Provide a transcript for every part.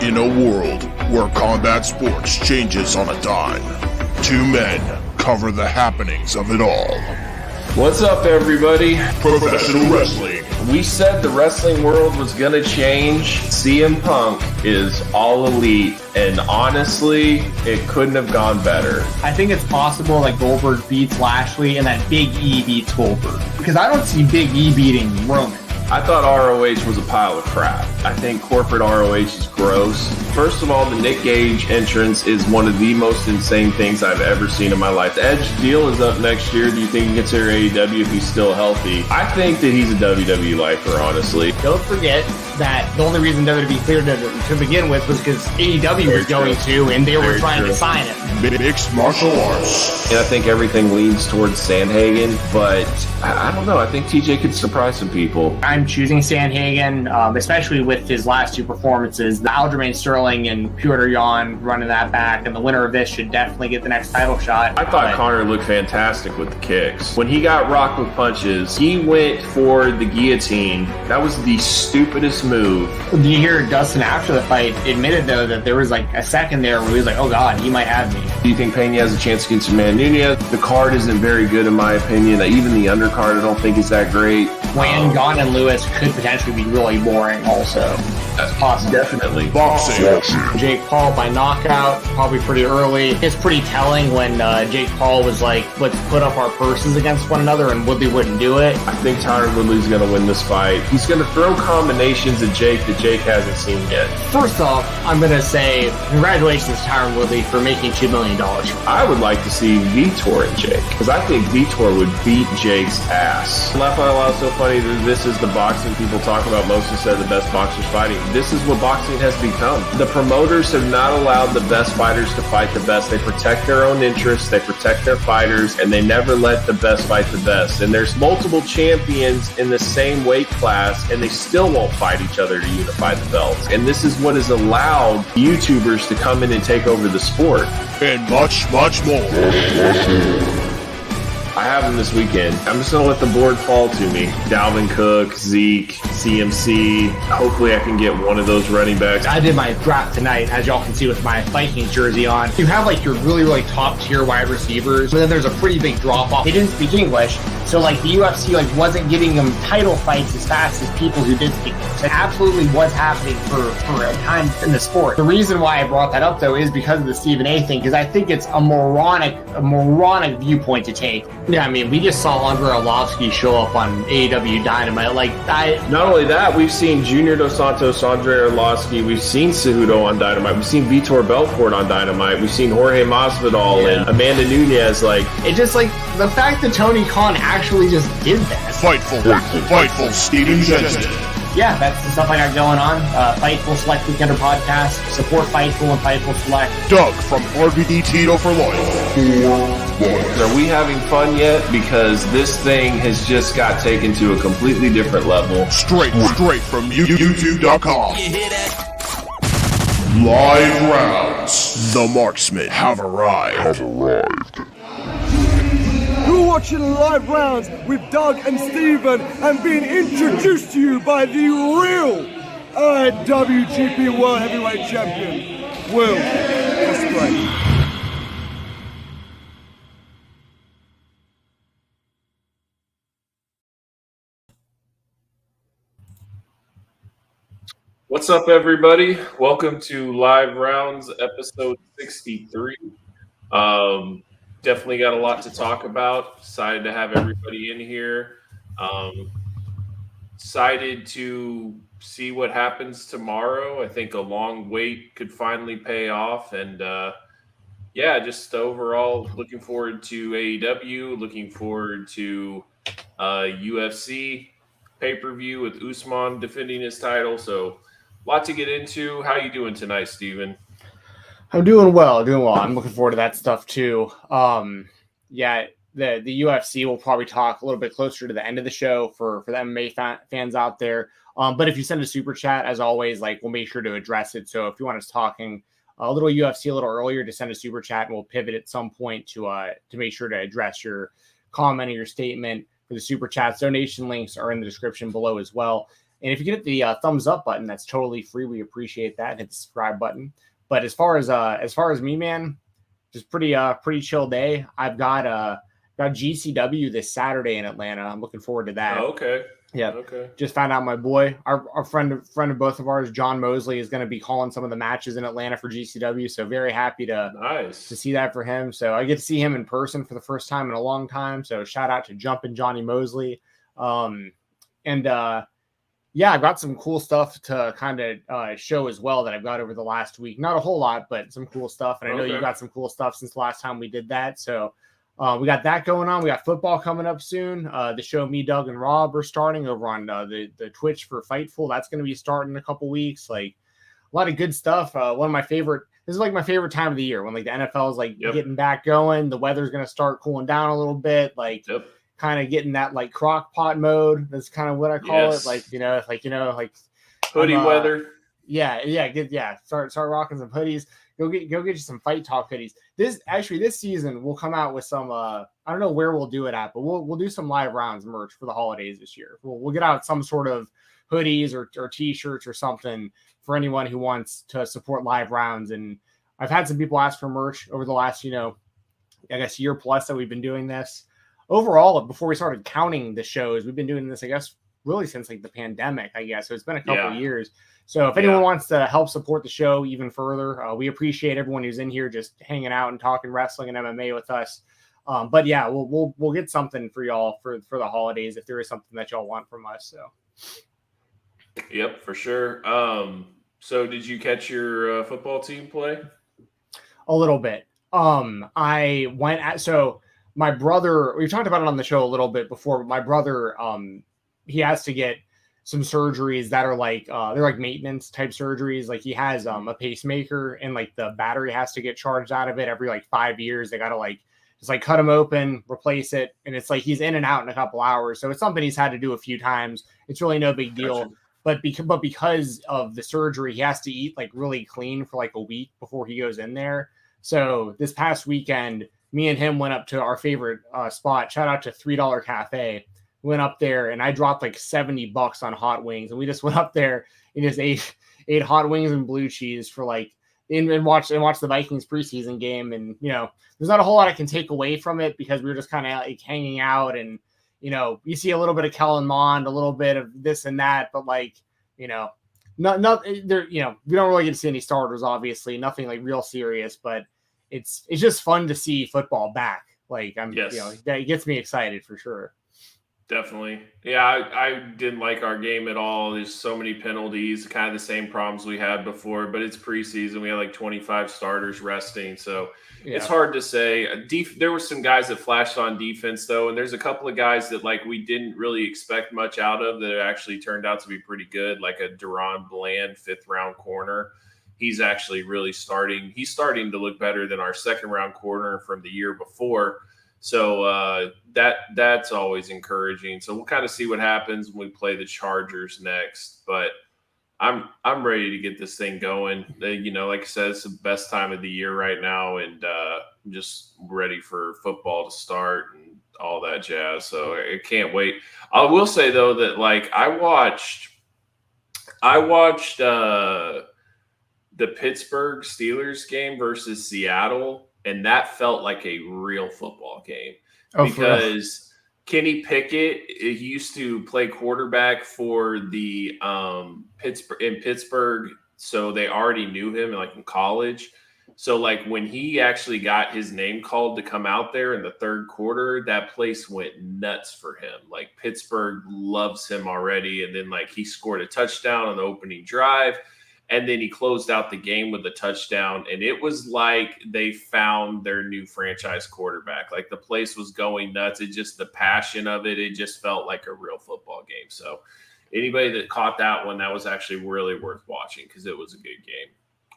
In a world where combat sports changes on a dime, two men cover the happenings of it all. What's up, everybody? Professional wrestling. We said the wrestling world was going to change. CM Punk is all elite, and honestly, it couldn't have gone better. I think it's possible that Goldberg beats Lashley and that Big E beats Goldberg, because I don't see Big E beating Roman. I thought ROH was a pile of crap. I think corporate ROH is gross. First of all, the Nick Gage entrance is one of the most insane things I've ever seen in my life. The Edge deal is up next year. Do you think you consider AEW if he's still healthy? I think that he's a WWE lifer, honestly. Don't forget that the only reason WWE cleared it to begin with was because AEW was going to, and they were trying to sign it. Mixed martial arts. And I think everything leans towards Sandhagen, but I don't know. I think TJ could surprise some people. I'm choosing Sandhagen, especially with his last two performances. The Aljamain Sterling and Piotr Jan running that back, and the winner of this should definitely get the next title shot. I thought Connor looked fantastic with the kicks. When he got rocked with punches, he went for the guillotine. That was the stupidest move. Did you hear Dustin after the fight admitted, though, that there was like a second there where he was like, oh God, he might have me. Do you think Pena has a chance against Amanda Nunes? The card isn't very good in my opinion. Even the undercard I don't think is that great. Wayne, Gone, and Lewis could potentially be really boring also. That's possible. Definitely. Boxing. Jake Paul by knockout, probably pretty early. It's pretty telling when Jake Paul was like, let's put up our purses against one another, and Woodley wouldn't do it. I think Tyrone Woodley's going to win this fight. He's going to throw combinations at Jake that Jake hasn't seen yet. First off, I'm going to say congratulations to Tyrone Woodley for making $2 million. I would like to see Vitor and Jake, because I think Vitor would beat Jake's ass. Laugh out loud, so funny that this is the boxing people talk about most instead of the best boxers fighting. This is what boxing has become. The promoters have not allowed the best fighters to fight the best. They protect their own interests, they protect their fighters, and they never let the best fight the best. And there's multiple champions in the same weight class, and they still won't fight each other to unify the belts. And this is what has allowed YouTubers to come in and take over the sport. And much, much more. I have them this weekend. I'm just going to let the board fall to me. Dalvin Cook, Zeke, CMC. Hopefully I can get one of those running backs. I did my draft tonight, as y'all can see with my Vikings jersey on. You have like your really, really top tier wide receivers, but then there's a pretty big drop off. They didn't speak English, so like the UFC like wasn't getting them title fights as fast as people who did speak English. It absolutely was happening for a time in the sport. The reason why I brought that up though is because of the Stephen A thing, because I think it's a moronic viewpoint to take. Yeah, I mean, we just saw Andrei Arlovsky show up on AEW Dynamite. Not only that, we've seen Junior Dos Santos, Andrei Arlovsky, we've seen Cejudo on Dynamite, we've seen Vitor Belfort on Dynamite, we've seen Jorge Masvidal and Amanda Nunes. It's just like the fact that Tony Khan actually just did that. Fightful Steven Jensen. Yeah, that's the stuff I got going on. Fightful Select Weekender podcast. Support Fightful and Fightful Select. Doug from RVD Tito for life. Are we having fun yet? Because this thing has just got taken to a completely different level. Straight from YouTube.com. Live rounds. The marksmen have arrived. You're watching Live Rounds with Doug and Steven and being introduced to you by the real IWGP World Heavyweight Champion, Will Ospreay. What's up, everybody? Welcome to Live Rounds, episode 63. Definitely got a lot to talk about. Excited to have everybody in here. Excited to see what happens tomorrow. I think a long wait could finally pay off. And just overall looking forward to AEW, looking forward to UFC pay-per-view with Usman defending his title. So a lot to get into. How you doing tonight, Steven? I'm doing well. I'm looking forward to that stuff too. The UFC will probably talk a little bit closer to the end of the show for the MMA fans out there. But if you send a super chat, as always, we'll make sure to address it. So if you want us talking a little UFC a little earlier, just send a super chat and we'll pivot at some point to make sure to address your comment or your statement for the super chats. Donation links are in the description below as well. And if you get the thumbs up button, that's totally free. We appreciate that. Hit the subscribe button. But as far as me, man, just pretty chill day. I've got GCW this Saturday in Atlanta. I'm looking forward to that. Oh, okay. Yeah. Okay. Just found out my boy, our friend of both of ours, John Mosley, is going to be calling some of the matches in Atlanta for GCW. So very happy to see that for him. So I get to see him in person for the first time in a long time. So shout out to Jumpin' Johnny Mosley. Yeah, I've got some cool stuff to kind of show as well that I've got over the last week. Not a whole lot, but some cool stuff. And I know you got some cool stuff since the last time we did that. So we got that going on. We got football coming up soon. The show me, Doug, and Rob are starting over on the Twitch for Fightful. That's going to be starting in a couple weeks. Like a lot of good stuff. One of my favorite. This is like my favorite time of the year when like the NFL is like getting back going. The weather's going to start cooling down a little bit. Like. Kind of getting that like crock pot mode. That's kind of what I call it. Like hoodie weather. Start rocking some hoodies. Go get you some Fight Talk hoodies. This season we'll come out with some. I don't know where we'll do it at, but we'll do some live rounds merch for the holidays this year. We'll get out some sort of hoodies or t-shirts or something for anyone who wants to support live rounds. And I've had some people ask for merch over the last I guess year plus that we've been doing this. Overall, before we started counting the shows, we've been doing this, I guess, really since like the pandemic, I guess. So it's been a couple of years. So if anyone wants to help support the show even further, we appreciate everyone who's in here just hanging out and talking wrestling and MMA with us. But yeah, we'll get something for y'all for the holidays if there is something that y'all want from us. So. Yep, for sure. So did you catch your football team play? A little bit. My brother, we've talked about it on the show a little bit before, but my brother, he has to get some surgeries that are like, they're like maintenance type surgeries. Like he has a pacemaker and like the battery has to get charged out of it every like 5 years. They got to like, just like cut him open, replace it. And it's like, he's in and out in a couple hours. So it's something he's had to do a few times. It's really no big deal. Gotcha. But because of the surgery, he has to eat like really clean for like a week before he goes in there. So this past weekend, me and him went up to our favorite spot. Shout out to $3 Cafe. Went up there and I dropped like $70 on hot wings. And we just went up there and just ate hot wings and blue cheese for like and watch the Vikings preseason game. And there's not a whole lot I can take away from it because we were just kind of like hanging out and you see a little bit of Kellen Mond, a little bit of this and that, but like not there. We don't really get to see any starters, obviously, nothing like real serious, but. It's just fun to see football back. Like it gets me excited for sure. Definitely. Yeah, I didn't like our game at all. There's so many penalties, kind of the same problems we had before, but it's preseason. We had like 25 starters resting. So it's hard to say. There were some guys that flashed on defense though. And there's a couple of guys that like we didn't really expect much out of that actually turned out to be pretty good. Like a Deron Bland 5th round corner. He's actually really starting to look better than our 2nd round corner from the year before. So that's always encouraging. So we'll kind of see what happens when we play the Chargers next. But I'm ready to get this thing going. Like I said, it's the best time of the year right now, and I'm just ready for football to start and all that jazz. So I can't wait. I will say though that like I watched the Pittsburgh Steelers game versus Seattle, and that felt like a real football game because Kenny Pickett, he used to play quarterback for the Pittsburgh, so they already knew him like in college. So like when he actually got his name called to come out there in the 3rd quarter, that place went nuts for him. Like Pittsburgh loves him already, and then like he scored a touchdown on the opening drive. And then he closed out the game with a touchdown. And it was like they found their new franchise quarterback. Like the place was going nuts. It just the passion of it. It just felt like a real football game. So anybody that caught that one, that was actually really worth watching because it was a good game.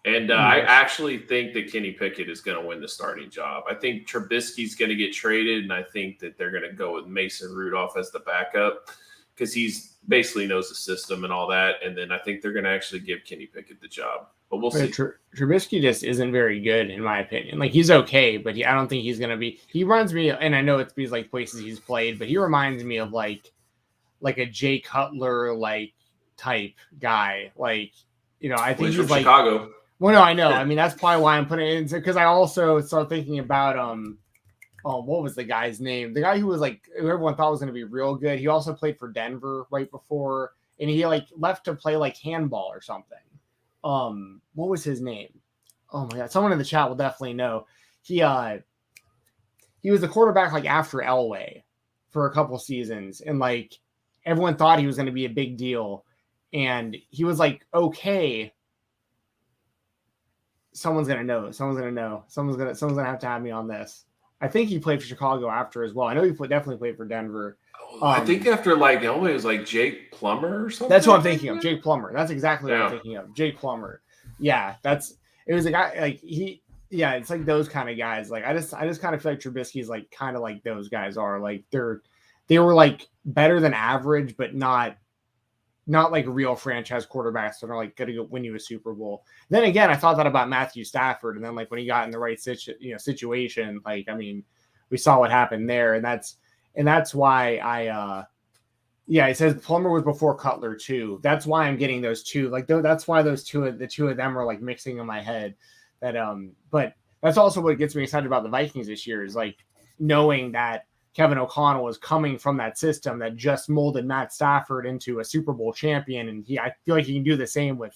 And I actually think that Kenny Pickett is going to win the starting job. I think Trubisky's going to get traded. And I think that they're going to go with Mason Rudolph as the backup because he's basically knows the system and all that. And then I think they're going to actually give Kenny Pickett the job. But we'll see. Trubisky just isn't very good, in my opinion. Like, he's okay, but I don't think he's going to be – he reminds me – and I know it's because, like, places he's played, but he reminds me of, like a Jay Cutler, like, type guy. Like, I think he's from like Chicago. Well, no, I know. I mean, that's probably why I'm putting it in, because I also started thinking about what was the guy's name? The guy who was like, who everyone thought was going to be real good. He also played for Denver right before, and he like left to play like handball or something. What was his name? Oh my god, someone in the chat will definitely know. He was the quarterback like after Elway for a couple seasons, and like everyone thought he was going to be a big deal, and he was like okay. Someone's gonna know. Someone's gonna have to have me on this. I think he played for Chicago after as well. I know he definitely played for Denver. I think after like Elway was like Jake Plummer or something. That's what I'm thinking of. Jake Plummer. That's exactly what I'm thinking of. Jake Plummer. Yeah, it was a guy like it's like those kind of guys. Like I just kind of feel like Trubisky's like kind of like those guys are. Like they were like better than average, but not like real franchise quarterbacks that are like going to win you a Super Bowl. Then again, I thought that about Matthew Stafford, and then like when he got in the right situation, like I mean, we saw what happened there, and that's why it says Plummer was before Cutler too. That's why I'm getting those two. Like that's why the two of them are like mixing in my head. That but that's also what gets me excited about the Vikings this year is like knowing that Kevin O'Connell is coming from that system that just molded Matt Stafford into a Super Bowl champion, and I feel like he can do the same with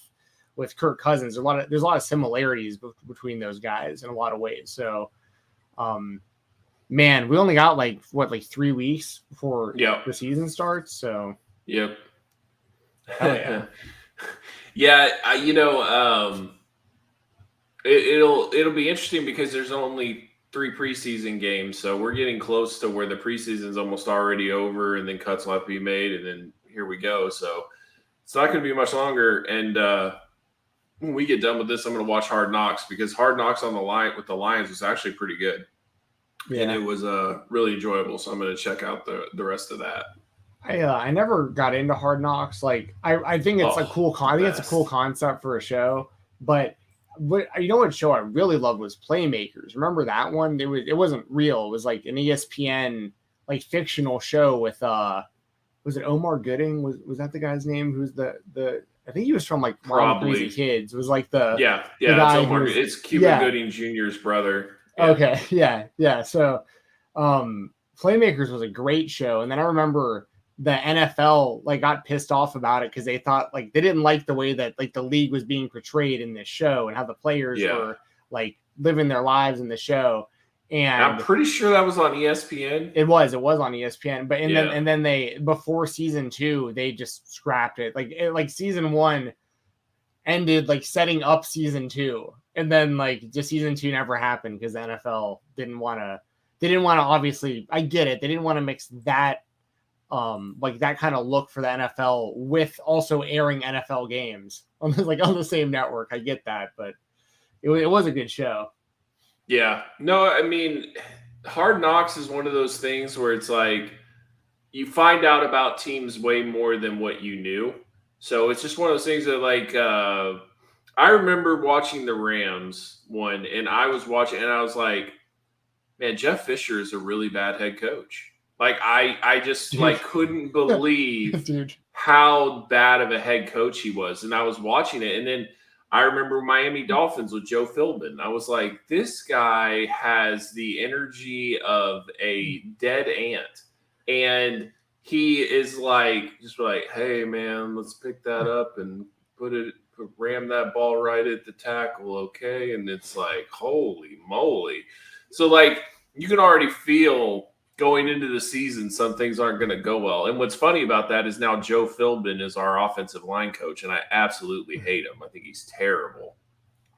Kirk Cousins. There's a lot of similarities between those guys in a lot of ways. So, man, we only got like 3 weeks before the season starts. So, yep. Hell yeah. Yeah, it'll be interesting because there's only 3 preseason games, so we're getting close to where the preseason's almost already over, and then cuts will have to be made, and then here we go. So it's not going to be much longer. And when we get done with this, I'm going to watch Hard Knocks because Hard Knocks on the line with the Lions was actually pretty good, and it was really enjoyable. So I'm going to check out the rest of that. I never got into Hard Knocks. Like I think it's a cool. I think it's a cool concept for a show, but. What show I really loved was Playmakers. Remember that one? It wasn't real. It was like an ESPN like fictional show with was it Omar Gooding? Was that the guy's name? Who's the I think he was from like Probably Crazy Kids. It was like the that's Omar. It's Cuba Gooding Jr.'s brother. Yeah. Okay, yeah. So Playmakers was a great show, and then I remember the NFL like got pissed off about it because they thought like they didn't like the way that like the league was being portrayed in this show and how the players were like living their lives in the show. And I'm pretty sure that was on ESPN. It was on ESPN, but then they before season 2 they just scrapped it. Like season 1 ended like setting up season 2, and then like just season 2 never happened because the NFL didn't want to. They didn't want to. Obviously, I get it. They didn't want to mix that. Like that kind of look for the NFL with also airing NFL games on the same network. I get that, but it was a good show. Yeah, no, I mean, Hard Knocks is one of those things where it's like you find out about teams way more than what you knew. So it's just one of those things that like I remember watching the Rams one, and I was watching, and I was like, man, Jeff Fisher is a really bad head coach. Like I just like couldn't believe how bad of a head coach he was. And I was watching it. And then I remember Miami Dolphins with Joe Philbin. I was like, this guy has the energy of a dead ant. And he is like, just like, hey man, let's pick that up and ram that ball right at the tackle. Okay. And it's like, holy moly. So like, you can already feel going into the season, some things aren't going to go well. And what's funny about that is now Joe Philbin is our offensive line coach, and I absolutely hate him. I think he's terrible.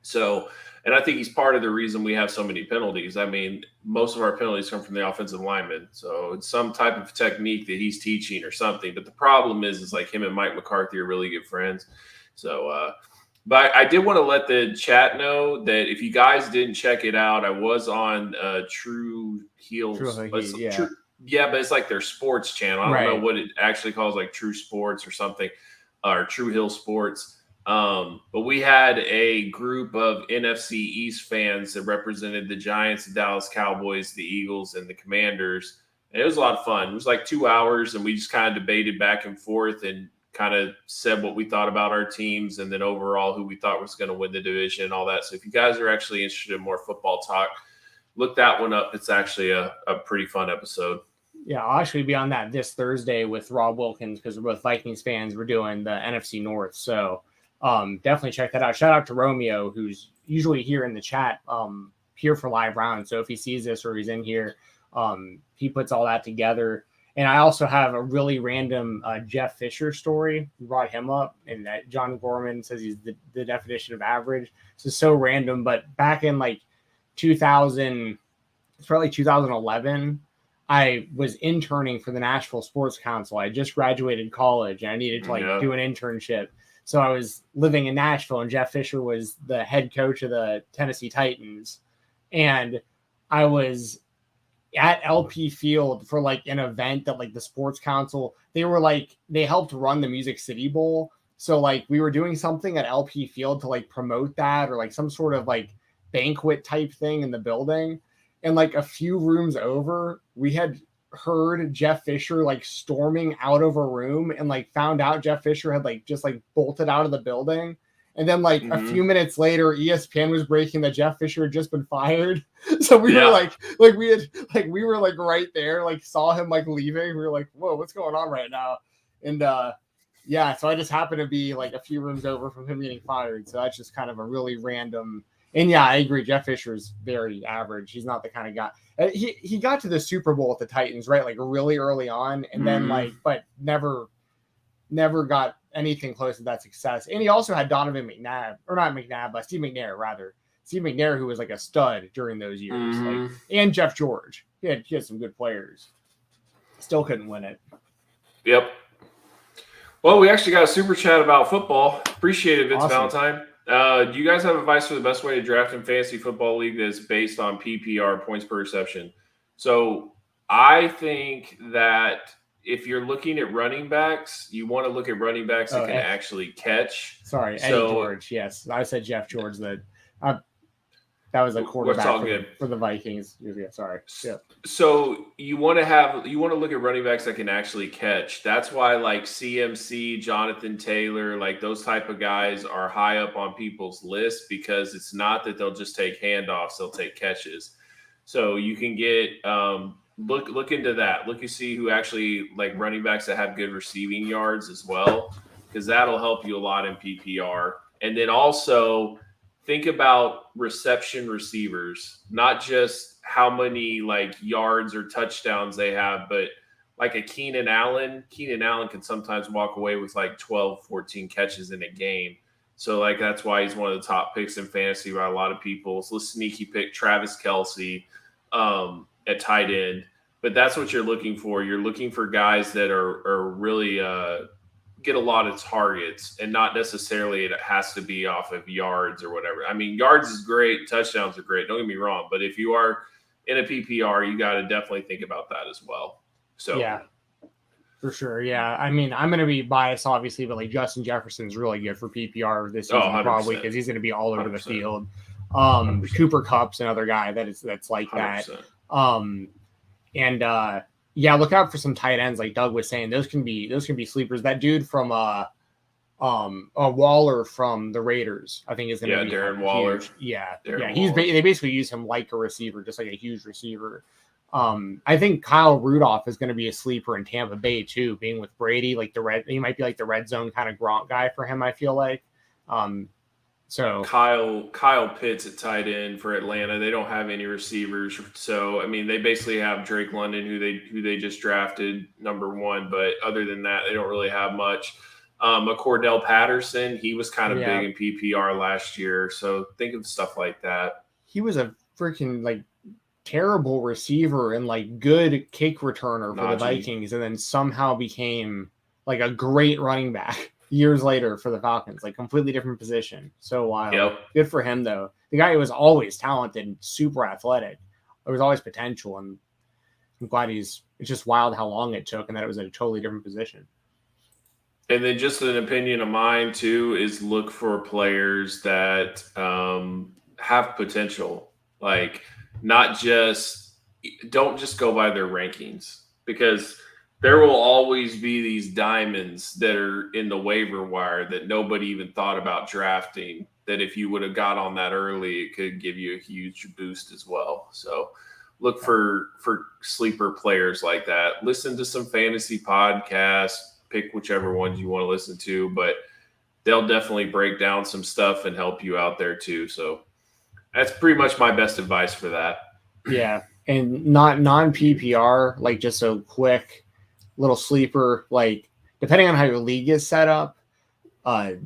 So, and I think he's part of the reason we have so many penalties. I mean, most of our penalties come from the offensive linemen. So it's some type of technique that he's teaching or something. But the problem is like him and Mike McCarthy are really good friends. So, but I did want to let the chat know that if you guys didn't check it out, I was on True Heels. But it's like their sports channel. I don't know what it actually calls, like True Sports or something, or True Hill Sports. But we had a group of NFC East fans that represented the Giants, the Dallas Cowboys, the Eagles, and the Commanders. And it was a lot of fun. It was like 2 hours, and we just kind of debated back and forth and kind of said what we thought about our teams and then overall who we thought was going to win the division and all that. So if you guys are actually interested in more football talk, look that one up. It's actually a pretty fun episode. Yeah, I'll actually be on that this Thursday with Rob Wilkins because we're both Vikings fans. We're doing the NFC North. So definitely check that out. Shout out to Romeo, who's usually here in the chat, here for live rounds. So if he sees this or he's in here, he puts all that together. And I also have a really random Jeff Fisher story. We brought him up, and that John Gorman says he's the definition of average. So it's so random. But back in like 2000, it's probably 2011, I was interning for the Nashville Sports Council. I just graduated college, and I needed to do an internship. So I was living in Nashville, and Jeff Fisher was the head coach of the Tennessee Titans. And I was at LP Field for like an event that like the Sports Council, they helped run the Music City Bowl. So like we were doing something at LP Field to like promote that, or like some sort of like banquet type thing in the building. And like a few rooms over, we had heard Jeff Fisher like storming out of a room, and like found out Jeff Fisher had like just like bolted out of the building. And then like a few minutes later, ESPN was breaking that Jeff Fisher had just been fired. So we were we were like right there, like saw him like leaving. We were like, whoa, what's going on right now? And so I just happened to be like a few rooms over from him getting fired. So that's just kind of a really random. And yeah, I agree. Jeff Fisher's very average. He's not the kind of guy. He got to the Super Bowl with the Titans, right? Like really early on, and then but never got anything close to that success. And he also had Donovan McNabb, or not McNabb, but Steve McNair rather. Steve McNair, who was like a stud during those years, and Jeff George. He had some good players. Still couldn't win it. Yep. Well, we actually got a super chat about football. Appreciate it, Vince Valentine. Do you guys have advice for the best way to draft in fantasy football league that's based on PPR, points per reception? So I think that if you're looking at running backs, you want to look at running backs that can actually catch. Sorry, Eddie George. Yes, I said Jeff George. That was a quarterback for the Vikings. Yeah, sorry. Yeah. So you want to look at running backs that can actually catch. That's why like CMC, Jonathan Taylor, like those type of guys are high up on people's list, because it's not that they'll just take handoffs, they'll take catches. So you can get look into that. Look, you see who actually like running backs that have good receiving yards as well, because that'll help you a lot in PPR. And then also think about reception receivers, not just how many like yards or touchdowns they have, but like a Keenan Allen. Keenan Allen can sometimes walk away with like 12, 14 catches in a game. So like that's why he's one of the top picks in fantasy by a lot of people. So let's sneaky pick Travis Kelce at tight end. But that's what you're looking for. You're looking for guys that are really get a lot of targets, and not necessarily it has to be off of yards or whatever. I mean, yards is great, touchdowns are great, don't get me wrong, but if you are in a PPR, you got to definitely think about that as well. So yeah, for sure. Yeah, I mean, I'm going to be biased obviously, but like Justin Jefferson's really good for PPR this season, probably because he's going to be all over 100%. The field. 100%. Cooper Kupp's another guy that's like 100%. That. Yeah, look out for some tight ends, like Doug was saying. Those can be sleepers. That dude from Waller from the Raiders, I think is going to be Darren Waller. Huge. Yeah, they basically use him like a receiver, just like a huge receiver. I think Kyle Rudolph is going to be a sleeper in Tampa Bay too, being with Brady. Like he might be like the red zone kind of Gronk guy for him. I feel like. So Kyle Pitts at tight end for Atlanta. They don't have any receivers. So I mean, they basically have Drake London, who they just drafted #1, but other than that, they don't really have much. A Cordell Patterson, he was kind of big in PPR last year. So think of stuff like that. He was a freaking like terrible receiver and like good kick returner for the Vikings, and then somehow became like a great running back years later for the Falcons, like completely different position. So wild. Yep. Good for him though. The guy was always talented and super athletic. There was always potential, and I'm glad it's just wild how long it took and that it was a totally different position. And then just an opinion of mine too is look for players that have potential. Like don't just go by their rankings, because There will always be these diamonds that are in the waiver wire that nobody even thought about drafting, that if you would have got on that early, it could give you a huge boost as well. So look for sleeper players like that. Listen to some fantasy podcasts, pick whichever ones you want to listen to, but they'll definitely break down some stuff and help you out there too. So that's pretty much my best advice for that. Yeah. And not non-PPR, like just a quick little sleeper, like depending on how your league is set up,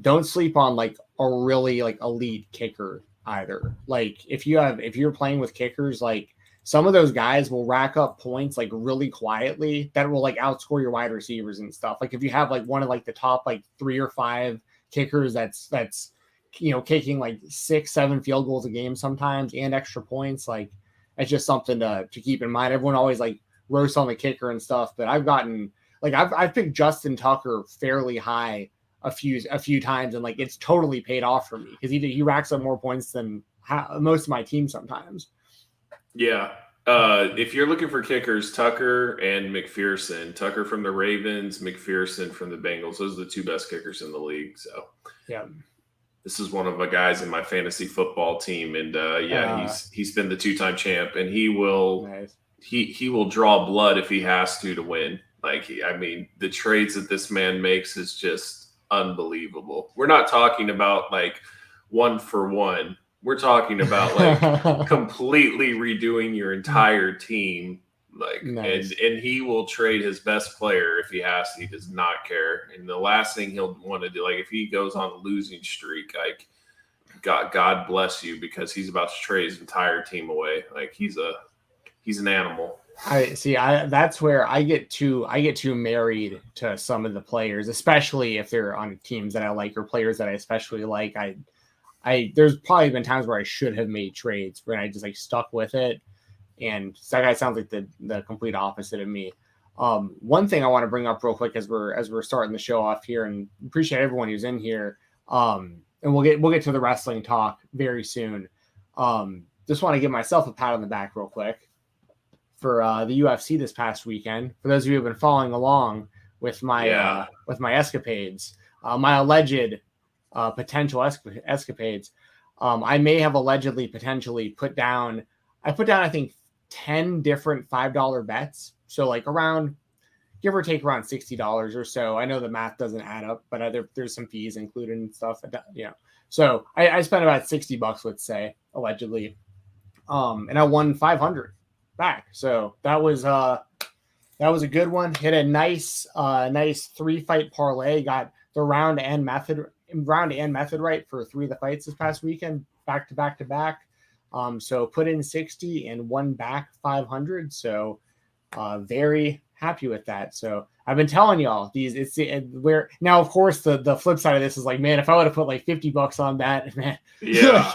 don't sleep on like a really like elite kicker either. Like if you're playing with kickers, like some of those guys will rack up points like really quietly that will like outscore your wide receivers and stuff. Like if you have like one of like the top like 3 or 5 kickers that's kicking like 6-7 field goals a game sometimes and extra points, like it's just something to keep in mind. Everyone always like roast on the kicker and stuff, but I've picked Justin Tucker fairly high a few times, and like it's totally paid off for me because he racks up more points than most of my team sometimes. Yeah. If you're looking for kickers, Tucker and McPherson. Tucker from the Ravens, McPherson from the Bengals. Those are the 2 best kickers in the league. So yeah, this is one of the guys in my fantasy football team, and he's been the 2-time champ, and he will he will draw blood if he has to win. Like the trades that this man makes is just unbelievable. We're not talking about like 1 for 1. We're talking about like completely redoing your entire team. Like, nice. and he will trade his best player if he has to. He does not care. And the last thing he'll want to do, like if he goes on a losing streak, like God bless you, because he's about to trade his entire team away. Like he's an animal. That's where I get too married to some of the players, especially if they're on teams that I like or players that I especially like. There's probably been times where I should have made trades where I just like stuck with it. And that guy sounds like the complete opposite of me. One thing I want to bring up real quick as we're starting the show off here, and appreciate everyone who's in here. And we'll get to the wrestling talk very soon. Just want to give myself a pat on the back real quick for the UFC this past weekend. For those of you who have been following along with my escapades, my alleged potential escapades, I may have potentially put down I think 10 different $5 bets. So like around, give or take around $60 or so. I know the math doesn't add up, but there's some fees included and stuff. So I spent about $60, let's say, allegedly. And I won 500 back. So that was a good one. Hit a nice 3-fight parlay. Got the round and method right for 3 of the fights this past weekend, back to back. So put in 60 and won back 500. So very happy with that. So I've been telling y'all where now, of course, the flip side of this is like, man, if I would have put like $50 on that, man, yeah,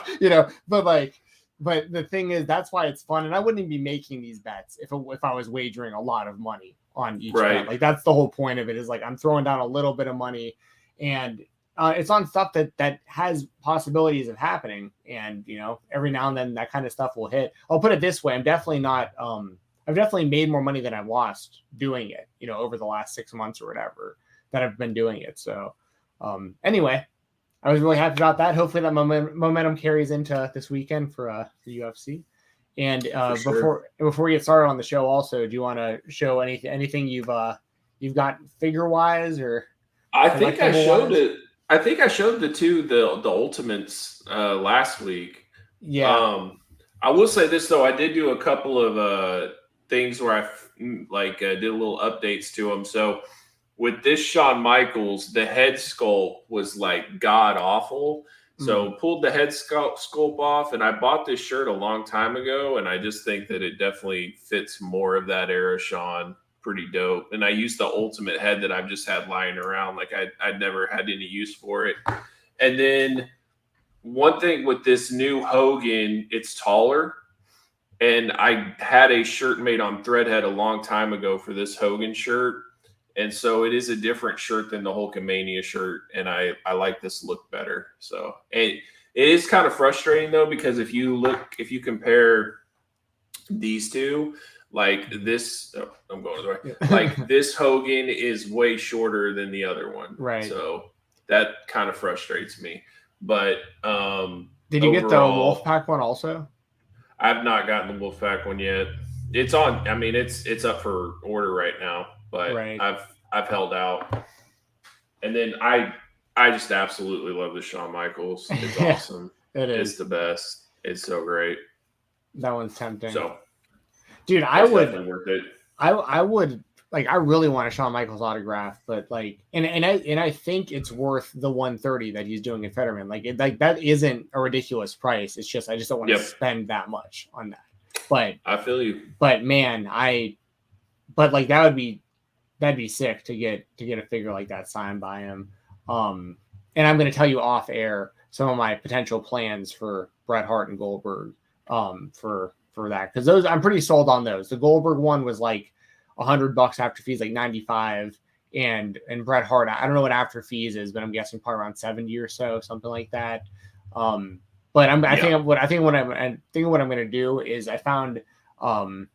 but the thing is, that's why it's fun. And I wouldn't even be making these bets if I was wagering a lot of money on each bet. Like that's the whole point of it, is like I'm throwing down a little bit of money, and it's on stuff that has possibilities of happening. And, every now and then that kind of stuff will hit. I'll put it this way. I'm definitely not, I've definitely made more money than I've lost doing it, over the last 6 months or whatever that I've been doing it. So anyway, I was really happy about that. Hopefully that momentum carries into this weekend for UFC. And before we get started on the show, also, do you want to show anything you've got figure wise, or? I think I showed it. I think I showed the Ultimates last week. Yeah. I will say this though, I did do a couple of things where I did a little updates to them. So with this Shawn Michaels, the head sculpt was like god awful. So pulled the head sculpt off, and I bought this shirt a long time ago, and I just think that it definitely fits more of that era Shawn. Pretty dope. And I used the Ultimate head that I've just had lying around. Like I'd never had any use for it. And then one thing with this new Hogan, it's taller. And I had a shirt made on Threadhead a long time ago for this Hogan shirt. And so it is a different shirt than the Hulkamania shirt. And I like this look better. So it is kind of frustrating though, because if you compare these two, Like this, I'm going the way. Like this Hogan is way shorter than the other one, right? So that kind of frustrates me. But did you get the Wolfpack one also? I've not gotten the Wolfpack one yet. It's on. I mean, it's up for order right now, but I've held out. And then I just absolutely love the Shawn Michaels. It's awesome. It's the best. It's so great. That one's tempting. So, dude, I would worth it. I would like. I really want a Shawn Michaels autograph, but like, and I think it's worth the $130 that he's doing in Fetterman. Like that isn't a ridiculous price. It's just I just don't want to spend that much on that. But I feel you. But man, but like that'd be sick to get a figure like that signed by him. And I'm going to tell you off air some of my potential plans for Bret Hart and Goldberg. For that, because those I'm pretty sold on those. The Goldberg one was like $100 after fees, like 95, and Bret Hart, I don't know what after fees is, but I'm guessing probably around 70 or so, something like that. But I think what I'm going to do is I found an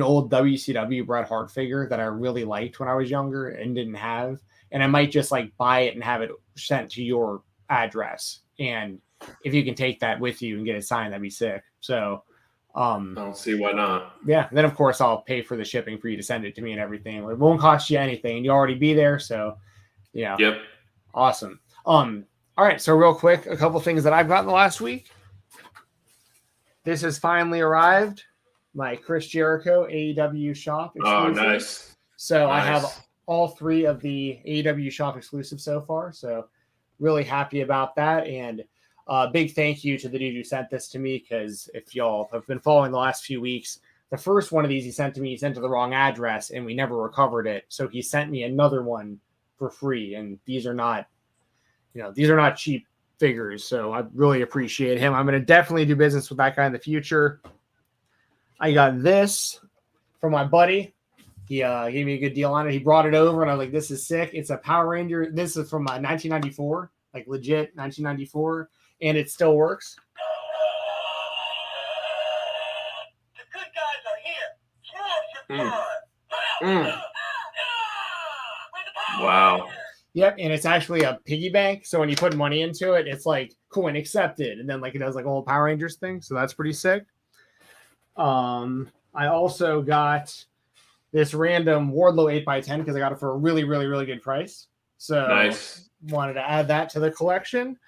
old WCW Bret Hart figure that I really liked when I was younger and didn't have, and I might just like buy it and have it sent to your address, and if you can take that with you and get it signed, that'd be sick. So I don't see why not. Yeah. Then of course I'll pay for the shipping for you to send it to me and everything. It won't cost you anything, and you'll already be there. So yeah. Yep. Awesome. All right. So real quick, a couple things that I've gotten the last week. This has finally arrived. My Chris Jericho AEW shop exclusive. Oh, nice. So nice. I have all 3 of the AEW shop exclusives so far. So really happy about that. And big thank you to the dude who sent this to me, because if y'all have been following the last few weeks, the first one of these he sent to the wrong address and we never recovered it. So he sent me another one for free. And these are not cheap figures. So I really appreciate him. I'm going to definitely do business with that guy in the future. I got this from my buddy. He gave me a good deal on it. He brought it over and I was like, this is sick. It's a Power Ranger. This is from 1994, like legit 1994. And it still works. The good guys are here. Wow. Yep, and it's actually a piggy bank. So when you put money into it, it's like coin accepted, and then like it does like a whole Power Rangers thing. So that's pretty sick. I also got this random Wardlow 8x10 because I got it for a really, really, really good price. So nice. Wanted to add that to the collection.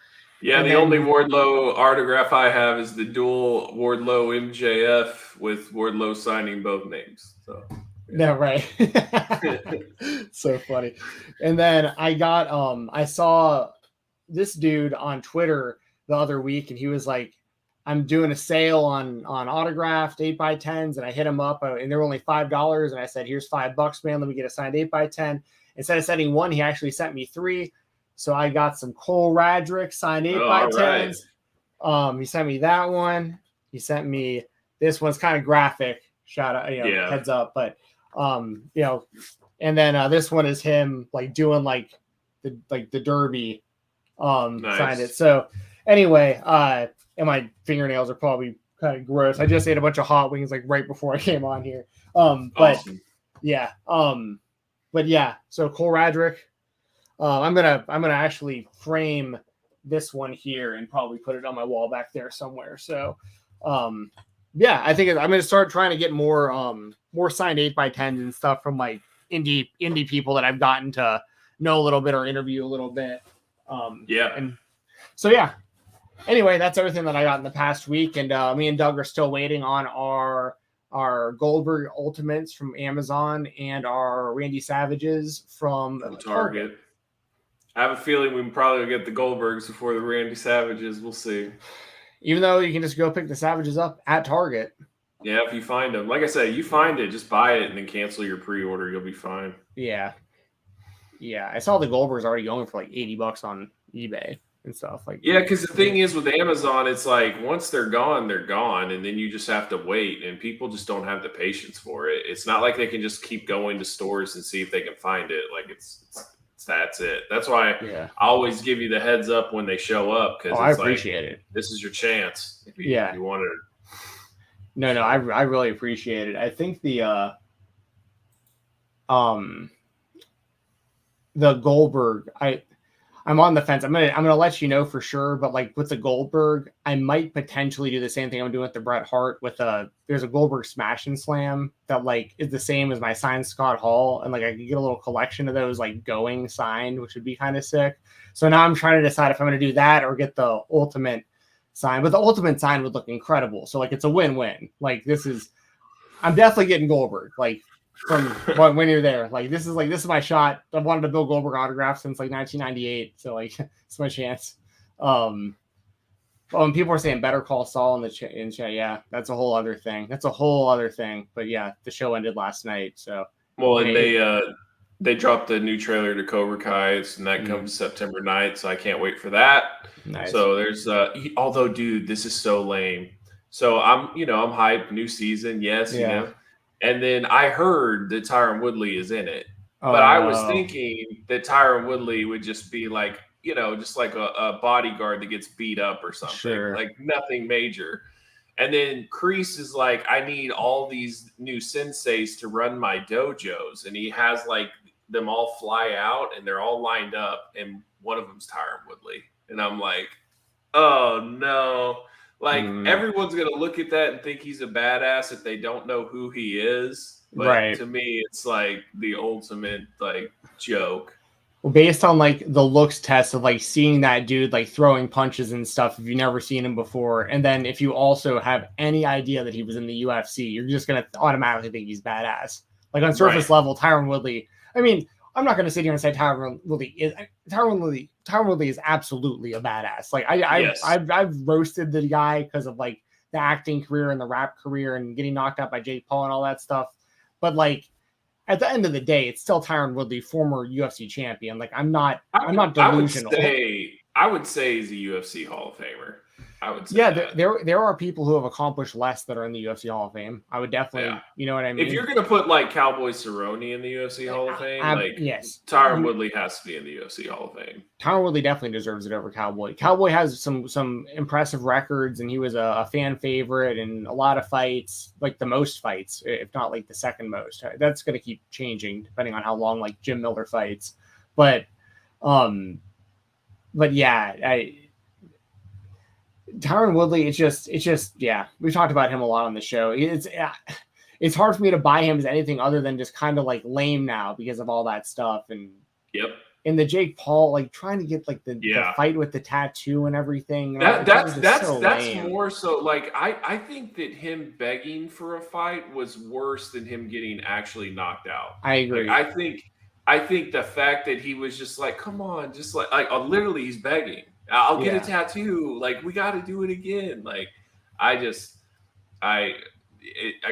Yeah, the only Wardlow autograph I have is the dual Wardlow MJF with Wardlow signing both names. So yeah, right. So funny. And then I got I saw this dude on Twitter the other week, and he was like, I'm doing a sale on autographed 8x10s, and I hit him up, and they were only $5, and I said, here's $5, man, let me get a signed 8x10. Instead of sending one, he actually sent me 3. So I got some Cole Radrick signed 8x10s. Right. He sent me that one. He sent me this one's kind of graphic. Shout out, heads up. But and then this one is him like doing like the derby. Nice. Signed it. So anyway, and my fingernails are probably kind of gross. I just ate a bunch of hot wings like right before I came on here. But awesome. Yeah. But yeah. So Cole Radrick. I'm gonna actually frame this one here and probably put it on my wall back there somewhere. So, yeah, I think I'm gonna start trying to get more signed 8x10s and stuff from like indie people that I've gotten to know a little bit or interview a little bit. Yeah, and so yeah. Anyway, that's everything that I got in the past week, and me and Doug are still waiting on our Goldberg Ultimates from Amazon and our Randy Savages from Target. I have a feeling we can probably get the Goldbergs before the Randy Savages. We'll see. Even though you can just go pick the Savages up at Target. Yeah, if you find them. Like I said, you find it, just buy it and then cancel your pre-order. You'll be fine. Yeah. Yeah, I saw the Goldbergs already going for like $80 on eBay and stuff. Yeah, because the thing is with Amazon, it's like once they're gone, and then you just have to wait, and people just don't have the patience for it. It's not like they can just keep going to stores and see if they can find it. Like that's it. That's why I always give you the heads up when they show up, because I appreciate it. This is your chance. If you want it. No, I really appreciate it. I think the Goldberg, I'm on the fence. I'm gonna let you know for sure, but like with the Goldberg, I might potentially do the same thing I'm doing with the Bret Hart with there's a Goldberg Smash and Slam that like is the same as my signed Scott Hall, and like I could get a little collection of those like going signed, which would be kind of sick. So now I'm trying to decide if I'm gonna do that or get the Ultimate sign, but the Ultimate sign would look incredible. So like it's a win-win. Like I'm definitely getting Goldberg. Like from when you're there, like this is my shot. I've wanted a Bill Goldberg autograph since like 1998, so like it's my chance. And people are saying Better Call Saul in the chat. Yeah, that's a whole other thing. But yeah, the show ended last night, so and they dropped the new trailer to Cobra Kai, and that comes September 9th, so I can't wait for that. Nice. So there's although dude, this is so lame. So I'm hyped, new season, yes, you know. And then I heard that Tyrone Woodley is in it. But I was thinking that Tyrone Woodley would just be like, just like a bodyguard that gets beat up or something. Sure. Like nothing major. And then Kreese is like, I need all these new senseis to run my dojos. And he has like them all fly out and they're all lined up. And one of them's Tyrone Woodley. And I'm like, oh no. Like everyone's gonna look at that and think he's a badass if they don't know who he is. But to me, it's like the ultimate like joke. Well, based on like the looks test of like seeing that dude like throwing punches and stuff, if you've never seen him before, and then if you also have any idea that he was in the UFC, you're just gonna automatically think he's badass. Like on surface level, Tyrone Woodley. I mean, I'm not gonna sit here and say Tyrone Woodley is absolutely a badass. Like I've roasted the guy because of like the acting career and the rap career and getting knocked out by Jake Paul and all that stuff. But like at the end of the day, it's still Tyrone Woodley, former UFC champion. Like I'm not delusional. I would say he's a UFC Hall of Famer. I would say there are people who have accomplished less that are in the UFC Hall of Fame. I would definitely, you know what I mean? If you're going to put like Cowboy Cerrone in the UFC Hall of Fame, yes, Tyrone Woodley has to be in the UFC Hall of Fame. Tyrone Woodley definitely deserves it over Cowboy. Cowboy has some impressive records, and he was a fan favorite in a lot of fights, like the most fights, if not like the second most. That's going to keep changing depending on how long like Jim Miller fights. But yeah, Tyrone Woodley, it's just we've talked about him a lot on the show. It's hard for me to buy him as anything other than just kind of like lame now because of all that stuff. And in the Jake Paul, like trying to get like the fight with the tattoo and everything. That's more so like I think that him begging for a fight was worse than him getting actually knocked out. I agree. Like, I think the fact that he was just like, come on, just like literally he's begging. I'll get a tattoo. Like, we got to do it again. Like, I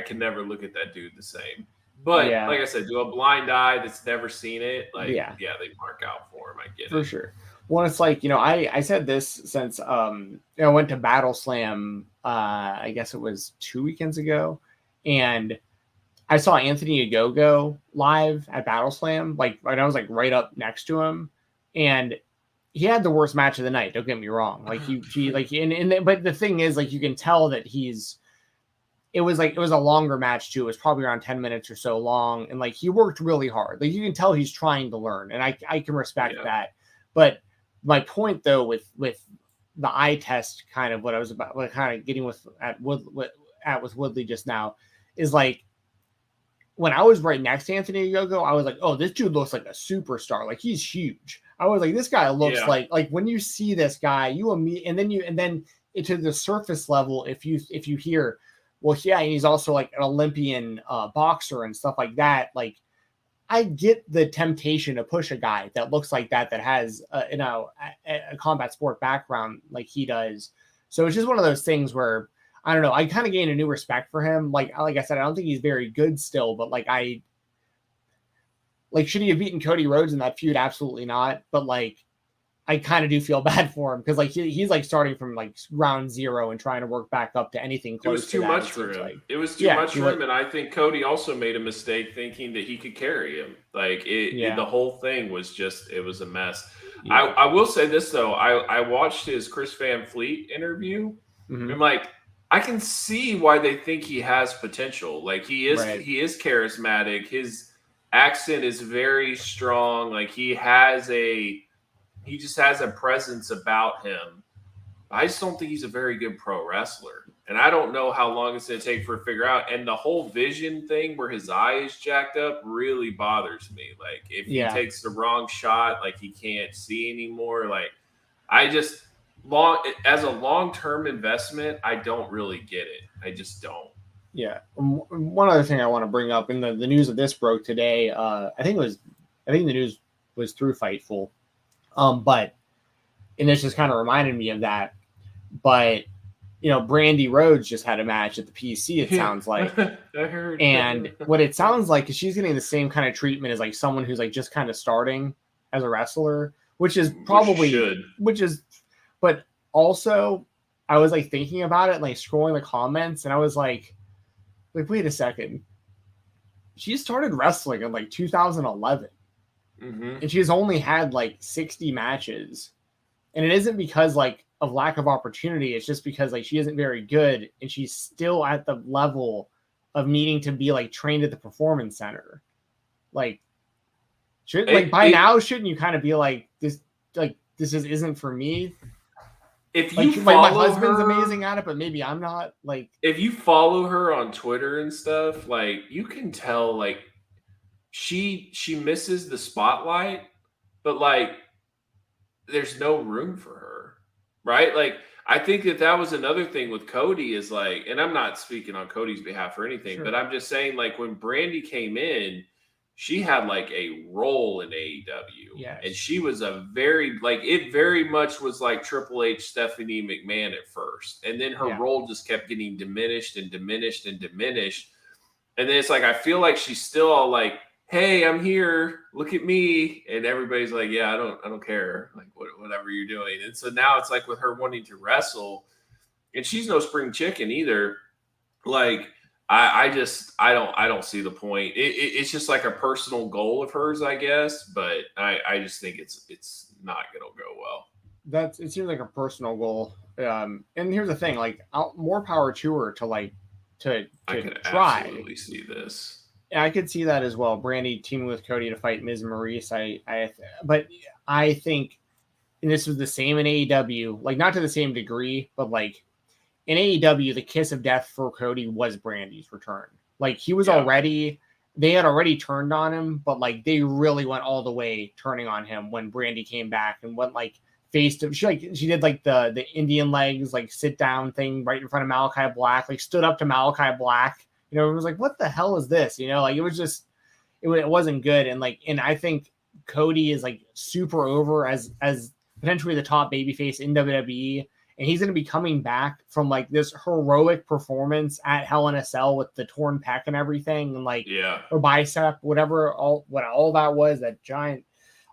can never look at that dude the same. But like I said, to a blind eye that's never seen it, like, they mark out for him. I get it. For sure. Well, it's like, I said this since, I went to Battle Slam, I guess it was 2 weekends ago. And I saw Anthony Ogogo live at Battle Slam. Like, and I was like right up next to him. And he had the worst match of the night. Don't get me wrong. Like but the thing is, like, you can tell that it was a longer match too. It was probably around 10 minutes or so long. And like, he worked really hard. Like, you can tell he's trying to learn, and I can respect that. But my point though, with the eye test, kind of what I was about, what kind of getting with Woodley just now is like, when I was right next to Anthony Ogogo, I was like, oh, this dude looks like a superstar. Like, he's huge. I was like, this guy looks like when you see this guy, and then to the surface level, if you hear, well, yeah, he's also like an Olympian boxer and stuff like that. Like, I get the temptation to push a guy that looks like that has a combat sport background like he does. So it's just one of those things where, I don't know, I kind of gained a new respect for him. Like I said, I don't think he's very good still, but should he have beaten Cody Rhodes in that feud? Absolutely not. But like, I kind of do feel bad for him because like he's like starting from like ground zero and trying to work back up to anything close. It was too much for him. It was too much for him, and I think Cody also made a mistake thinking that he could carry him. Like the whole thing was it was a mess. Yeah. I will say this though, I watched his Chris Van Fleet interview, and like, I can see why they think he has potential. Like he is charismatic. His accent is very strong. Like he just has a presence about him. I just don't think he's a very good pro wrestler. And I don't know how long it's going to take for to figure out. And the whole vision thing where his eye is jacked up really bothers me. Like if he takes the wrong shot, like he can't see anymore. Like as a long-term investment, I don't really get it. I just don't. Yeah. One other thing I want to bring up in the news of this broke today. I think the news was through Fightful. And this just kind of reminded me of that. But Brandi Rhodes just had a match at the PC, it sounds like. I heard. And what it sounds like is she's getting the same kind of treatment as like someone who's like just kind of starting as a wrestler, but also I was like thinking about it and like scrolling the comments and I was like, wait a second. She started wrestling in like 2011 and she's only had like 60 matches. And it isn't because like of lack of opportunity. It's just because like she isn't very good and she's still at the level of needing to be like trained at the performance center. Like, now shouldn't you kind of be like this isn't for me? If you follow my husband's her, amazing at it, but maybe I'm not. Like, if you follow her on Twitter and stuff, like you can tell like she misses the spotlight, but like there's no room for her, right? Like I think that was another thing with Cody is like, and I'm not speaking on Cody's behalf or anything, but I'm just saying like when Brandi came in, she had like a role in AEW, and she was it very much was like Triple H, Stephanie McMahon at first, and then her role just kept getting diminished and diminished and diminished, and then it's like I feel like she's still all like, hey, I'm here. Look at me. And everybody's like, yeah, I don't care. Like whatever you're doing. And so now it's like with her wanting to wrestle and she's no spring chicken either. Like I don't see the point. It's just like a personal goal of hers, I guess. But I just think it's not going to go well. It seems like a personal goal. And here's the thing, like more power to her to I could try. Absolutely see this. I could see that as well. Brandi teaming with Cody to fight Miz and Maurice. But I think, and this was the same in AEW, like not to the same degree, but like in AEW, the kiss of death for Cody was Brandi's return. Like he was they had already turned on him, but like they really went all the way turning on him when Brandi came back and went like faced him. She did like the Indian legs, like sit down thing right in front of Malachi Black, like stood up to Malachi Black. It was like, what the hell is this? Like it was just, it wasn't good. And I think Cody is like super over as potentially the top babyface in WWE. And he's going to be coming back from like this heroic performance at Hell in a Cell with the torn pec and everything. And like, or bicep, whatever, all that was, that giant,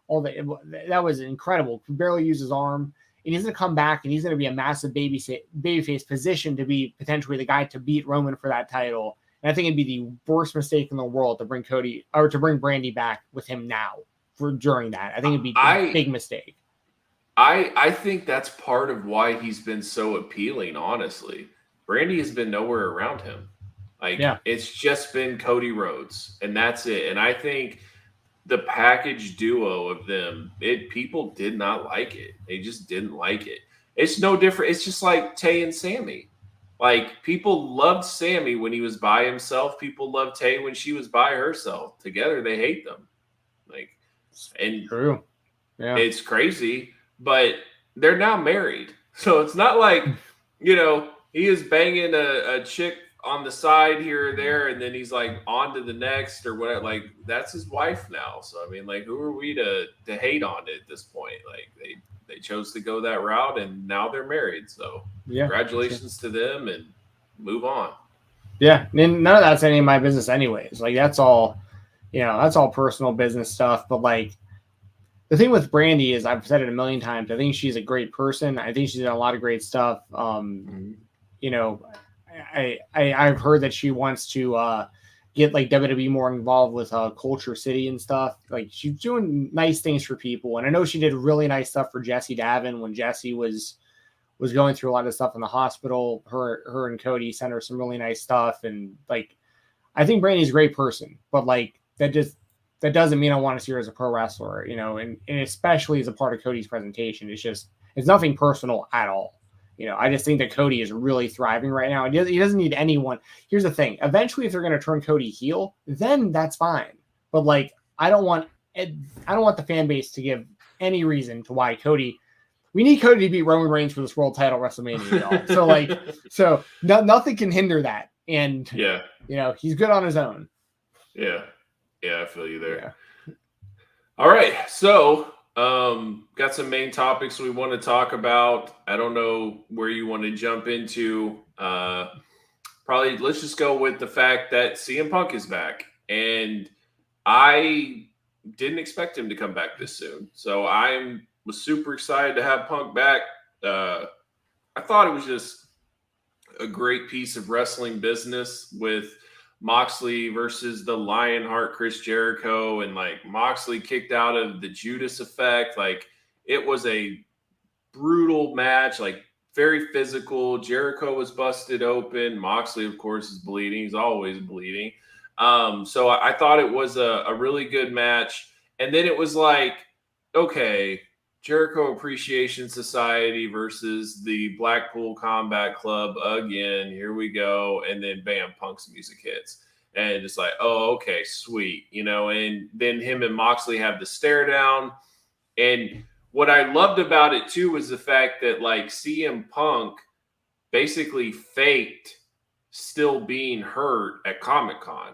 that was incredible. He barely used his arm. And he's going to come back and he's going to be a massive babyface position to be potentially the guy to beat Roman for that title. And I think it'd be the worst mistake in the world to bring Brandi back with him now during that. I think it'd be a big mistake. I think that's part of why he's been so appealing, honestly. Brandi has been nowhere around him. It's just been Cody Rhodes, and that's it. And I think the package duo of them, people did not like it. They just didn't like it. It's no different. It's just like Tay and Sammy. Like people loved Sammy when he was by himself. People loved Tay when she was by herself. Together, they hate them. True. Yeah. It's crazy, but they're now married. So it's not like, he is banging a chick on the side here or there, and then he's like on to the next or whatever. Like that's his wife now. So I mean, like, who are we to hate on it at this point? Like they chose to go that route, and now they're married. So congratulations to them, and move on. Yeah, and none of that's any of my business, anyways. Like that's all, that's all personal business stuff. But like the thing with Brandi is, I've said it a million times. I think she's a great person. I think she's done a lot of great stuff. I've heard that she wants to get like WWE more involved with Culture City and stuff. Like she's doing nice things for people. And I know she did really nice stuff for Jesse Davin when Jesse was was going through a lot of stuff in the hospital. Her and Cody sent her some really nice stuff. And like, I think Brandi's a great person, but like that doesn't mean I want to see her as a pro wrestler, you know, and especially as a part of Cody's presentation. It's nothing personal at all. You know, I just think that Cody is really thriving right now. He doesn't need anyone. Here's the thing. Eventually, if they're going to turn Cody heel, then that's fine. But like, I don't want the fan base to give any reason to why we need Cody to beat Roman Reigns for this world title WrestleMania, y'all. So nothing can hinder that. And yeah, you know, he's good on his own. Yeah. Yeah, I feel you there. Yeah. All right. So, got some main topics we want to talk about. I don't know where you want to jump into. Probably let's just go with the fact that CM Punk is back. And I didn't expect him to come back this soon. So was super excited to have Punk back. I thought it was just a great piece of wrestling business with Moxley versus the Lionheart Chris Jericho, and like Moxley kicked out of the Judas Effect. Like, it was a brutal match, like very physical. Jericho was busted open. Moxley, of course, is bleeding. He's always bleeding. So I thought it was a really good match. And then it was like, okay, Jericho Appreciation Society versus the Blackpool Combat Club again. Here we go. And then bam, Punk's music hits. And it's like, oh, okay, sweet. You know, and then him and Moxley have the stare down. And what I loved about it too was the fact that like CM Punk basically faked still being hurt at Comic-Con.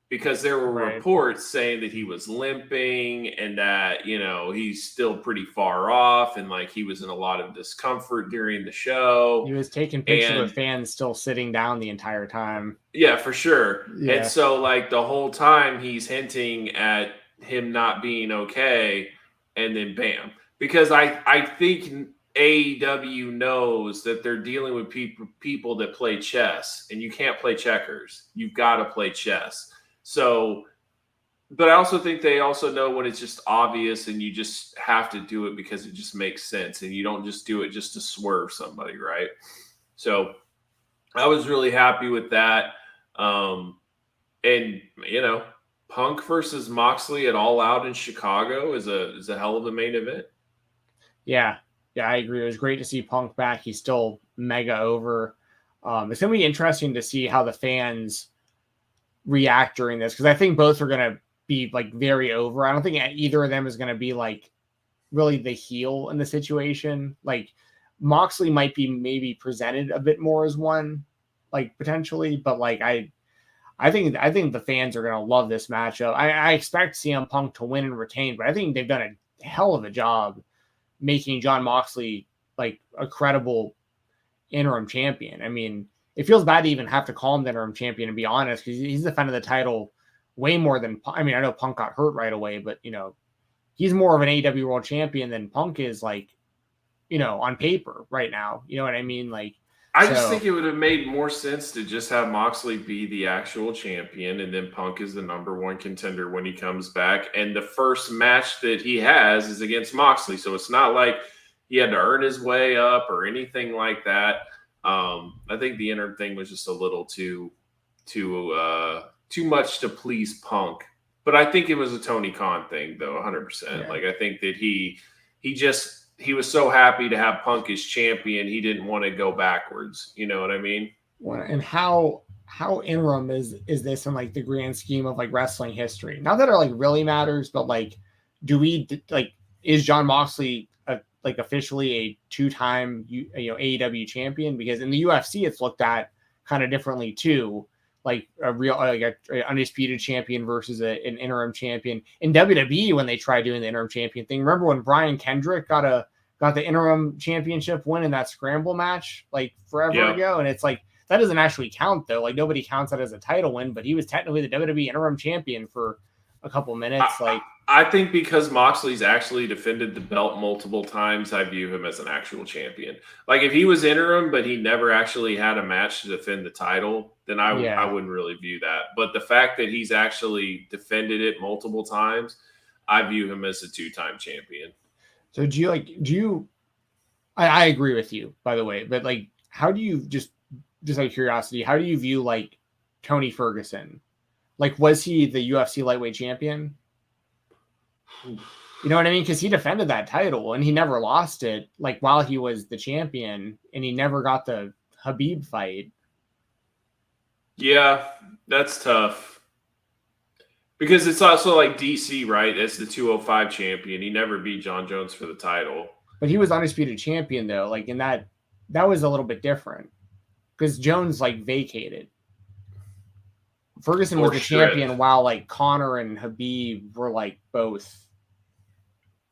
Because there were reports saying that he was limping and that, you know, he's still pretty far off and like he was in a lot of discomfort during the show. He was taking pictures with fans still sitting down the entire time. Yeah, for sure. Yeah. And so like the whole time he's hinting at him not being okay, and then bam. Because I think AEW knows that they're dealing with people that play chess, and you can't play checkers. You've got to play chess. So, but I also think they also know when it's just obvious and you just have to do it because it just makes sense and you don't just do it just to swerve somebody, right? So I was really happy with that. And, you know, Punk versus Moxley at All Out in Chicago is a hell of a main event. Yeah, I agree. It was great to see Punk back. He's still mega over. It's going to be interesting to see how the fans react during this, because I think both are going to be like very over. I don't think either of them is going to be like really the heel in the situation. Like Moxley might be maybe presented a bit more as one, like potentially, but like I think the fans are going to love this matchup. I expect CM Punk to win and retain, but I think they've done a hell of a job making Jon Moxley like a credible interim champion. I mean, it feels bad to even have to call him the interim champion, to be honest, because he's defended the title way more than, I mean, I know Punk got hurt right away, but, you know, he's more of an AEW world champion than Punk is, like, you know, on paper right now. You know what I mean? Like, I just think it would have made more sense to just have Moxley be the actual champion, and then Punk is the number one contender when he comes back. And the first match that he has is against Moxley. So it's not like he had to earn his way up or anything like that. I think the interim thing was just a little too much to please Punk, but I think it was a Tony Khan thing though. 100%. Yeah. Like, I think that he was so happy to have Punk as champion. He didn't want to go backwards. You know what I mean? And how interim is this in like the grand scheme of like wrestling history? Not that it like really matters, but like, is Jon Moxley like officially a two-time AEW champion? Because in the UFC it's looked at kind of differently too, like a real a undisputed champion versus an interim champion. In WWE, when they tried doing the interim champion thing, remember when Brian Kendrick got the interim championship win in that scramble match like forever ago? And it's like, that doesn't actually count though. Like, nobody counts that as a title win, but he was technically the WWE interim champion for a couple minutes. I think because Moxley's actually defended the belt multiple times, I view him as an actual champion. Like, if he was interim, but he never actually had a match to defend the title, then I wouldn't really view that. But the fact that he's actually defended it multiple times, I view him as a two-time champion. So do you I agree with you, by the way. But like, how do you just out of curiosity, how do you view like Tony Ferguson? Like, was he the UFC lightweight champion? You know what I mean? Because he defended that title and he never lost it. Like while he was the champion, and he never got the Habib fight. Yeah, that's tough. Because it's also like DC, right? That's the 205 champion. He never beat John Jones for the title. But he was undisputed champion though. Like in that was a little bit different. Because Jones like vacated. Ferguson was the champion while like Conor and Habib were like both.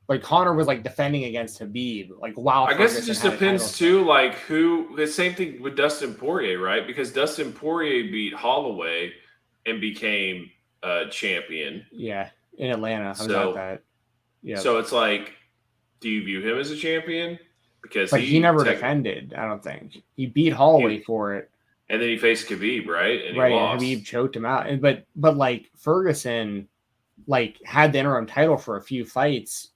Like Conor was like defending against Habib. Like wow. I guess it just depends too. Like who. The same thing with Dustin Poirier, right? Because Dustin Poirier beat Holloway and became champion. Yeah, in Atlanta. I was at that. Yeah. So it's like, do you view him as a champion? Because he never defended. I don't think he beat Holloway for it. And then he faced Khabib, right? And right, he lost. Khabib choked him out. And but like Ferguson, like had the interim title for a few fights.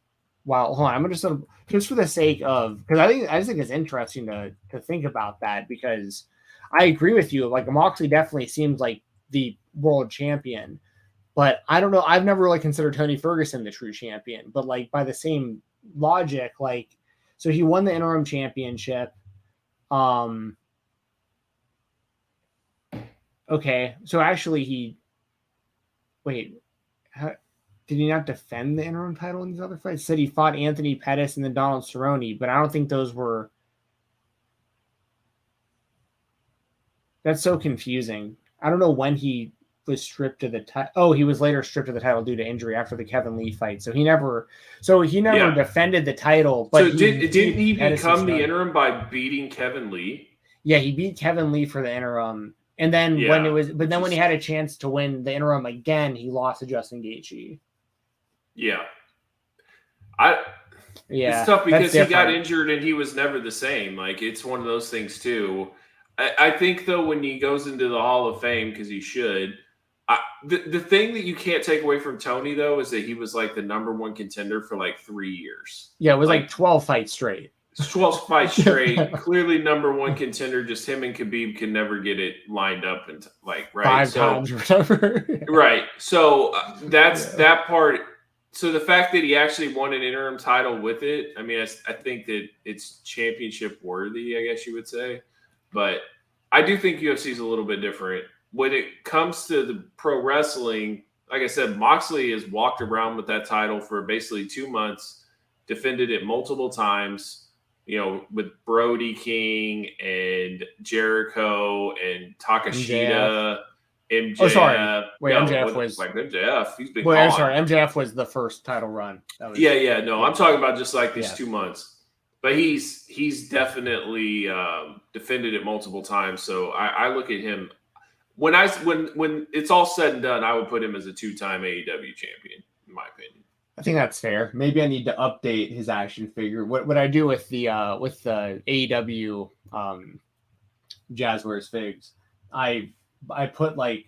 While hold on, I'm gonna just for the sake of because I just think it's interesting to think about that because I agree with you. Like Moxley definitely seems like the world champion, but I don't know. I've never really considered Tony Ferguson the true champion. But like by the same logic, like so he won the interim championship. Okay, so actually did he not defend the interim title in these other fights? Said he fought Anthony Pettis and then Donald Cerrone, but I don't think those were. That's so confusing. I don't know when he was stripped of the title. Oh, he was later stripped of the title due to injury after the Kevin Lee fight. So he never defended the title. But so didn't he become the interim by beating Kevin Lee? Yeah, he beat Kevin Lee for the interim. And then when he had a chance to win the interim again, he lost to Justin Gaethje. Yeah. It's tough because he got injured and he was never the same. Like, it's one of those things, too. I think, though, when he goes into the Hall of Fame, because he should, the thing that you can't take away from Tony, though, is that he was, like, the number one contender for, like, 3 years. Yeah, it was, like 12 fights straight. 12 fights straight. Clearly number one contender. Just him and Khabib can never get it lined up and, like, right? 5 times or whatever. Right. So that's that part. So the fact that he actually won an interim title with it, I mean, I think that it's championship worthy, I guess you would say. But I do think UFC is a little bit different. When it comes to the pro wrestling, like I said, Moxley has walked around with that title for basically 2 months, defended it multiple times, you know, with Brody King and Jericho and Takashita. MJF. Oh, sorry. Wait, MJF was like MJF. He's been. Wait, I'm sorry. MJF was the first title run. No, I'm talking about just like these 2 months. But he's definitely defended it multiple times. So I look at him when it's all said and done, I would put him as a 2-time AEW champion, in my opinion. I think that's fair. Maybe I need to update his action figure. What I do with the AEW Jazz Wears Figs, I put like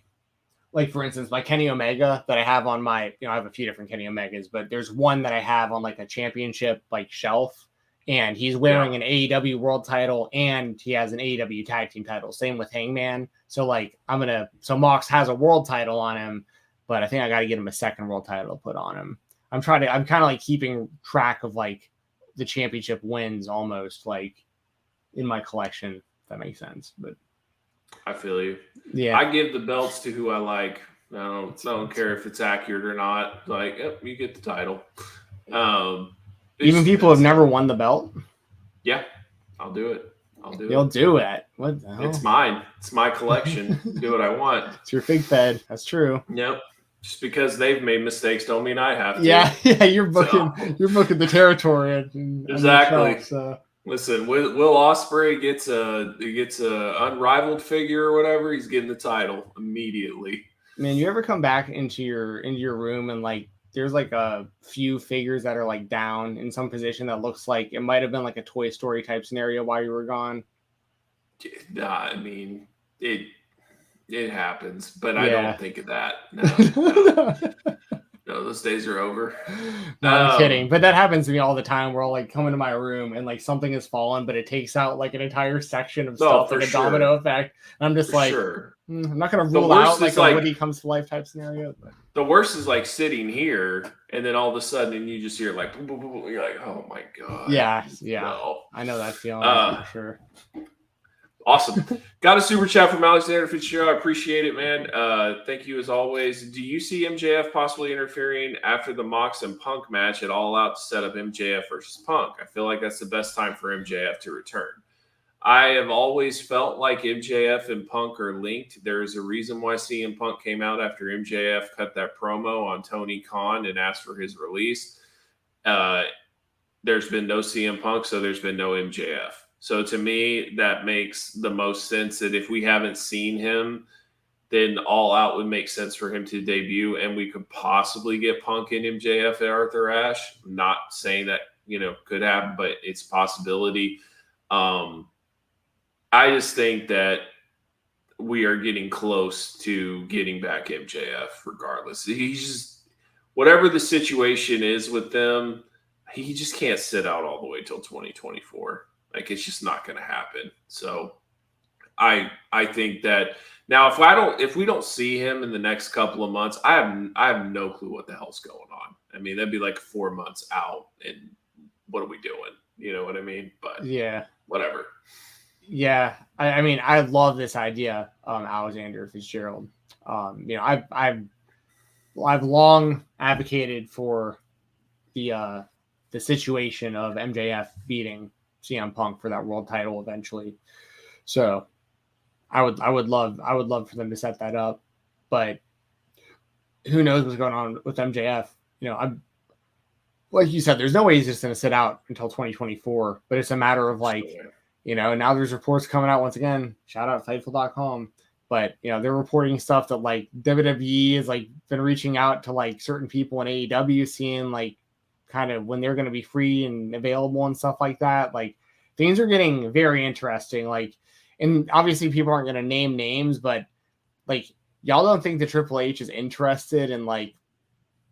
for instance, my Kenny Omega that I have on my, I have a few different Kenny Omegas, but there's one that I have on like a championship like shelf, and he's wearing an AEW world title and he has an AEW tag team title. Same with Hangman. So like so Mox has a world title on him, but I think I got to get him a second world title to put on him. I'm kind of like keeping track of like the championship wins almost like in my collection, if that makes sense. But I feel you. Yeah. I give the belts to who I like. I don't care if it's accurate or not. Like, yep, you get the title. Even people have never won the belt? Yeah, I'll do it. You'll do it. What the hell? It's mine. It's my collection. Do what I want. It's your fig fed. That's true. Yep. Just because they've made mistakes don't mean I have to. Yeah, you're booking the territory. Exactly. Shelf, so. Listen, Will Ospreay gets a unrivaled figure or whatever, he's getting the title immediately. Man, you ever come back into your room and like there's like a few figures that are like down in some position that looks like it might have been like a Toy Story type scenario while you were gone? Nah, I mean it happens, but I don't think of that. No, know. Those days are over. No, I'm kidding. But that happens to me all the time where I'll like come into my room and like something has fallen, but it takes out like an entire section of stuff, like a domino effect. And I'm just I'm not going to rule out like a Woody comes to life type scenario. But. The worst is like sitting here and then all of a sudden you just hear like, boom, boom, boom, you're like, oh my God. Yeah. No. I know that feeling for sure. Awesome. Got a super chat from Alexander Fitzgerald. I appreciate it, man. Thank you as always. Do you see MJF possibly interfering after the Mox and Punk match at All Out to set up MJF versus Punk? I feel like that's the best time for MJF to return. I have always felt like MJF and Punk are linked. There's a reason why CM Punk came out after MJF cut that promo on Tony Khan and asked for his release. There's been no CM Punk, so there's been no MJF. So to me, that makes the most sense that if we haven't seen him, then All Out would make sense for him to debut, and we could possibly get Punk and MJF at Arthur Ashe. I'm not saying that, could happen, but it's a possibility. I just think that we are getting close to getting back MJF regardless. He's just, whatever the situation is with them, he just can't sit out all the way till 2024. Like, it's just not going to happen. So I think that now if we don't see him in the next couple of months, I have no clue what the hell's going on. I mean, that'd be like 4 months out, and what are we doing? You know what I mean? But yeah, whatever. Yeah, I mean, I love this idea, Alexander Fitzgerald. I've long advocated for the situation of MJF beating CM Punk for that world title eventually. So I would love for them to set that up, but who knows what's going on with MJF? I'm like you said, there's no way he's just going to sit out until 2024, but it's a matter of like, now there's reports coming out once again, shout out Fightful.com, but they're reporting stuff that like WWE has like been reaching out to like certain people in AEW, seeing like kind of when they're going to be free and available and stuff like that. Like, things are getting very interesting. Like, and obviously people aren't going to name names, but like, y'all don't think the Triple H is interested in like,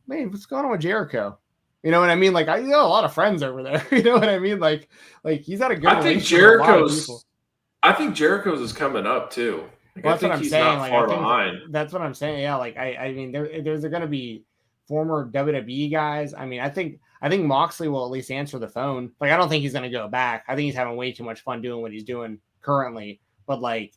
man, what's going on with Jericho? You know what I mean? Like, I know a lot of friends over there. You know what I mean? Like he's had a good. I think Jericho's is coming up too. Like, well, that's what I'm saying. Like, behind. That's what I'm saying. Yeah. Like, I mean, there's going to be former WWE guys. I mean, I think Moxley will at least answer the phone. Like, I don't think he's going to go back. I think he's having way too much fun doing what he's doing currently. But like,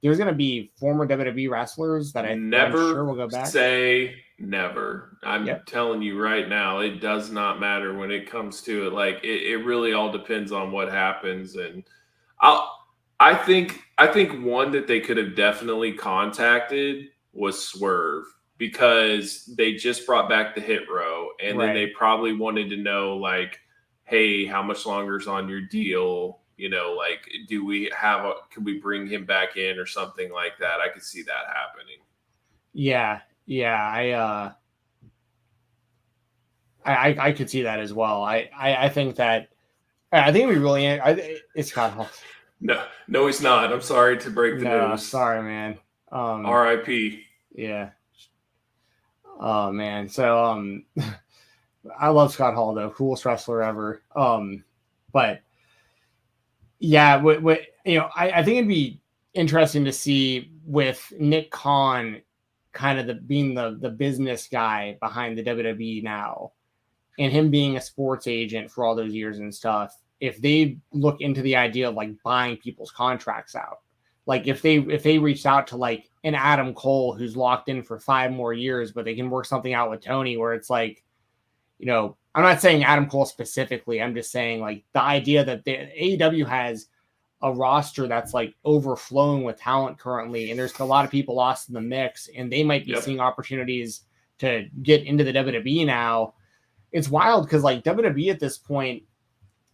there's going to be former WWE wrestlers that I'm sure will go back. Say never. I'm telling you right now, it does not matter when it comes to it. Like, it really all depends on what happens. And I think one that they could have definitely contacted was Swerve, because they just brought back the Hit Row, and then they probably wanted to know, like, hey, how much longer is on your deal? Like, could we bring him back in or something like that? I could see that happening. Yeah. I could see that as well. I think that, I think we really, it's Scott Hall. No, he's not. I'm sorry to break the news. Sorry, man. R.I.P. Yeah. Oh man. So I love Scott Hall though, coolest wrestler ever. But yeah, I think it'd be interesting to see with Nick Khan kind of being the business guy behind the WWE now, and him being a sports agent for all those years and stuff. If they look into the idea of like buying people's contracts out, like if they reached out to like an Adam Cole who's locked in for 5 more years, but they can work something out with Tony where it's like, I'm not saying Adam Cole specifically. I'm just saying like the idea that the AEW has a roster that's like overflowing with talent currently, and there's a lot of people lost in the mix, and they might be seeing opportunities to get into the WWE now. It's wild because like WWE at this point,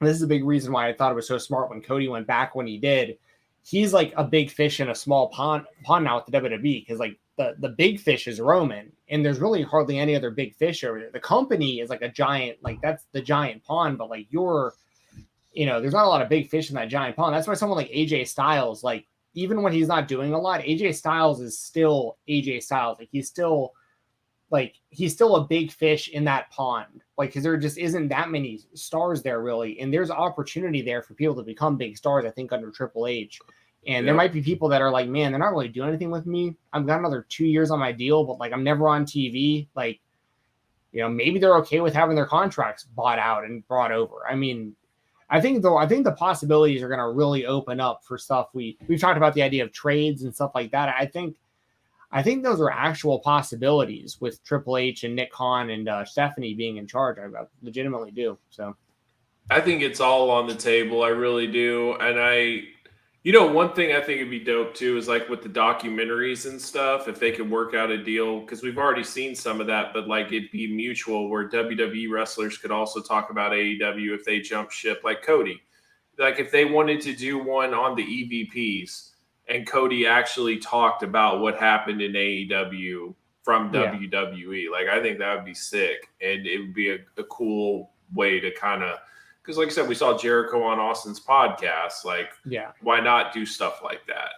this is a big reason why I thought it was so smart when Cody went back when he did. He's like a big fish in a small pond now with the WWE, because like the big fish is Roman, and there's really hardly any other big fish over there. The company is like a giant, like that's the giant pond, but like there's not a lot of big fish in that giant pond. That's why someone like AJ Styles, like even when he's not doing a lot, AJ Styles is still AJ Styles. Like he's still like he's still a big fish in that pond, like because there just isn't that many stars there really, and there's opportunity there for people to become big stars. I think under Triple H, and there might be people that are like, man, they're not really doing anything with me. I've got another 2 years on my deal, but like I'm never on TV. Like, you know, maybe they're okay with having their contracts bought out and brought over. I mean, I think the possibilities are going to really open up for stuff. We've talked about the idea of trades and stuff like that. I think those are actual possibilities with Triple H and Nick Khan and Stephanie being in charge. I legitimately do. So I think it's all on the table. I really do. And one thing I think it'd be dope too is like with the documentaries and stuff, if they could work out a deal, because we've already seen some of that, but like it'd be mutual where WWE wrestlers could also talk about AEW if they jump ship, like Cody. Like if they wanted to do one on the EVPs, and Cody actually talked about what happened in AEW from WWE. Like, I think that would be sick. And it would be a cool way to kind of, because like I said, we saw Jericho on Austin's podcast. Like, why not do stuff like that?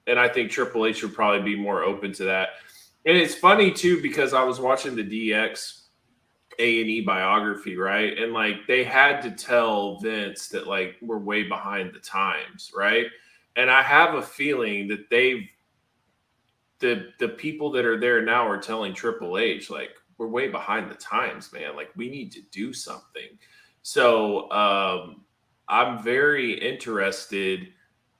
And I think Triple H would probably be more open to that. And it's funny too, because I was watching the DX A&E biography, right? And like, they had to tell Vince that like, we're way behind the times, right? And I have a feeling that the people that are there now are telling Triple H, like, we're way behind the times, man. Like, we need to do something. So I'm very interested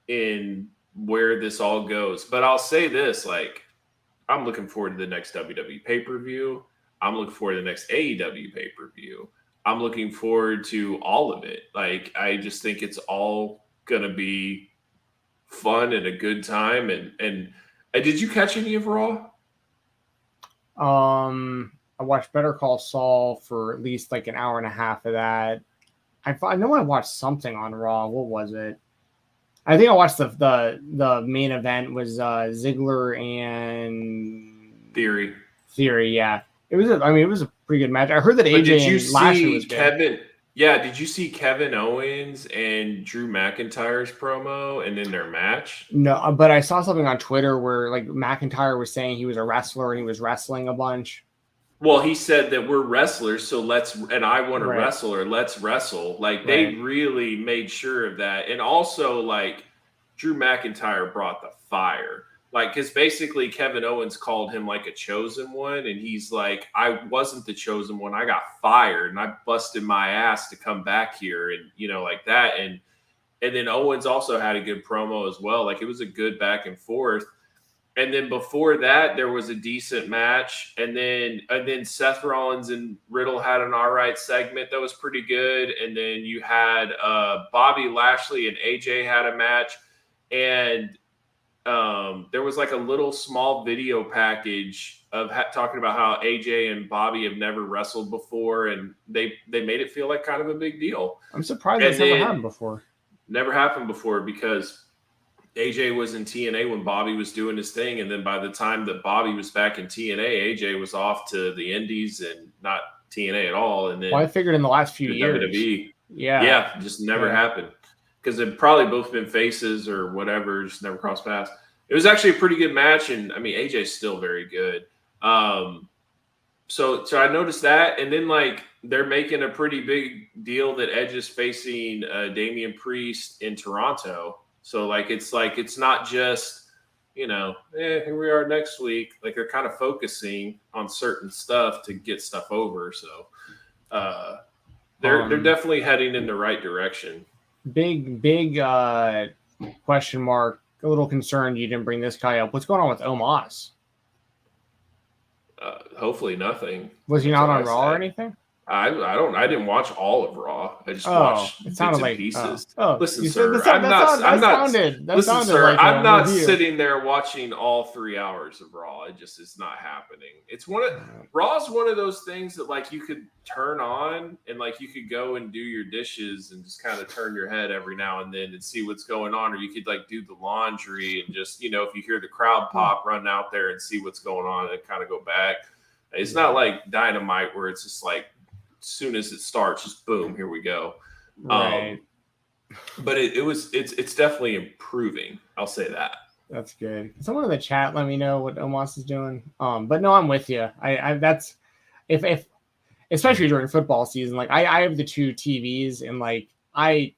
in where this all goes. But I'll say this, like, I'm looking forward to the next WWE pay-per-view. I'm looking forward to the next AEW pay-per-view. I'm looking forward to all of it. Like, I just think it's all going to be fun and a good time. And did you catch any of Raw? I watched Better Call Saul for at least like an hour and a half of that. I know I watched something on Raw. What was it? I think I watched the main event was Ziggler and Theory. Yeah, it was a pretty good match. I heard that AJ and Lashley was good. Did you see Kevin Owens and Drew McIntyre's promo and then their match? No, but I saw something on Twitter where like McIntyre was saying he was a wrestler and he was wrestling a bunch. Well, he said that we're wrestlers, so and I want to wrestle, or let's wrestle. Like they really made sure of that. And also like Drew McIntyre brought the fire. Like, because basically Kevin Owens called him like a chosen one. And he's like, I wasn't the chosen one. I got fired and I busted my ass to come back here. And, you know, like that. And then Owens also had a good promo as well. Like, it was a good back and forth. And then before that, there was a decent match. And then Seth Rollins and Riddle had an all right segment that was pretty good. And then you had Bobby Lashley and AJ had a match. And there was like a little small video package of talking about how AJ and Bobby have never wrestled before, and they made it feel like kind of a big deal. I'm surprised that's never happened before. Never happened before because AJ was in TNA when Bobby was doing his thing, and then by the time that Bobby was back in TNA, AJ was off to the Indies and not TNA at all. And then I figured in the last few years, WWE, just never happened. Because they've probably both been faces or whatever, just never crossed paths. It was actually a pretty good match, and I mean AJ's still very good. So I noticed that, and then like they're making a pretty big deal that Edge is facing Damian Priest in Toronto. So like it's not just here we are next week. Like they're kind of focusing on certain stuff to get stuff over. So they're definitely heading in the right direction. Big question mark. A little concerned you didn't bring this guy up. What's going on with OMOS? Hopefully nothing. Was he not on Raw or anything? I didn't watch all of Raw. I just watched bits and pieces. Listen, sir, I'm not sitting there watching all 3 hours of Raw. It just is not happening. It's Raw's one of those things that like you could turn on and like you could go and do your dishes and just kind of turn your head every now and then and see what's going on, or you could like do the laundry and just if you hear the crowd pop, run out there and see what's going on and kind of go back. It's not like Dynamite where it's just like as soon as it starts, just boom, here we go. Right. But it's definitely improving. I'll say that. That's good. Someone in the chat let me know what OMOS is doing. But no, I'm with you. I that's if especially during football season, like I have the two TVs, and like I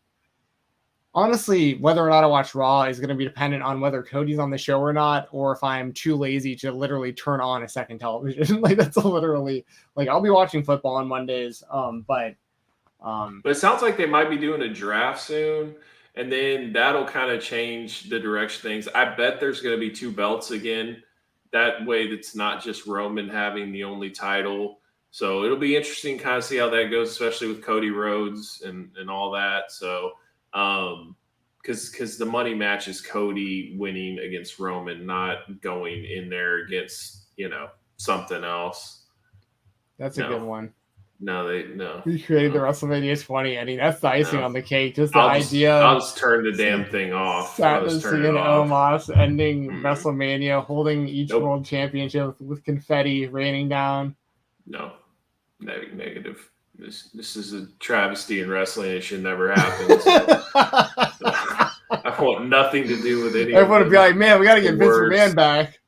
honestly, whether or not I watch Raw is going to be dependent on whether Cody's on the show or not, or if I'm too lazy to literally turn on a second television. Like that's literally like I'll be watching football on Mondays, but it sounds like they might be doing a draft soon, and then that'll kind of change the direction of things. I bet there's going to be two belts again. That way, it's not just Roman having the only title. So it'll be interesting to kind of see how that goes, especially with Cody Rhodes and all that. So, because the money match is Cody winning against Roman, not going in there against, something else. That's a good one. No. We created the WrestleMania 20 ending. That's the icing on the cake. Just the idea. I'll just turn the damn thing off. Sadness singing OMOS, ending WrestleMania, holding each world championship with confetti raining down. No, negative. This is a travesty in wrestling. It should never happen. I want nothing to do with it. Everyone would be like, man, we got to get Vince McMahon back.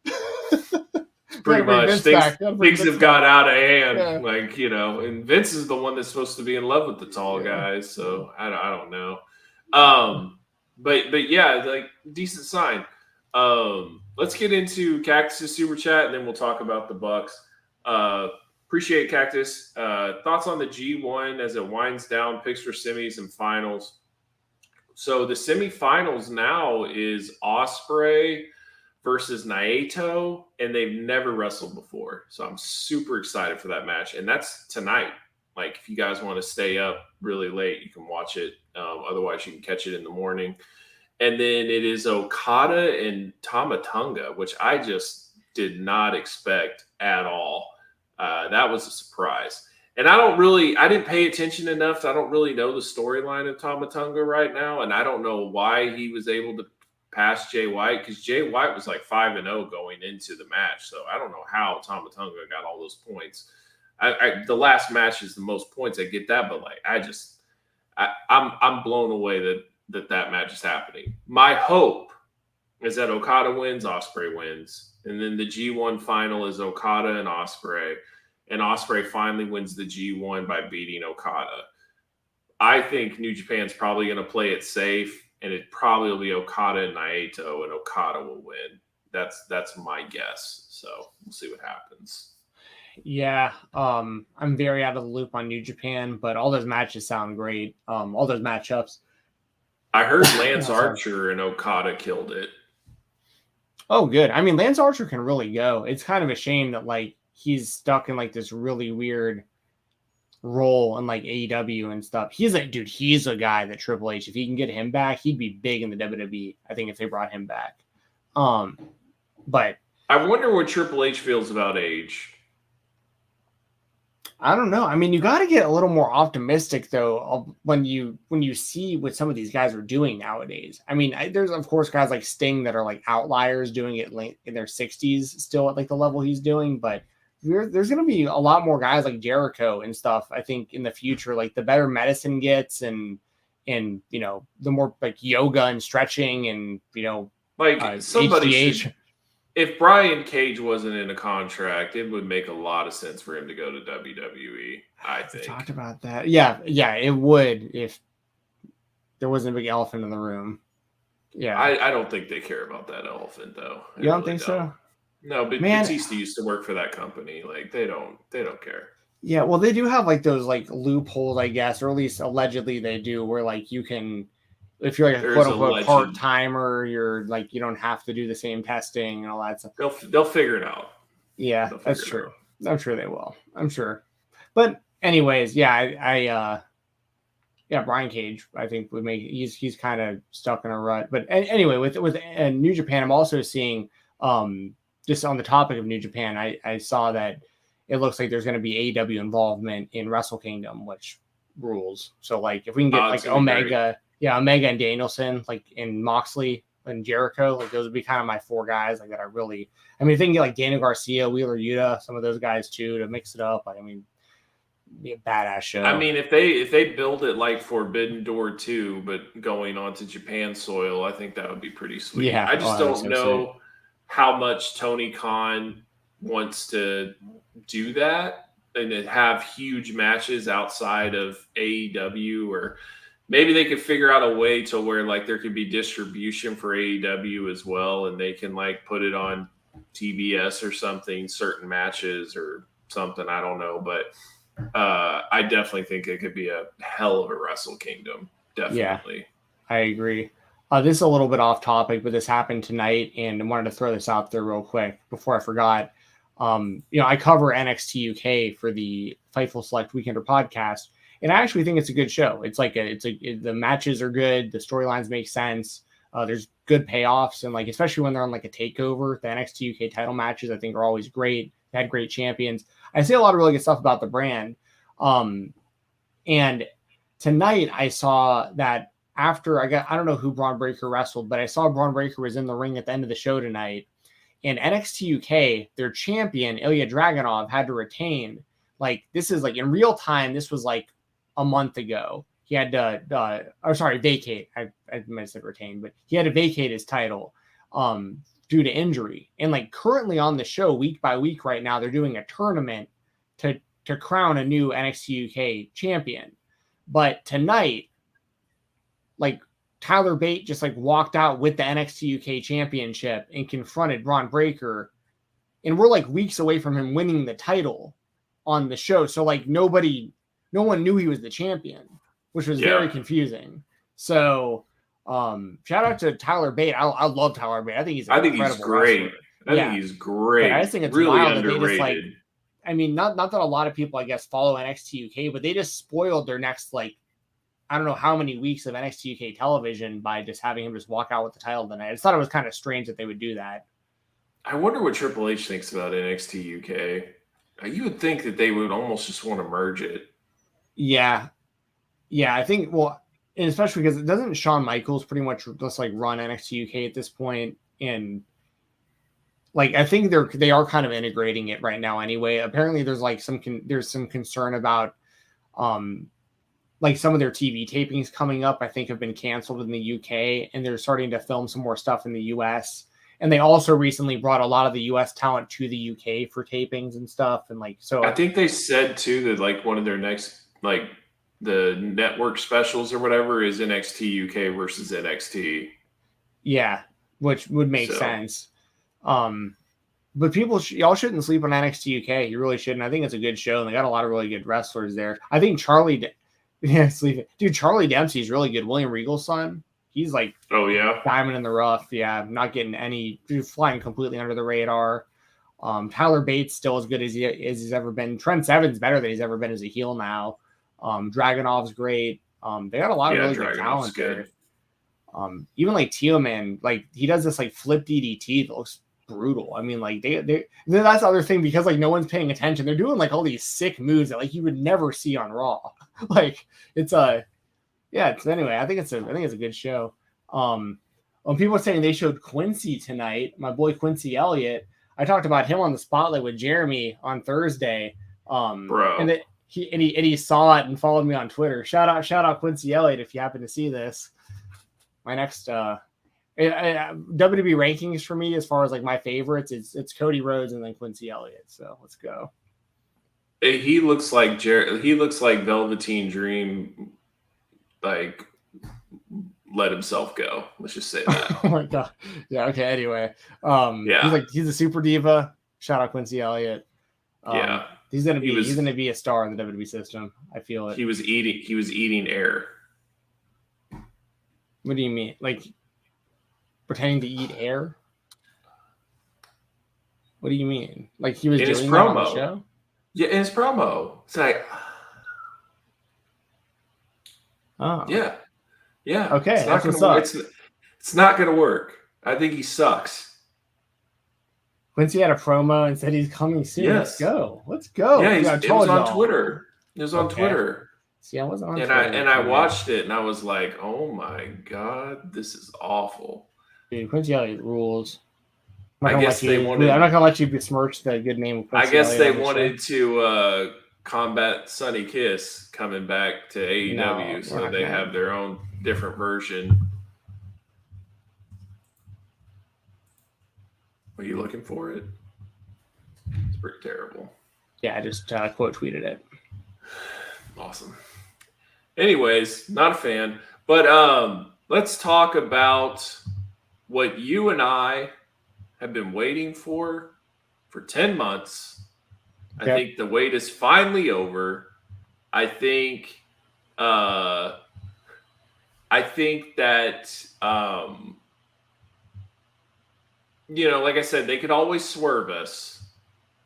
Pretty much. Things have got out of hand. Yeah. And Vince is the one that's supposed to be in love with the tall guys. So I don't know. But yeah, like decent sign. Let's get into Cactus's super chat, and then we'll talk about the Bucks. Appreciate Cactus. Thoughts on the G1 as it winds down, picks for semis and finals. So the semifinals now is Ospreay versus Naito, and they've never wrestled before. So I'm super excited for that match. And that's tonight. Like, if you guys want to stay up really late, you can watch it. Otherwise, you can catch it in the morning. And then it is Okada and Tama Tonga, which I just did not expect at all. That was a surprise. And I didn't pay attention enough. I don't really know the storyline of Tama Tonga right now. And I don't know why he was able to pass Jay White, because Jay White was like 5-0 going into the match. So I don't know how Tama Tonga got all those points. The last match is the most points. I get that, but like I'm blown away that match is happening. My hope is that Okada wins, Ospreay wins, and then the G1 final is Okada and Ospreay finally wins the G1 by beating Okada. I think New Japan's probably going to play it safe, and it probably will be Okada and Naito, and Okada will win. That's my guess. So we'll see what happens. Yeah, I'm very out of the loop on New Japan, but all those matches sound great. All those matchups. I heard Lance Archer and Okada killed it. Oh, good. I mean, Lance Archer can really go. It's kind of a shame that like he's stuck in like this really weird role in like AEW and stuff. He's a guy that Triple H, if he can get him back, he'd be big in the WWE. I think if they brought him back. But I wonder what Triple H feels about age. I don't know. I mean, you got to get a little more optimistic though when you see what some of these guys are doing nowadays. I mean, there's of course guys like Sting that are like outliers doing it in their 60s still at like the level he's doing, but there's going to be a lot more guys like Jericho and stuff, I think, in the future. Like the better medicine gets and the more like yoga and stretching and like somebody should. If Brian Cage wasn't in a contract, it would make a lot of sense for him to go to WWE, I think. We talked about that. Yeah, it would if there wasn't a big elephant in the room. Yeah. I don't think they care about that elephant, though. You don't think so? No, but Batista used to work for that company. Like, they don't care. Yeah, well, they do have, like, those, like, loopholes, I guess, or at least allegedly they do, where, like, you can... If you're like a quote-unquote part-timer, you're like, you don't have to do the same testing and all that stuff. They'll figure it out. Yeah, that's true. I'm sure they will. I'm sure. But anyways, yeah, Brian Cage, I think would make he's kind of stuck in a rut. But anyway, with New Japan, I'm also seeing just on the topic of New Japan, I saw that it looks like there's going to be AEW involvement in Wrestle Kingdom, which rules. So like if we can get like Omega. Yeah, Omega and Danielson, like in Moxley and Jericho, like those would be kind of my four guys, like that. If they can get like Daniel Garcia, Wheeler Yuta, some of those guys too, to mix it up. Like, I mean, be a badass show. I mean, if they build it like Forbidden Door 2, but going onto Japan soil, I think that would be pretty sweet. Yeah. I just don't know how much Tony Khan wants to do that and to have huge matches outside of AEW, or maybe they could figure out a way to where like there could be distribution for AEW as well, and they can like put it on TBS or something, certain matches or something. I don't know, but I definitely think it could be a hell of a Wrestle Kingdom. Definitely. Yeah, I agree. This is a little bit off topic, but this happened tonight, and I wanted to throw this out there real quick before I forgot. I cover NXT UK for the Fightful Select Weekender podcast, and I actually think it's a good show. It's like the matches are good, the storylines make sense. There's good payoffs, and like especially when they're on like a takeover, the NXT UK title matches I think are always great. They had great champions. I say a lot of really good stuff about the brand. And tonight I saw that after I don't know who Braun Breaker wrestled, but I saw Braun Breaker was in the ring at the end of the show tonight. And NXT UK, their champion, Ilya Dragunov, had to retain. Like, this is like in real time, this was like a month ago. He had to, vacate. I might have said retain, but he had to vacate his title due to injury. And like currently on the show, week by week right now, they're doing a tournament to crown a new NXT UK champion. But tonight, like Tyler Bate just like walked out with the NXT UK championship and confronted Braun Breaker. And we're like weeks away from him winning the title on the show. So like no one knew he was the champion, which was very confusing. So shout out to Tyler Bate. I love Tyler Bate. I think he's great. Wrestler. I think he's great. But I just think it's really wild underrated. that they just like, I mean, not that a lot of people, I guess, follow NXT UK, but they just spoiled their next, like, I don't know how many weeks of NXT UK television by just having him just walk out with the title tonight. I just thought it was kind of strange that they would do that. I wonder what Triple H thinks about NXT UK. You would think that they would almost just want to merge it. Yeah. Yeah, I think, well, and especially because it doesn't Shawn Michaels pretty much just like run NXT UK at this point, and like I think they are kind of integrating it right now anyway. Apparently there's like some concern about like some of their TV tapings coming up I think have been canceled in the UK, and they're starting to film some more stuff in the US. And they also recently brought a lot of the US talent to the UK for tapings and stuff, and like so I think they said too that like one of their next like the network specials or whatever is NXT UK versus NXT. Yeah, which would make sense. But y'all shouldn't sleep on NXT UK. You really shouldn't. I think it's a good show, and they got a lot of really good wrestlers there. I think Charlie Dempsey's really good. William Regal's son. He's like, diamond in the rough. Yeah, not getting flying completely under the radar. Tyler Bates still as good as he's ever been. Trent Seven's better than he's ever been as a heel now. Dragunov's great. They got a lot of really good talent there. Even like Teoman, like he does this like flip DDT that looks brutal. I mean, like that's the other thing, because like no one's paying attention. They're doing like all these sick moves that like you would never see on Raw. Like anyway, I think it's a good show. When people are saying they showed Quincy tonight, my boy Quincy Elliott, I talked about him on the Spotlight with Jeremy on Thursday. Bro. And he saw it and followed me on Twitter. Shout out Quincy Elliott if you happen to see this. My next WWE rankings for me, as far as like my favorites, it's Cody Rhodes and then Quincy Elliott. So let's go. He looks like he looks like Velveteen Dream, like let himself go. Let's just say that. Oh my god. Yeah. Okay. Anyway. He's a super diva. Shout out Quincy Elliott. He's gonna be a star in the WWE system. I feel it. He was eating air. What do you mean? Like pretending to eat air? What do you mean? Like he was doing that on the show? Yeah, in his promo. It's like, oh yeah. Okay, it's not gonna work. I think he sucks. Quincy had a promo and said he's coming soon. Yes. Let's go. Yeah, it was on Twitter. It was on Twitter. See, I wasn't on Twitter. And I watched it and I was like, oh my god, this is awful. Dude, Quincy Elliott rules. I'm not gonna let you besmirch the good name of Quincy I guess Elliott they wanted to Combat Sunny Kiss coming back to AEW, No, so they have their own different version. Are you looking for it? It's pretty terrible. Yeah, I just quote tweeted it. Awesome. Anyways, not a fan. But let's talk about what you and I have been waiting for 10 months. Okay. I think the wait is finally over. I think that like I said, they could always swerve us,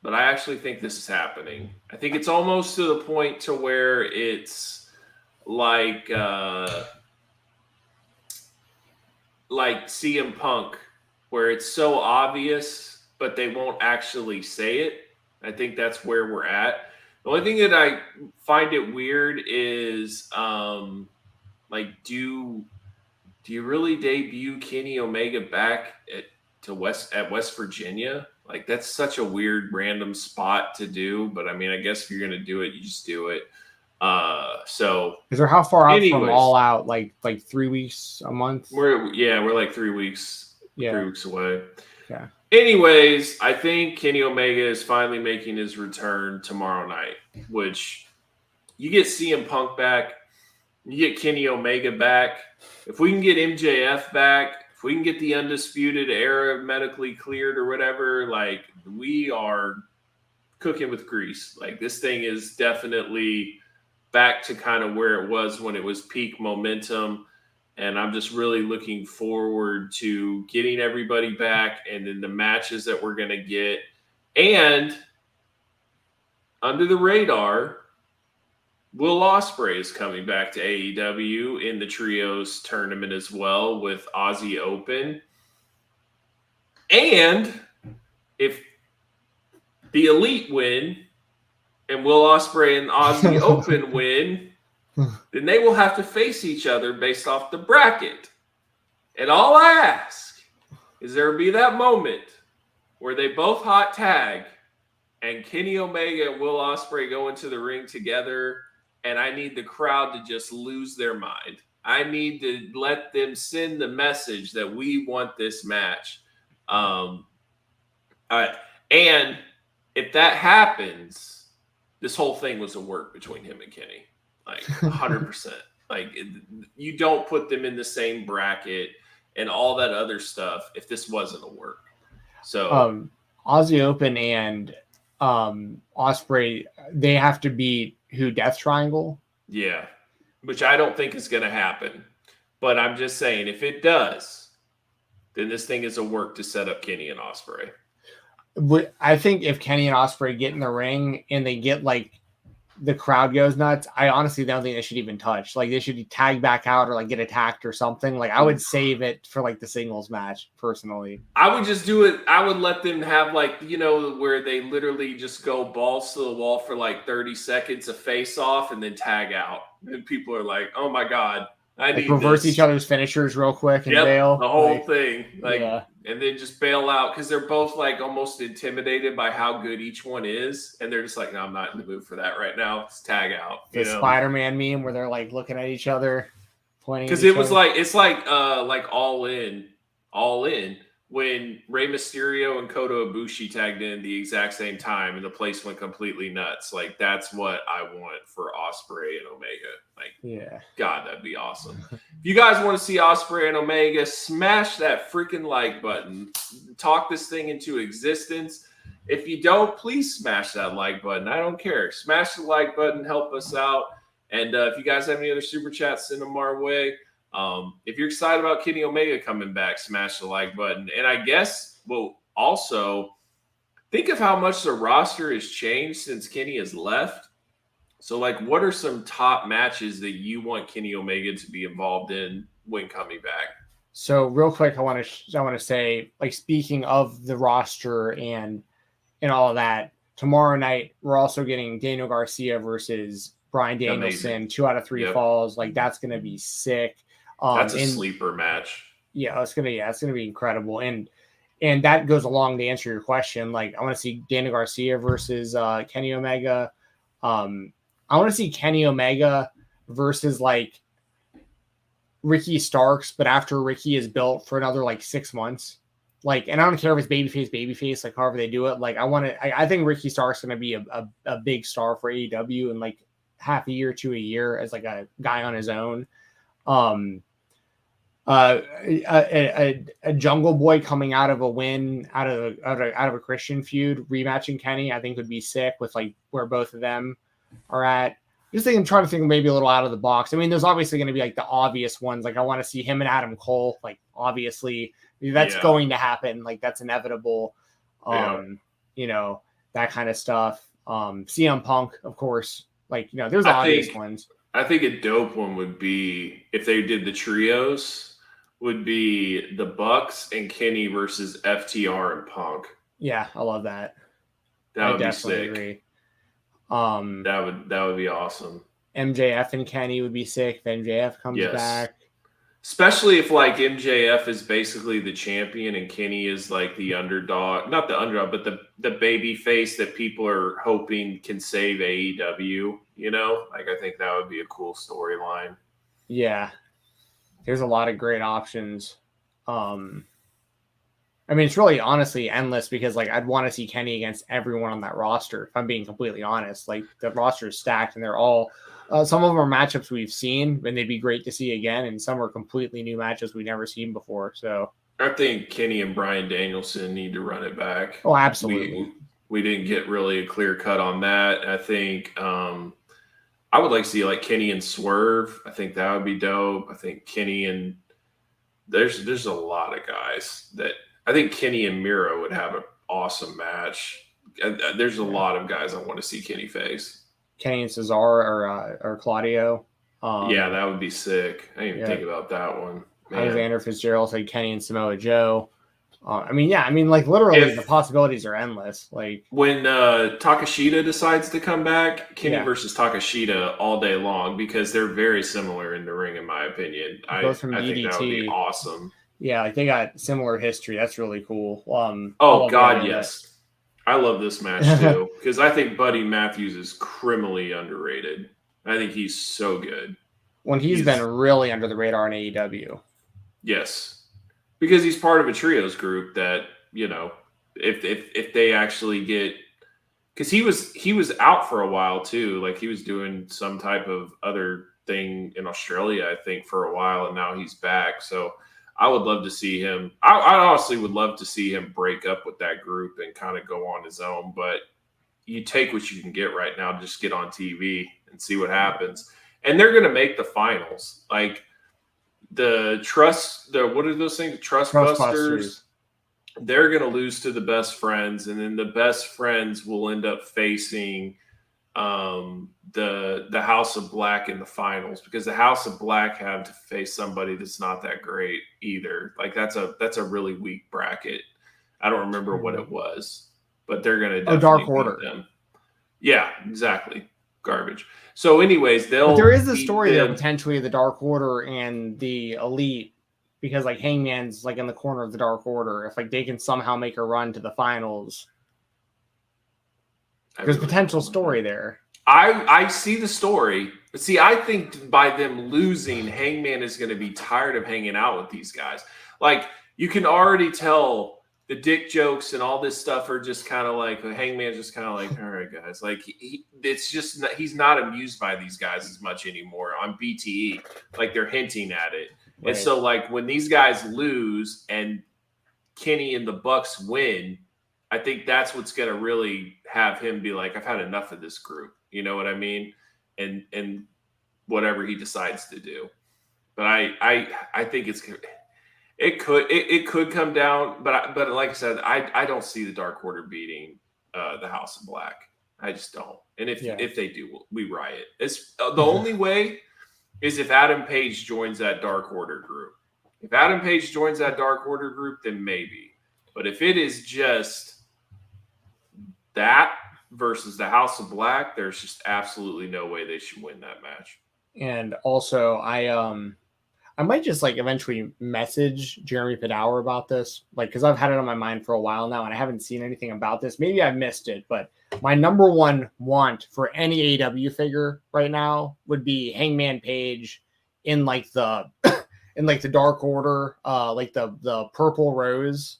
but I actually think this is happening. I think it's almost to the point to where it's like CM Punk, where it's so obvious, but they won't actually say it. I think that's where we're at. The only thing that I find it weird is, do you really debut Kenny Omega back at West Virginia? Like, that's such a weird, random spot to do. But I mean, I guess if you're gonna do it, you just do it. So is there how far out from All Out? Like 3 weeks, a month? We're like 3 weeks. Yeah. 3 weeks away. Yeah. Anyways, I think Kenny Omega is finally making his return tomorrow night, which you get CM Punk back, you get Kenny Omega back. If we can get MJF back, if we can get the Undisputed Era medically cleared or whatever, like, we are cooking with grease. Like, this thing is definitely back to kind of where it was when it was peak momentum. And I'm just really looking forward to getting everybody back and then the matches that we're going to get. And under the radar, Will Ospreay is coming back to AEW in the Trios tournament as well with Aussie Open. And if the Elite win and Will Ospreay and Aussie Open win, then they will have to face each other based off the bracket. And all I ask is there be that moment where they both hot tag and Kenny Omega and Will Ospreay go into the ring together, and I need the crowd to just lose their mind. I need to let them send the message that we want this match. And if that happens, this whole thing was a work between him and Kenny. Like 100%. Like, you don't put them in the same bracket and all that other stuff if this wasn't a work. So Aussie Open and Ospreay, they have to beat Death Triangle? Yeah, which I don't think is going to happen. But I'm just saying, if it does, then this thing is a work to set up Kenny and Ospreay. I think if Kenny and Ospreay get in the ring and they get the crowd goes nuts, I honestly don't think they should even touch. Like, they should tag back out or get attacked or something. Like, I would save it for the singles match personally. I would just do it. I would let them have where they literally just go balls to the wall for 30 seconds of face off and then tag out. And people are like, oh my God, I need reverse this. each other's finishers real quick and bail. The whole thing. Yeah. And then just bail out because they're both almost intimidated by how good each one is. And they're just like, no, I'm not in the mood for that right now. Let's tag out. The Spider-Man meme where they're looking at each other, pointing. Because it was it's all in when Rey Mysterio and Kota Ibushi tagged in the exact same time and the place went completely nuts. That's what I want for Ospreay and Omega. God, that'd be awesome. If you guys want to see Ospreay and Omega, smash that freaking like button. Talk this thing into existence. If you don't, please smash that like button. I don't care. Smash the like button. Help us out. And if you guys have any other super chats, send them our way. If you're excited about Kenny Omega coming back, smash the like button. And I guess also think of how much the roster has changed since Kenny has left. So, what are some top matches that you want Kenny Omega to be involved in when coming back? So, real quick, I want to say, speaking of the roster and all of that, tomorrow night we're also getting Daniel Garcia versus Bryan Danielson. Amazing. 2 out of 3 falls. That's going to be sick. That's a sleeper match. Yeah, it's gonna be incredible. And that goes along to answer your question. I want to see Daniel Garcia versus Kenny Omega. I want to see Kenny Omega versus like Ricky Starks, but after Ricky is built for another like 6 months. Like, and I don't care if it's babyface, like however they do it. Like, I think Ricky Starks going to be a big star for AEW in like half a year to a year as like a guy on his own. A Jungle Boy coming out of a win out of a Christian feud, rematching Kenny, I think would be sick with like where both of them are at. I'm trying to think maybe a little out of the box. I mean, there's obviously going to be like the obvious ones. Like I want to see him and Adam Cole. Like obviously that's going to happen. Like that's inevitable. You know, that kind of stuff. CM Punk, of course. Like, you know, there's obvious ones. I think a dope one would be if they did the trios would be the Bucks and Kenny versus FTR and Punk. Yeah, I love that. That would be definitely sick. Agree. That would be awesome. MJF and Kenny would be sick if MJF comes back. Especially if like MJF is basically the champion and Kenny is like the underdog, not the underdog, but the baby face that people are hoping can save AEW, you know? Like I think that would be a cool storyline. Yeah. There's a lot of great options. I mean, it's really honestly endless because like I'd want to see Kenny against everyone on that roster. If I'm being completely honest, like the roster is stacked and they're all some of them are matchups we've seen and they'd be great to see again, and some are completely new matches we've never seen before. So I think Kenny and Bryan Danielson need to run it back. Oh, absolutely. We didn't get really a clear cut on that. I think I would like to see like Kenny and Swerve. I think that would be dope. I think Kenny and there's a lot of guys that I think Kenny and Miro would have an awesome match. There's a lot of guys I want to see Kenny face. Kenny and Cesaro or Claudio. Yeah, that would be sick. I didn't even think about that one. Man. Alexander Fitzgerald said Kenny and Samoa Joe. Like literally the possibilities are endless. Like when Takashita decides to come back, Kenny versus Takashita all day long because they're very similar in the ring, in my opinion. I think that would be awesome. Yeah, like they got similar history. That's really cool. Oh God, yes. I love this match too because I think Buddy Matthews is criminally underrated. I think he's so good. When he's been really under the radar in AEW. Yes, because he's part of a trios group that, you know, if they actually get, because he was out for a while too, like he was doing some type of other thing in Australia, I think, for a while, and now he's back. So I would love to see him. I honestly would love to see him break up with that group and kind of go on his own. But you take what you can get right now. Just get on TV and see what happens. And they're going to make the finals. Like what are those things? Trust Busters. They're going to lose to the Best Friends, and then the Best Friends will end up facing the House of Black in the finals, because the House of Black have to face somebody that's not that great either. Like that's a really weak bracket. I don't remember what it was, but they're going to Dark Order them. Yeah, exactly. Garbage. So anyways, but there is a story there potentially of the Dark Order and the Elite, because like Hangman's like in the corner of the Dark Order. If like they can somehow make a run to the finals, there's potential story there. I see the story. But see, I think by them losing, Hangman is going to be tired of hanging out with these guys. Like, you can already tell the dick jokes and all this stuff are just kind of like, Hangman's just kind of like, all right, guys. Like, it's just, he's not amused by these guys as much anymore on BTE. Like, they're hinting at it. Right. And so, like, when these guys lose and Kenny and the Bucks win, I think that's what's going to really have him be like, I've had enough of this group. You know what I mean? And whatever he decides to do. But I think it could come down. But like I said, I don't see the Dark Order beating the House of Black. I just don't. And if they do, we riot. It's the only way is if Adam Page joins that Dark Order group. If Adam Page joins that Dark Order group, then maybe. But if it is just that versus the House of Black, there's just absolutely no way they should win that match. And also, I might just like eventually message Jeremy Padour about this, like, because I've had it on my mind for a while now and I haven't seen anything about this. Maybe I missed it, but My number one want for any AEW figure right now would be Hangman Page in like the in like the Dark Order, like the purple rose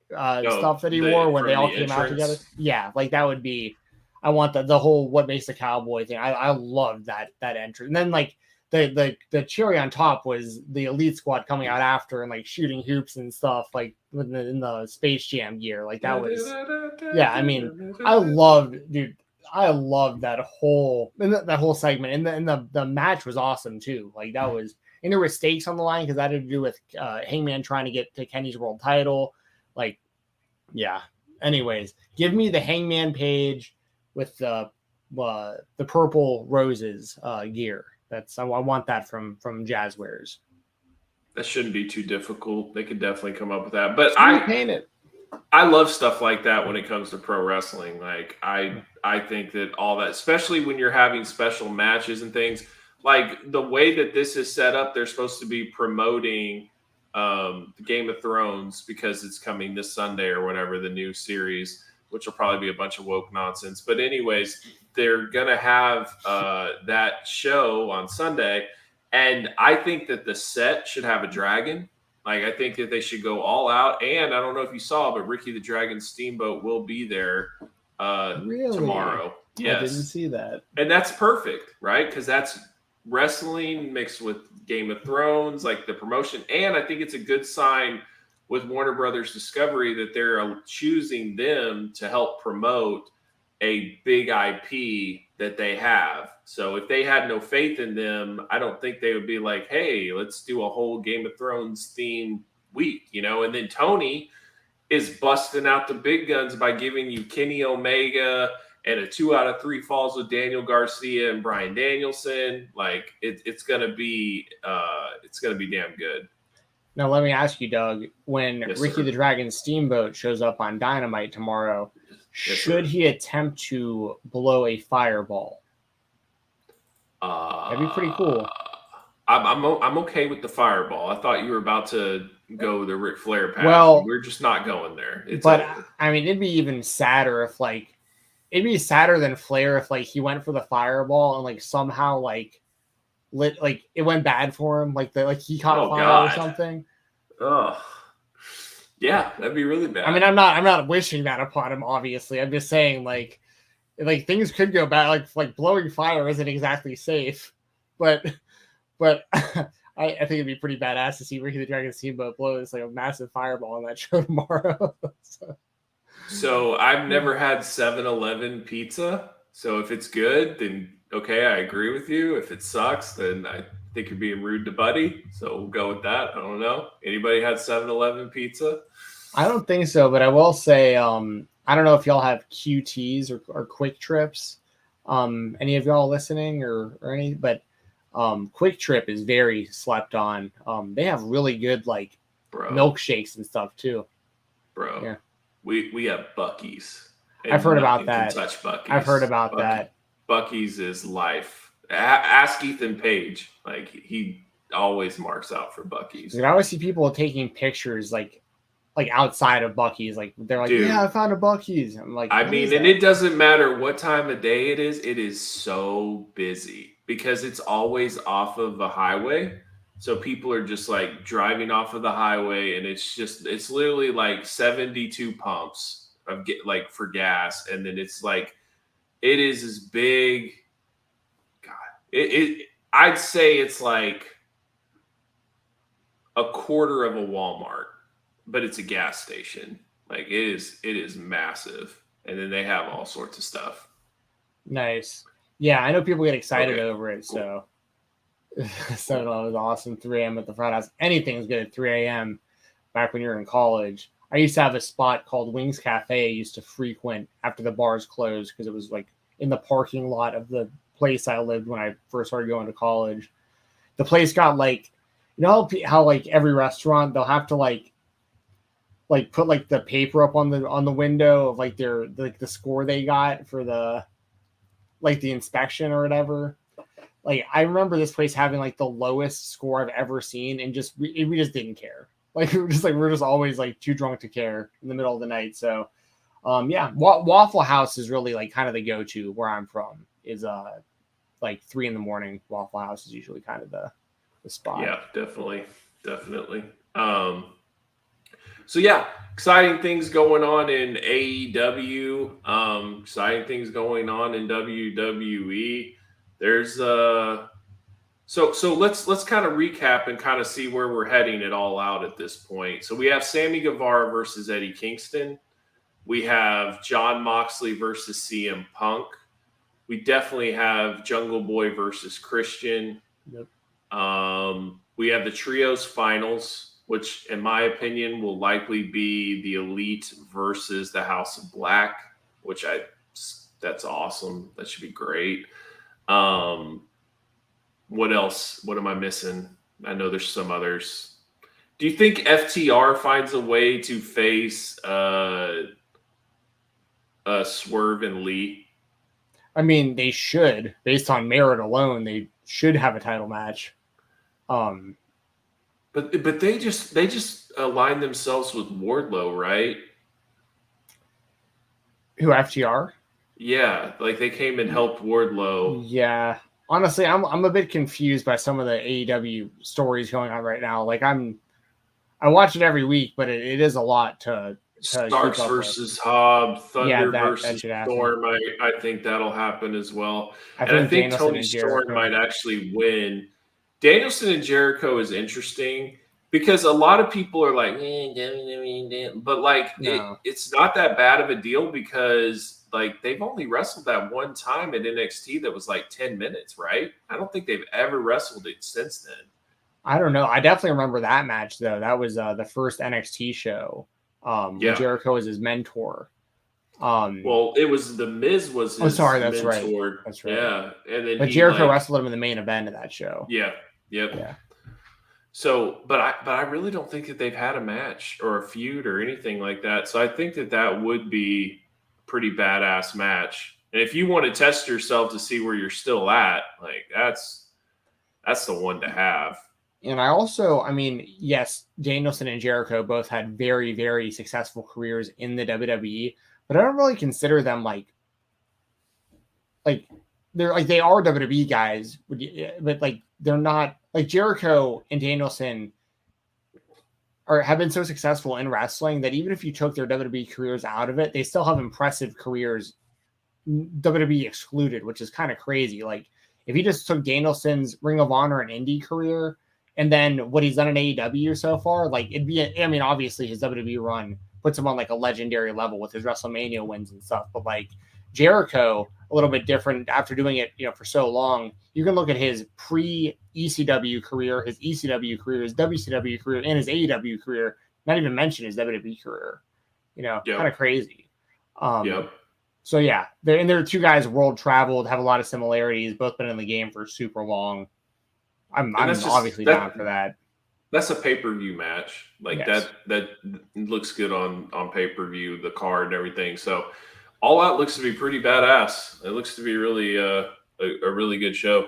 stuff that he wore when they all came out together. Yeah, like that would be. I want the whole what makes the cowboy thing. I love that entrance. And then like the cherry on top was the Elite Squad coming out after and like shooting hoops and stuff like in the Space Jam gear. Like that was I mean, I loved that whole segment, and the match was awesome too. Like that was, and there were stakes on the line because that had to do with Hangman trying to get to Kenny's world title. Like, yeah. Anyways, give me the Hangman Page with the purple roses gear. I want that from Jazzwares. That shouldn't be too difficult. They could definitely come up with that. But I love stuff like that when it comes to pro wrestling. Like I think that all that, especially when you're having special matches and things, like the way that this is set up, they're supposed to be promoting the Game of Thrones because it's coming this Sunday or whatever, the new series, which will probably be a bunch of woke nonsense. But anyways, they're going to have that show on Sunday. And I think that the set should have a dragon. Like, I think that they should go all out. And I don't know if you saw, but Ricky the Dragon Steamboat will be there tomorrow. Yes. I didn't see that. And that's perfect, right? Because that's wrestling mixed with Game of Thrones, like the promotion. And I think it's a good sign with Warner Brothers Discovery that they're choosing them to help promote a big IP that they have. So if they had no faith in them, I don't think they would be like, hey, let's do a whole Game of Thrones themed week, you know? And then Tony is busting out the big guns by giving you Kenny Omega and a 2 out of 3 falls with Daniel Garcia and Bryan Danielson. Like it's gonna be damn good. Now let me ask you, Doug, when Yes, Ricky sir. the Dragon Steamboat shows up on Dynamite tomorrow, Yes, should sir. he attempt to blow a fireball? That'd be pretty cool. I'm okay with the fireball. I thought you were about to go the Ric Flair path. Well, we're just not going there. I mean, it'd be even sadder if it'd be sadder than Flair if like he went for the fireball and like somehow like it went bad for him, like he caught fire or something. Oh, yeah, that'd be really bad. I mean, I'm not wishing that upon him. Obviously, I'm just saying like things could go bad. Like blowing fire isn't exactly safe, but I think it'd be pretty badass to see Ricky the Dragon Steamboat blow this like a massive fireball on that show tomorrow. So I've never had 7-Eleven pizza. So if it's good, then okay, I agree with you. If it sucks, then I think you're being rude to Buddy. So we'll go with that. I don't know. Anybody had 7-Eleven pizza? I don't think so, but I will say, I don't know if y'all have QTs or Quick Trips. Any of y'all listening or any, but Quick Trip is very slept on. They have really good like milkshakes and stuff too. Bro, yeah. We have Buc-ee's. I've heard about that. Touch Buc-ee's. I've heard about that. Buc-ee's is life. Ask Ethan Page. Like he always marks out for Buc-ee's. I always see people taking pictures like outside of Buc-ee's. Like they're like, dude, yeah, I found a Buc-ee's. I'm like, I mean, and it doesn't matter what time of day it is so busy because it's always off of the highway. So people are just like driving off of the highway, and it's literally like 72 pumps of for gas, and then it's like it is as big. God, I'd say it's like a quarter of a Walmart, but it's a gas station. Like it is massive, and then they have all sorts of stuff. Nice, yeah. I know people get excited over it, so. 7-Eleven was awesome. 3 a.m. at the front house. Anything's good at 3 a.m. back when you were in college. I used to have a spot called Wings Cafe I used to frequent after the bars closed because it was like in the parking lot of the place I lived when I first started going to college. The place got like, you know how like every restaurant they'll have to like put like the paper up on the window of like their like the score they got for the like the inspection or whatever. Like I remember this place having like the lowest score I've ever seen, and we just didn't care. Like we're just always like too drunk to care in the middle of the night. So Waffle House is really like kind of the go-to where I'm from. Is like 3 a.m. Waffle House is usually kind of the spot. Yeah, definitely. So yeah, exciting things going on in AEW. Exciting things going on in WWE. There's so let's kind of recap and kind of see where we're heading it all out at this point. So we have Sammy Guevara versus Eddie Kingston. We have John Moxley versus CM Punk. We definitely have Jungle Boy versus Christian. Yep. We have the trios finals, which in my opinion will likely be the Elite versus the House of Black, which that's awesome. That should be great. What else? What am I missing? I know there's some others. Do you think FTR finds a way to face Swerve and Lee? I mean, they should, based on merit alone, they should have a title match. But they just aligned themselves with Wardlow, right? Who, FTR? Yeah, like they came and helped Wardlow. Yeah. Honestly, I'm a bit confused by some of the AEW stories going on right now. Like I watch it every week, but it is a lot to Starks versus Hobbs, Thunder versus Storm. I think that'll happen as well. I think Tony Storm might actually win. Danielson and Jericho is interesting because a lot of people are like, but like it's not that bad of a deal because like they've only wrestled that one time at NXT that was like 10 minutes, right? I don't think they've ever wrestled it since then. I don't know. I definitely remember that match though. That was the first NXT show. When Jericho was his mentor. Well, it was the Miz was his that's mentor. Right. That's right. Yeah, and then but Jericho wrestled him in the main event of that show. Yeah. Yep. Yeah. So, but I really don't think that they've had a match or a feud or anything like that. So I think that would be a pretty badass match. And if you want to test yourself to see where you're still at, like that's the one to have. And yes, Danielson and Jericho both had very, very successful careers in the WWE, but I don't really consider them like they are WWE guys, but like they're not like Jericho and Danielson have been so successful in wrestling that even if you took their WWE careers out of it, they still have impressive careers, WWE excluded, which is kind of crazy. Like if you just took Danielson's Ring of Honor and indie career, and then what he's done in AEW so far, like it'd be, obviously his WWE run puts him on like a legendary level with his WrestleMania wins and stuff. But like Jericho, a little bit different after doing it, for so long. You can look at his pre-ECW career, his ECW career, his WCW career, and his AEW career. Not even mention his WWE career. Kind of crazy. So yeah, they're two guys world traveled, have a lot of similarities, both been in the game for super long. I'm obviously down for that. That's a pay-per-view match. Like that looks good on pay-per-view, the card and everything. So All Out looks to be pretty badass. It looks to be really a really good show.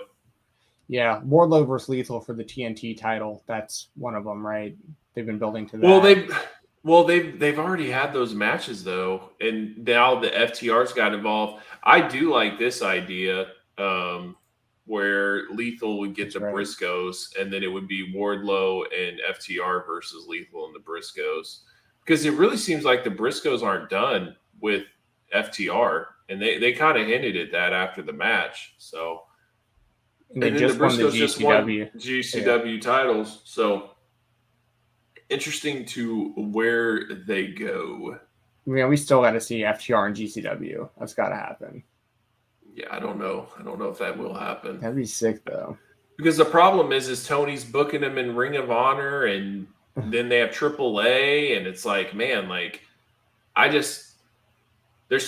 Yeah, Wardlow versus Lethal for the TNT title. That's one of them, right? They've been building to that. They've already had those matches though, and now the FTRs got involved. I do like this idea. Where Lethal would get the Briscoes, and then it would be Wardlow and FTR versus Lethal and the Briscoes. Because it really seems like the Briscoes aren't done with FTR, and they kind of hinted at that after the match. So, and then the Briscoes just won GCW titles. So, interesting to where they go. We still got to see FTR and GCW. That's got to happen. Yeah, I don't know. I don't know if that will happen. That'd be sick, though. Because the problem is Tony's booking them in Ring of Honor, and then they have AAA, and it's like, man, like, there's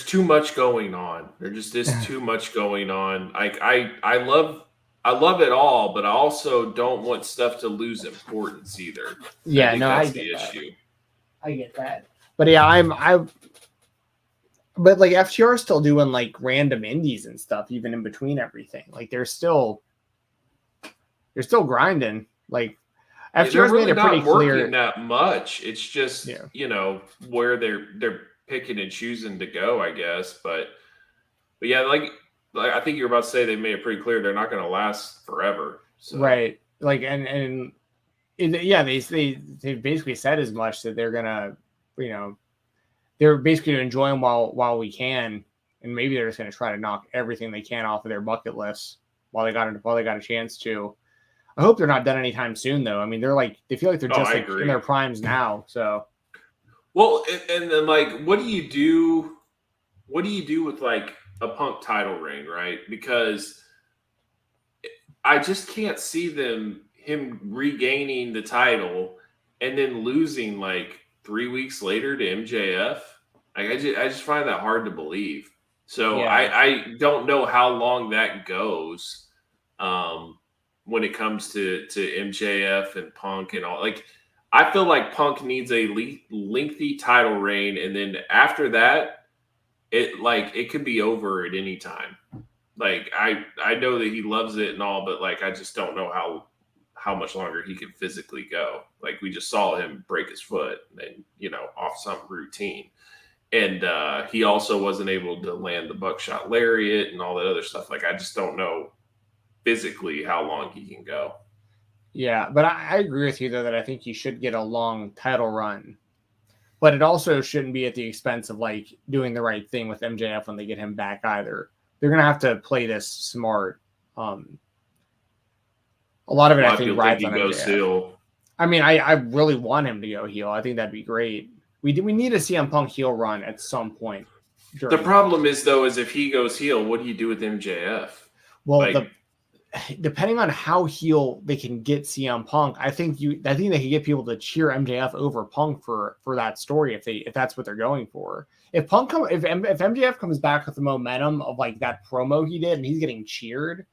too much going on. There just is too much going on. I love it all, but I also don't want stuff to lose importance either. Yeah, that's the issue. I get that. But yeah, but like FTR is still doing like random indies and stuff, even in between everything. Like they're still grinding. Like FTR's really made it pretty not working clear that much. It's just where they're picking and choosing to go, I guess. But yeah, like I think you're about to say they made it pretty clear they're not going to last forever. So. Right. Like, yeah, they basically said as much, that they're gonna, they're basically going to enjoy them while we can, and maybe they're just going to try to knock everything they can off of their bucket list while they got a chance to. I hope they're not done anytime soon, though. I mean, they feel like they're just like in their primes now. So, well, and then like, what do you do? What do you do with like a Punk title reign, right? Because I just can't see him regaining the title and then losing like 3 weeks later to MJF. Like, I just find that hard to believe. So yeah. I don't know how long that goes when it comes to MJF and Punk and all. Like, I feel like Punk needs a lengthy title reign, and then after that, it could be over at any time. Like, I know that he loves it and all, but like, I just don't know how much longer he can physically go. Like, we just saw him break his foot and, off some routine. And he also wasn't able to land the buckshot lariat and all that other stuff. Like, I just don't know physically how long he can go. Yeah, but I agree with you, though, that I think he should get a long title run. But it also shouldn't be at the expense of, like, doing the right thing with MJF when they get him back either. They're going to have to play this smart. A lot of it, I think, rides on MJF. Heel. I mean, I really want him to go heel. I think that'd be great. We need to see CM Punk heel run at some point. The problem is, though, is if he goes heel, what do you do with MJF? Well, depending on how heel they can get CM Punk, I think they can get people to cheer MJF over Punk for that story if that's what they're going for. If MJF comes back with the momentum of like that promo he did and he's getting cheered,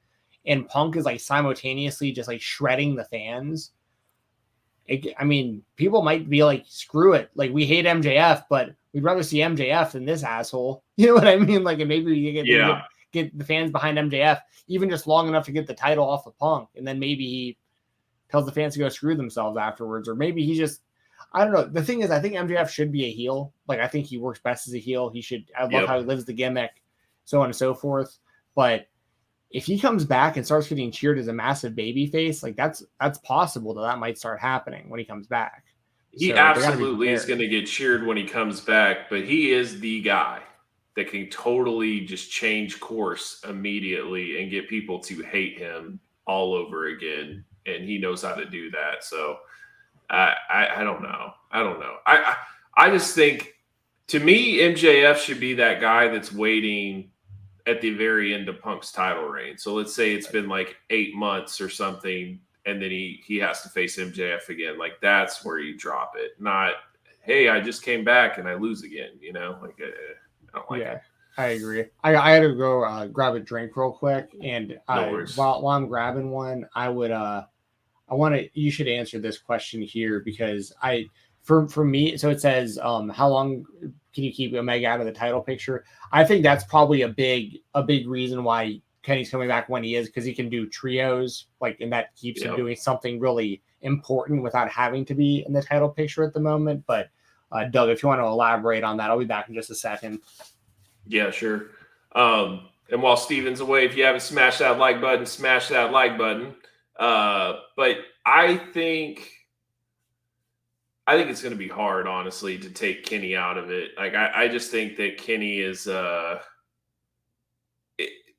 and Punk is like simultaneously just like shredding the fans, I mean, people might be like, screw it, like, we hate MJF, but we'd rather see MJF than this asshole. You know what I mean? Like, and maybe we get the fans behind MJF even just long enough to get the title off of Punk, and then maybe he tells the fans to go screw themselves afterwards, or maybe he just, I don't know. The thing is, I think MJF should be a heel. Like, I think he works best as a heel. I love how he lives the gimmick, so on and so forth. But if he comes back and starts getting cheered as a massive baby face, like, that's possible that might start happening when he comes back. He absolutely is going to get cheered when he comes back, but he is the guy that can totally just change course immediately and get people to hate him all over again. And he knows how to do that. So I don't know. I just think, to me, MJF should be that guy that's waiting at the very end of Punk's title reign. So let's say it's been like 8 months or something, and then he has to face MJF again. Like, that's where you drop it. Not, hey, I just came back and I lose again. Like, I don't like it. I agree. I had to go grab a drink real quick, and while I'm grabbing one, you should answer this question here, because for me, so it says, how long can you keep Omega out of the title picture? I think that's probably a big reason why Kenny's coming back when he is, because he can do trios, like, and that keeps him doing something really important without having to be in the title picture at the moment. But Doug, if you want to elaborate on that, I'll be back in just a second. Yeah, sure. And while Steven's away, if you haven't smashed that like button, smash that like button. But I think it's going to be hard, honestly, to take Kenny out of it. Like, I just think that Kenny is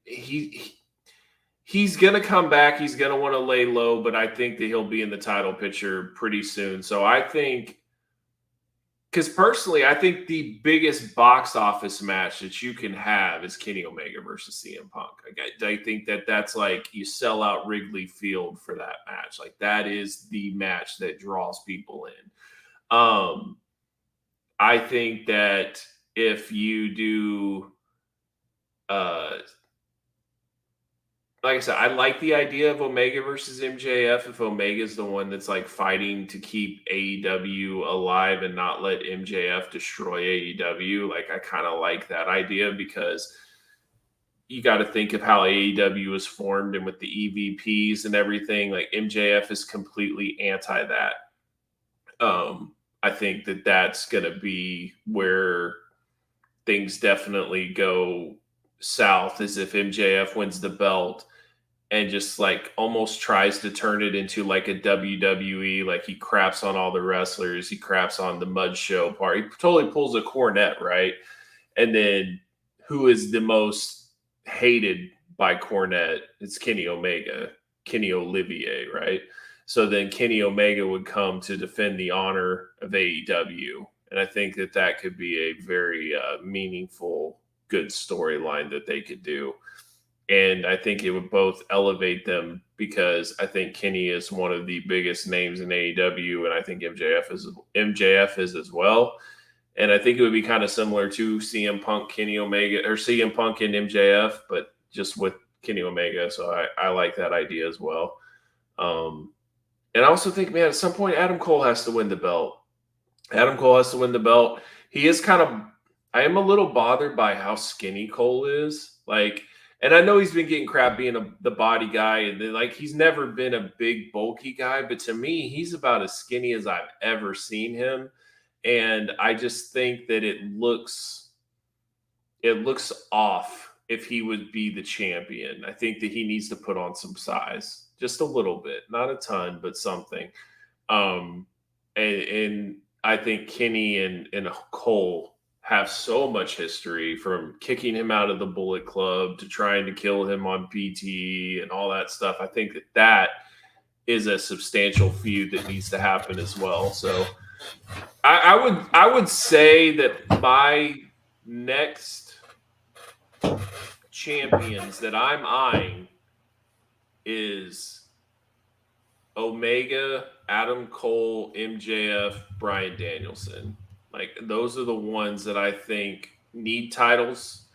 he's going to come back. He's going to want to lay low, but I think that he'll be in the title picture pretty soon. So I think, because personally, I think the biggest box office match that you can have is Kenny Omega versus CM Punk. I think that's like, you sell out Wrigley Field for that match. Like, that is the match that draws people in. I think that if you do, like I said, I like the idea of Omega versus MJF if Omega's the one that's like fighting to keep AEW alive and not let MJF destroy AEW. Like, I kind of like that idea, because you got to think of how AEW was formed, and with the EVPs and everything, like, MJF is completely anti that. I think that that's going to be where things definitely go south is if MJF wins the belt and just like almost tries to turn it into like a WWE, like he craps on all the wrestlers, he craps on the mud show part. He totally pulls a Cornette, right? And then who is the most hated by Cornette? It's Kenny Omega, Kenny Olivier, right? So then Kenny Omega would come to defend the honor of AEW. And I think that that could be a very meaningful, good storyline that they could do. And I think it would both elevate them because I think Kenny is one of the biggest names in AEW, and I think MJF is as well. And I think it would be kind of similar to CM Punk, Kenny Omega, or CM Punk and MJF, but just with Kenny Omega. So I like that idea as well. And I also think, man, at some point, Adam Cole has to win the belt. Adam Cole has to win the belt. He is I am a little bothered by how skinny Cole is. Like, and I know he's been getting crap being the body guy, and then, like, he's never been a big, bulky guy. But to me, he's about as skinny as I've ever seen him. And I just think that it looks off if he would be the champion. I think that he needs to put on some size, just a little bit, not a ton, but something. And I think Kenny and Cole have so much history, from kicking him out of the Bullet Club to trying to kill him on PT and all that stuff. I think that is a substantial feud that needs to happen as well. So I would say that my next champions that I'm eyeing is Omega, Adam Cole, MJF, Bryan Danielson. Like, those are the ones that I think need titles,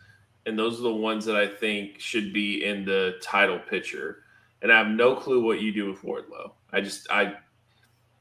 and those are the ones that I think should be in the title picture. And I have no clue what you do with Wardlow.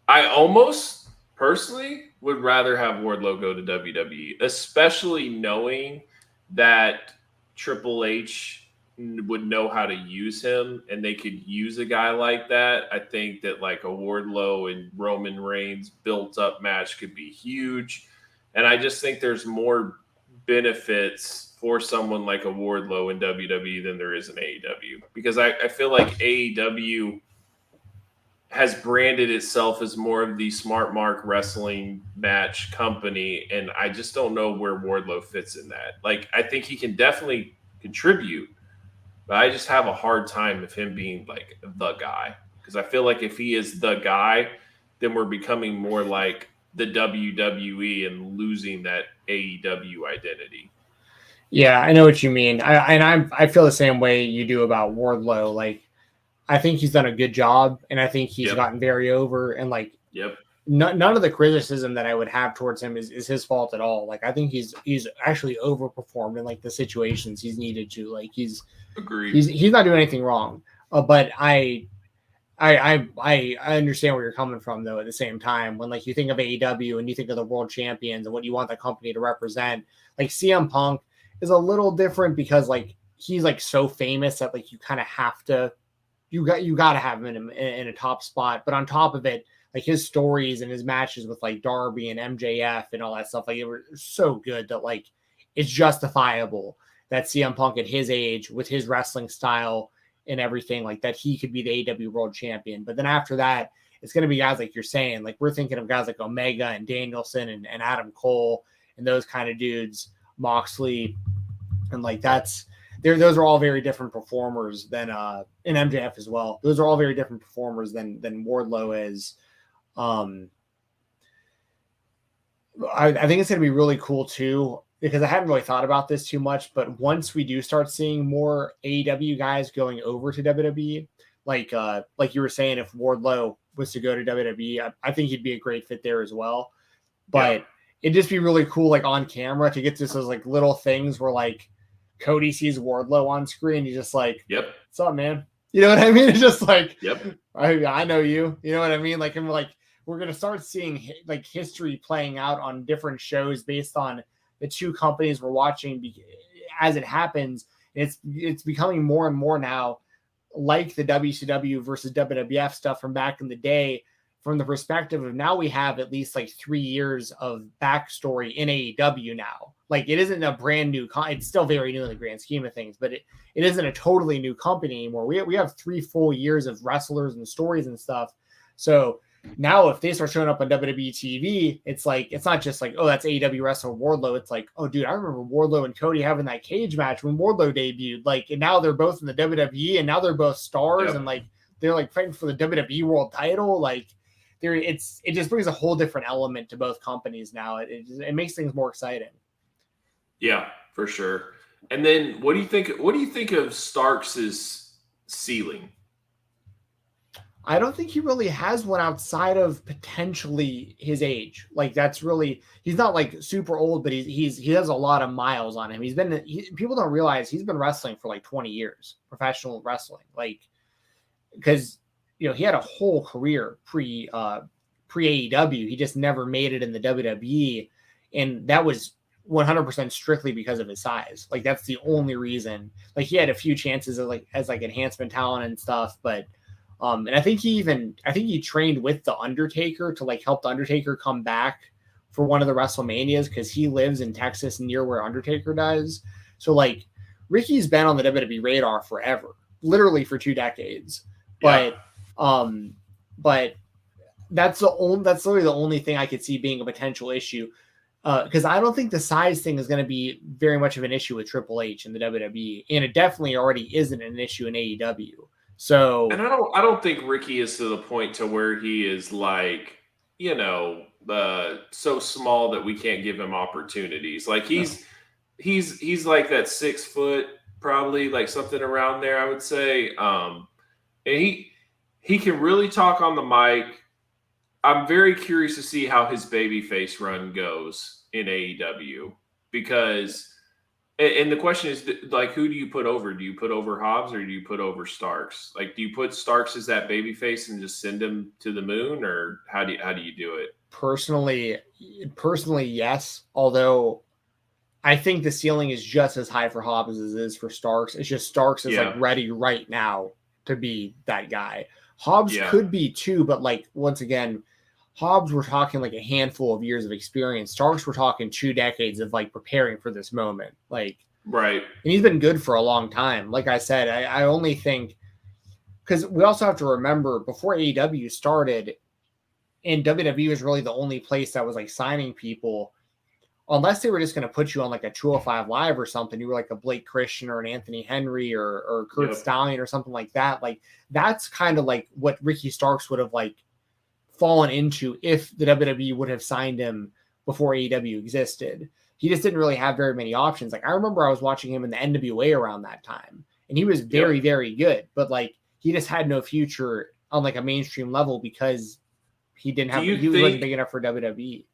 I almost personally would rather have Wardlow go to WWE, especially knowing that Triple H would know how to use him, and they could use a guy like that. I think that like a Wardlow and Roman Reigns built up match could be huge. And I just think there's more benefits for someone like a Wardlow in WWE than there is in AEW, because I feel like AEW has branded itself as more of the smart mark wrestling match company. And I just don't know where Wardlow fits in that. Like, I think he can definitely contribute, but I just have a hard time of him being like the guy, because I feel like if he is the guy, then we're becoming more like the WWE and losing that AEW identity. Yeah, I know what you mean. I feel the same way you do about Wardlow. Like, I think he's done a good job, and I think he's gotten very over. And like, none of the criticism that I would have towards him is his fault at all. Like, I think he's actually overperformed in like the situations he's needed to. Like, he's not doing anything wrong. But I understand where you're coming from, though. At the same time, when like you think of AEW and you think of the world champions and what you want the company to represent, like CM Punk is a little different because like he's like so famous that like you kind of have to, you got to have him in a top spot. But on top of it, like his stories and his matches with like Darby and MJF and all that stuff, like, it were so good that like it's justifiable that CM Punk at his age, with his wrestling style and everything, like that, he could be the AEW world champion. But then after that, it's going to be guys like you're saying, like we're thinking of guys like Omega and Danielson and Adam Cole and those kind of dudes, Moxley. And like those are all very different performers than and MJF as well. Those are all very different performers than Wardlow is. I think it's going to be really cool too, because I haven't really thought about this too much, but once we do start seeing more AEW guys going over to WWE, like you were saying, if Wardlow was to go to WWE, I think he'd be a great fit there as well. But it'd just be really cool, like on camera, to get to those like little things where like Cody sees Wardlow on screen, he's just like, "What's up, man?" You know what I mean? It's just like, I know you. You know what I mean? Like, and like we're gonna start seeing like history playing out on different shows based on the two companies we're watching as it happens. It's becoming more and more now like the WCW versus WWF stuff from back in the day, from the perspective of now we have at least like 3 years of backstory in AEW now Like, it isn't a brand new, it's still very new in the grand scheme of things, but it isn't a totally new company anymore. We have 3 full years of wrestlers and stories and stuff. So now if they start showing up on WWE TV, it's like, it's not just like, oh, that's AEW wrestler Wardlow. It's like, oh, dude, I remember Wardlow and Cody having that cage match when Wardlow debuted. Like, and now they're both in the WWE, and now they're both stars, and like they're like fighting for the WWE World Title. Like, it just brings a whole different element to both companies now. It makes things more exciting. Yeah, for sure. And then what do you think of Starks' ceiling? I don't think he really has one outside of potentially his age. Like, that's really, he's not like super old, but he has a lot of miles on him. People don't realize he's been wrestling for like 20 years, professional wrestling. Like, because, you know, he had a whole career pre AEW. He just never made it in the WWE. And that was 100% strictly because of his size. Like, that's the only reason. Like, he had a few chances of as enhancement talent and stuff, but and I think he trained with the Undertaker to like help the Undertaker come back for one of the WrestleManias, because he lives in Texas near where Undertaker does. So like, Ricky's been on the WWE radar forever, literally for 2 decades. But that's literally the only thing I could see being a potential issue. Because I don't think the size thing is going to be very much of an issue with Triple H in the WWE, and it definitely already isn't an issue in AEW. So, and I don't think Ricky is to the point to where he is like, you know, so small that we can't give him opportunities. Like, he's like that 6 foot, probably like something around there, I would say. And he can really talk on the mic. I'm very curious to see how his babyface run goes in AEW, because, and the question is, like, who do you put over? Do you put over Hobbs, or do you put over Starks? Like, do you put Starks as that babyface and just send him to the moon, or how do you do it? Personally, yes. Although I think the ceiling is just as high for Hobbs as it is for Starks. It's just Starks is like ready right now to be that guy. Hobbs could be too, but like, once again, Hobbs, we're talking like a handful of years of experience. Starks, we're talking 2 decades of like preparing for this moment. Like, right. And he's been good for a long time. Like I said, I only think, because we also have to remember, before AEW started, and WWE was really the only place that was like signing people, unless they were just going to put you on like a 205 Live or something. You were like a Blake Christian or an Anthony Henry or Kurt Stallion or something like that. Like, that's kind of like what Ricky Starks would have like fallen into if the WWE would have signed him before AEW existed. He just didn't really have very many options. Like, I remember I was watching him in the NWA around that time, and he was very, very good, but like, he just had no future on like a mainstream level because he didn't have, he wasn't big enough for WWE.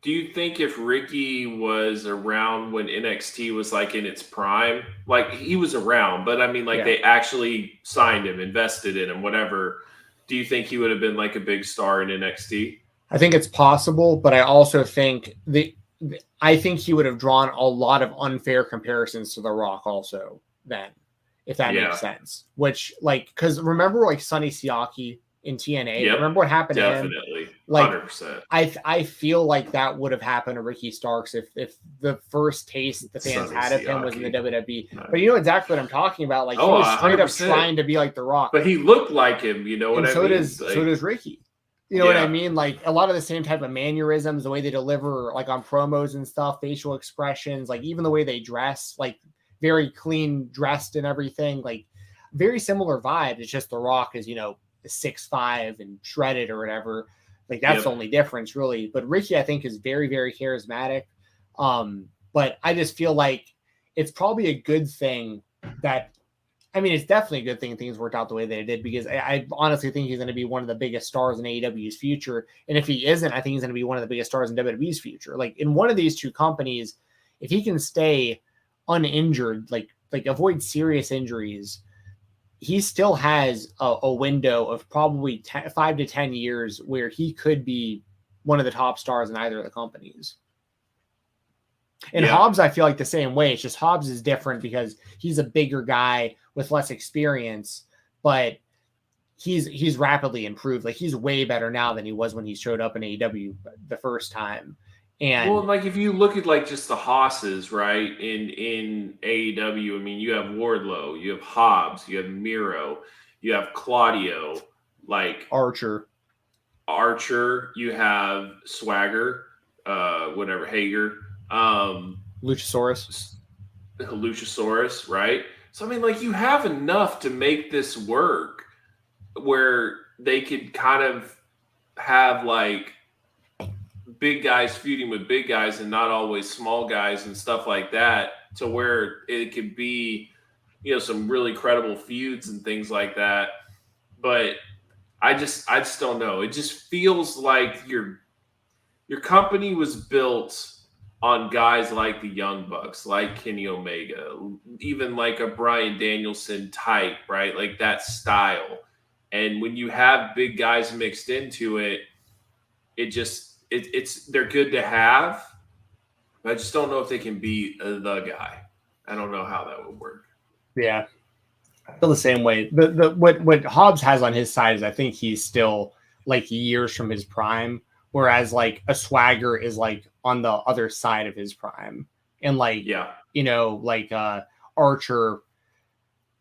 Do you think if Ricky was around when NXT was like in its prime, like, he was around, but I mean, like, they actually signed him, invested in him, whatever, do you think he would have been like a big star in NXT? I think it's possible, but I also think I think he would have drawn a lot of unfair comparisons to The Rock also then, if that makes sense. Which, like, because remember like Sonny Siaki in TNA? Remember what happened to him? Definitely. Like, 100%. I feel like that would have happened to Ricky Starks if the first taste the fans Sonny had of him was in the WWE. But you know exactly what I'm talking about. Like, he was straight 100%. up trying to be like The Rock. But he looked like him, you know what I mean? So does Ricky. You know what I mean? Like, a lot of the same type of mannerisms, the way they deliver, like on promos and stuff, facial expressions, like even the way they dress, like very clean dressed and everything, like very similar vibe. It's just The Rock is, you know, 6'5" and shredded or whatever. Like, that's the only difference, really. But Ricky, I think, is very, very charismatic. But I just feel like it's probably a good thing that, I mean, it's definitely a good thing things worked out the way that it did, because I honestly think he's going to be one of the biggest stars in AEW's future. And if he isn't, I think he's going to be one of the biggest stars in WWE's future. Like, in one of these two companies, if he can stay uninjured, like avoid serious injuries, he still has a window of probably 5 to 10 years where he could be one of the top stars in either of the companies. And Hobbs, I feel like the same way. It's just Hobbs is different because he's a bigger guy with less experience, but he's rapidly improved. Like, he's way better now than he was when he showed up in AEW the first time. And well, like if you look at like just the Hosses, right? In AEW, I mean, you have Wardlow, you have Hobbs, you have Miro, you have Claudio, like Archer, you have Swagger, whatever Hager, Luchasaurus. Luchasaurus, right? So I mean, like you have enough to make this work, where they could kind of have like big guys feuding with big guys and not always small guys and stuff like that, to where it could be, some really credible feuds and things like that. But I just don't know. It just feels like your company was built on guys like the Young Bucks, like Kenny Omega, even like a Bryan Danielson type, right? Like that style. And when you have big guys mixed into it, they're good to have. But I just don't know if they can be the guy. I don't know how that would work. Yeah, I feel the same way. What Hobbs has on his side is I think he's still like years from his prime, whereas like a Swagger is like on the other side of his prime, and like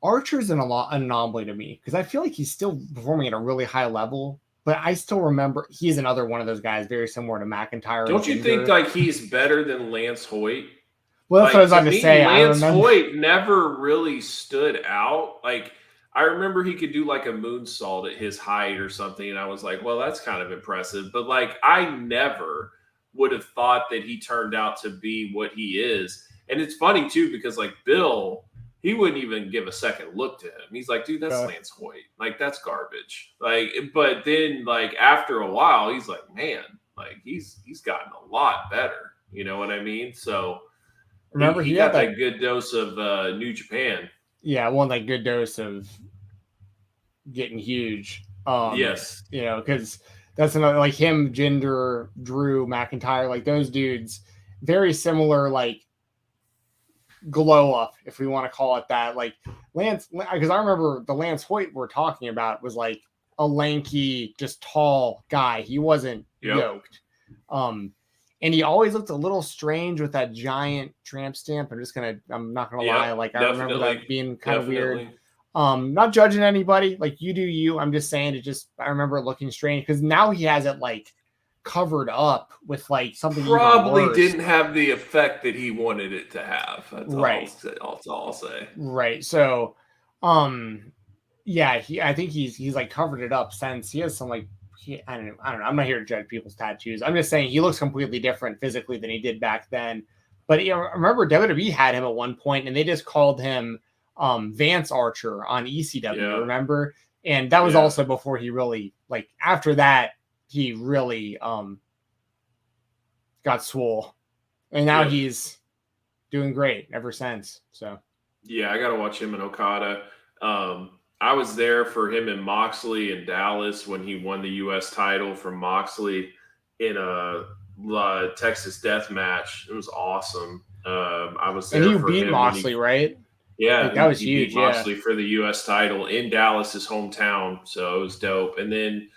Archer's an anomaly to me because I feel like he's still performing at a really high level. But I still remember he's another one of those guys very similar to McIntyre. Don't you think like he's better than Lance Hoyt? Well, that's what I was about to say. Lance Hoyt never really stood out. Like I remember he could do like a moonsault at his height or something, and I was like, well, that's kind of impressive. But like I never would have thought that he turned out to be what he is. And it's funny too, because like Bill, he wouldn't even give a second look to him. He's like, dude, that's Lance Hoyt. Like, that's garbage. Like, but then like after a while, he's like, man, like he's gotten a lot better. You know what I mean? So remember he got that good dose of New Japan. Yeah, one like good dose of getting huge. Yes. Because that's another like him, Jinder, Drew, McIntyre, like those dudes, very similar, like glow up, if we want to call it that. Like Lance, because I remember the Lance Hoyt we're talking about was like a lanky, just tall guy. He wasn't yoked. And he always looked a little strange with that giant tramp stamp. I'm not gonna lie. Like I remember that being kind of weird. Not judging anybody. Like you do you. I'm just saying I remember it looking strange because now he has it like covered up with like something probably didn't have the effect that he wanted it to have. That's right. All I'll say. Right. So, I think he's like covered it up since he has some like I don't know. I'm not here to judge people's tattoos. I'm just saying he looks completely different physically than he did back then. But I remember WWE had him at one point and they just called him Vance Archer on ECW. Remember? And that was also before he really like after that. He really got swole. And now he's doing great ever since. So yeah, I gotta watch him and Okada. I was there for him and Moxley in Dallas when he won the US title from Moxley in a Texas Death Match. It was awesome. I was there. And you beat Moxley, right? Yeah, like, that was huge. Beat Moxley for the US title in Dallas, his hometown. So it was dope. And then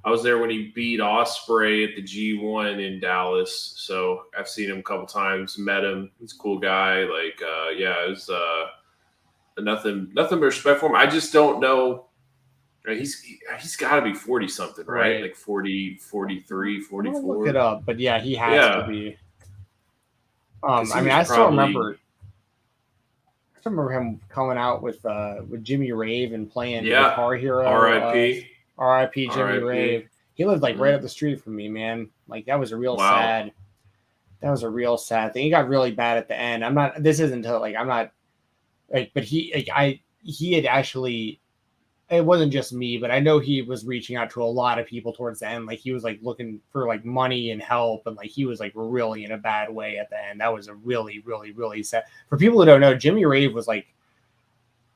I was there when he beat Ospreay at the G1 in Dallas. So I've seen him a couple times, met him. He's a cool guy. Like, it was nothing but respect for him. I just don't know. He's got to be 40 something, right? Like 40, 43, 44. I'll look it up, but yeah, he has to be. I still remember him coming out with Jimmy Rave and playing Guitar Hero. R.I.P. Jimmy Rave. He lived like right up the street from me, man. Like that was a real sad. That was a real sad thing. He got really bad at the end. But he had actually. It wasn't just me, but I know he was reaching out to a lot of people towards the end. Like he was like looking for like money and help, and like he was like really in a bad way at the end. That was a really, really, really sad. For people who don't know, Jimmy Rave was like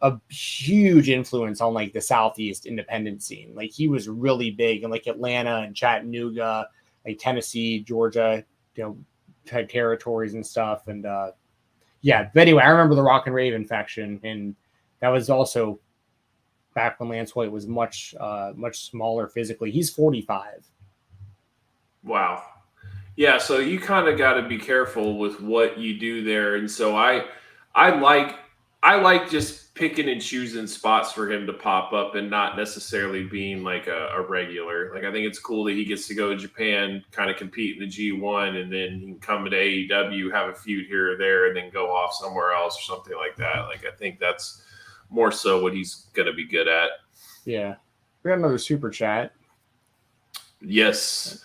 a huge influence on like the Southeast independent scene. Like he was really big in like Atlanta and Chattanooga, like Tennessee, Georgia, type territories and stuff. And but anyway, I remember the Rock and Rave infection, and that was also back when Lance Hoyt was much smaller physically. He's 45. Wow. Yeah, so you kind of got to be careful with what you do there, and so I like just picking and choosing spots for him to pop up and not necessarily being like a regular. Like I think it's cool that he gets to go to Japan, kind of compete in the G1, and then he can come to AEW, have a feud here or there, and then go off somewhere else or something like that. Like I think that's more so what he's going to be good at. Yeah, we got another super chat. Yes.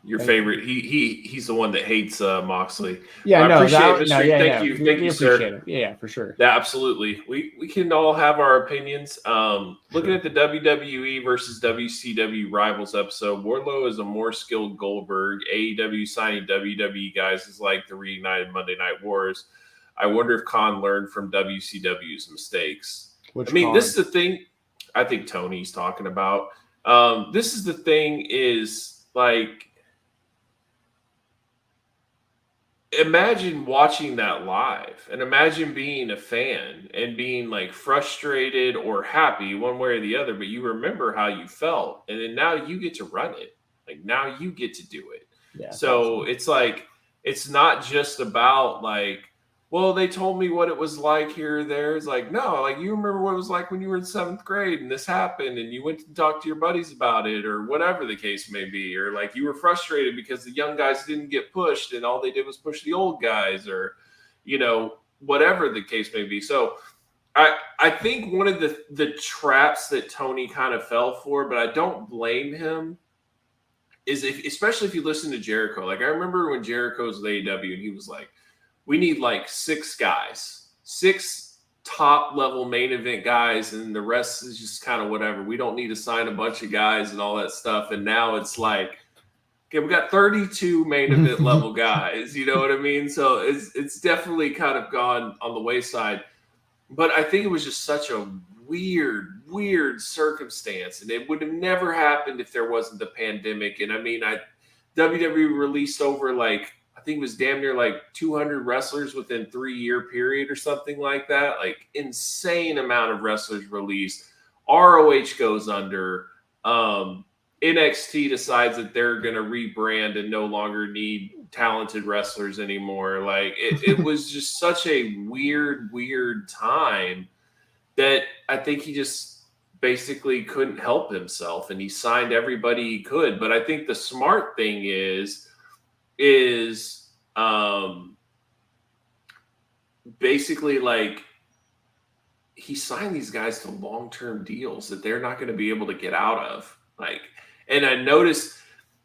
Your favorite. He's the one that hates Moxley. Yeah, well, thank you, we sir. appreciate it. Yeah, for sure. Yeah, absolutely. We can all have our opinions. Looking at the WWE versus WCW Rivals episode, Wardlow is a more skilled Goldberg. AEW signing WWE guys is like the reunited Monday Night Wars. I wonder if Khan learned from WCW's mistakes. This is the thing I think Tony's talking about. This is the thing is like, imagine watching that live and imagine being a fan and being like frustrated or happy one way or the other, but you remember how you felt. And then now you get to run it. Like now you get to do it. Yeah, so it's like, it's not just about like, well, they told me what it was like here or there. It's like, no, like you remember what it was like when you were in 7th grade and this happened and you went to talk to your buddies about it or whatever the case may be. Or like you were frustrated because the young guys didn't get pushed and all they did was push the old guys or, you know, whatever the case may be. So I think one of the traps that Tony kind of fell for, but I don't blame him, is especially if you listen to Jericho. Like I remember when Jericho was with AEW and he was like, we need like 6 guys, 6 top level main event guys, and the rest is just kind of whatever. We don't need to sign a bunch of guys and all that stuff. And now it's like, okay, we got 32 main event level guys. You know what I mean? So it's definitely kind of gone on the wayside. But I think it was just such a weird circumstance, and it would have never happened if there wasn't the pandemic. And I mean, WWE released over like, I think it was damn near like 200 wrestlers within 3-year period or something like that. Like insane amount of wrestlers released. ROH goes under. NXT decides that they're going to rebrand and no longer need talented wrestlers anymore. Like it was just such a weird time that I think he just basically couldn't help himself and he signed everybody he could. But I think the smart thing is basically like he signed these guys to long-term deals that they're not going to be able to get out of. Like, and I noticed,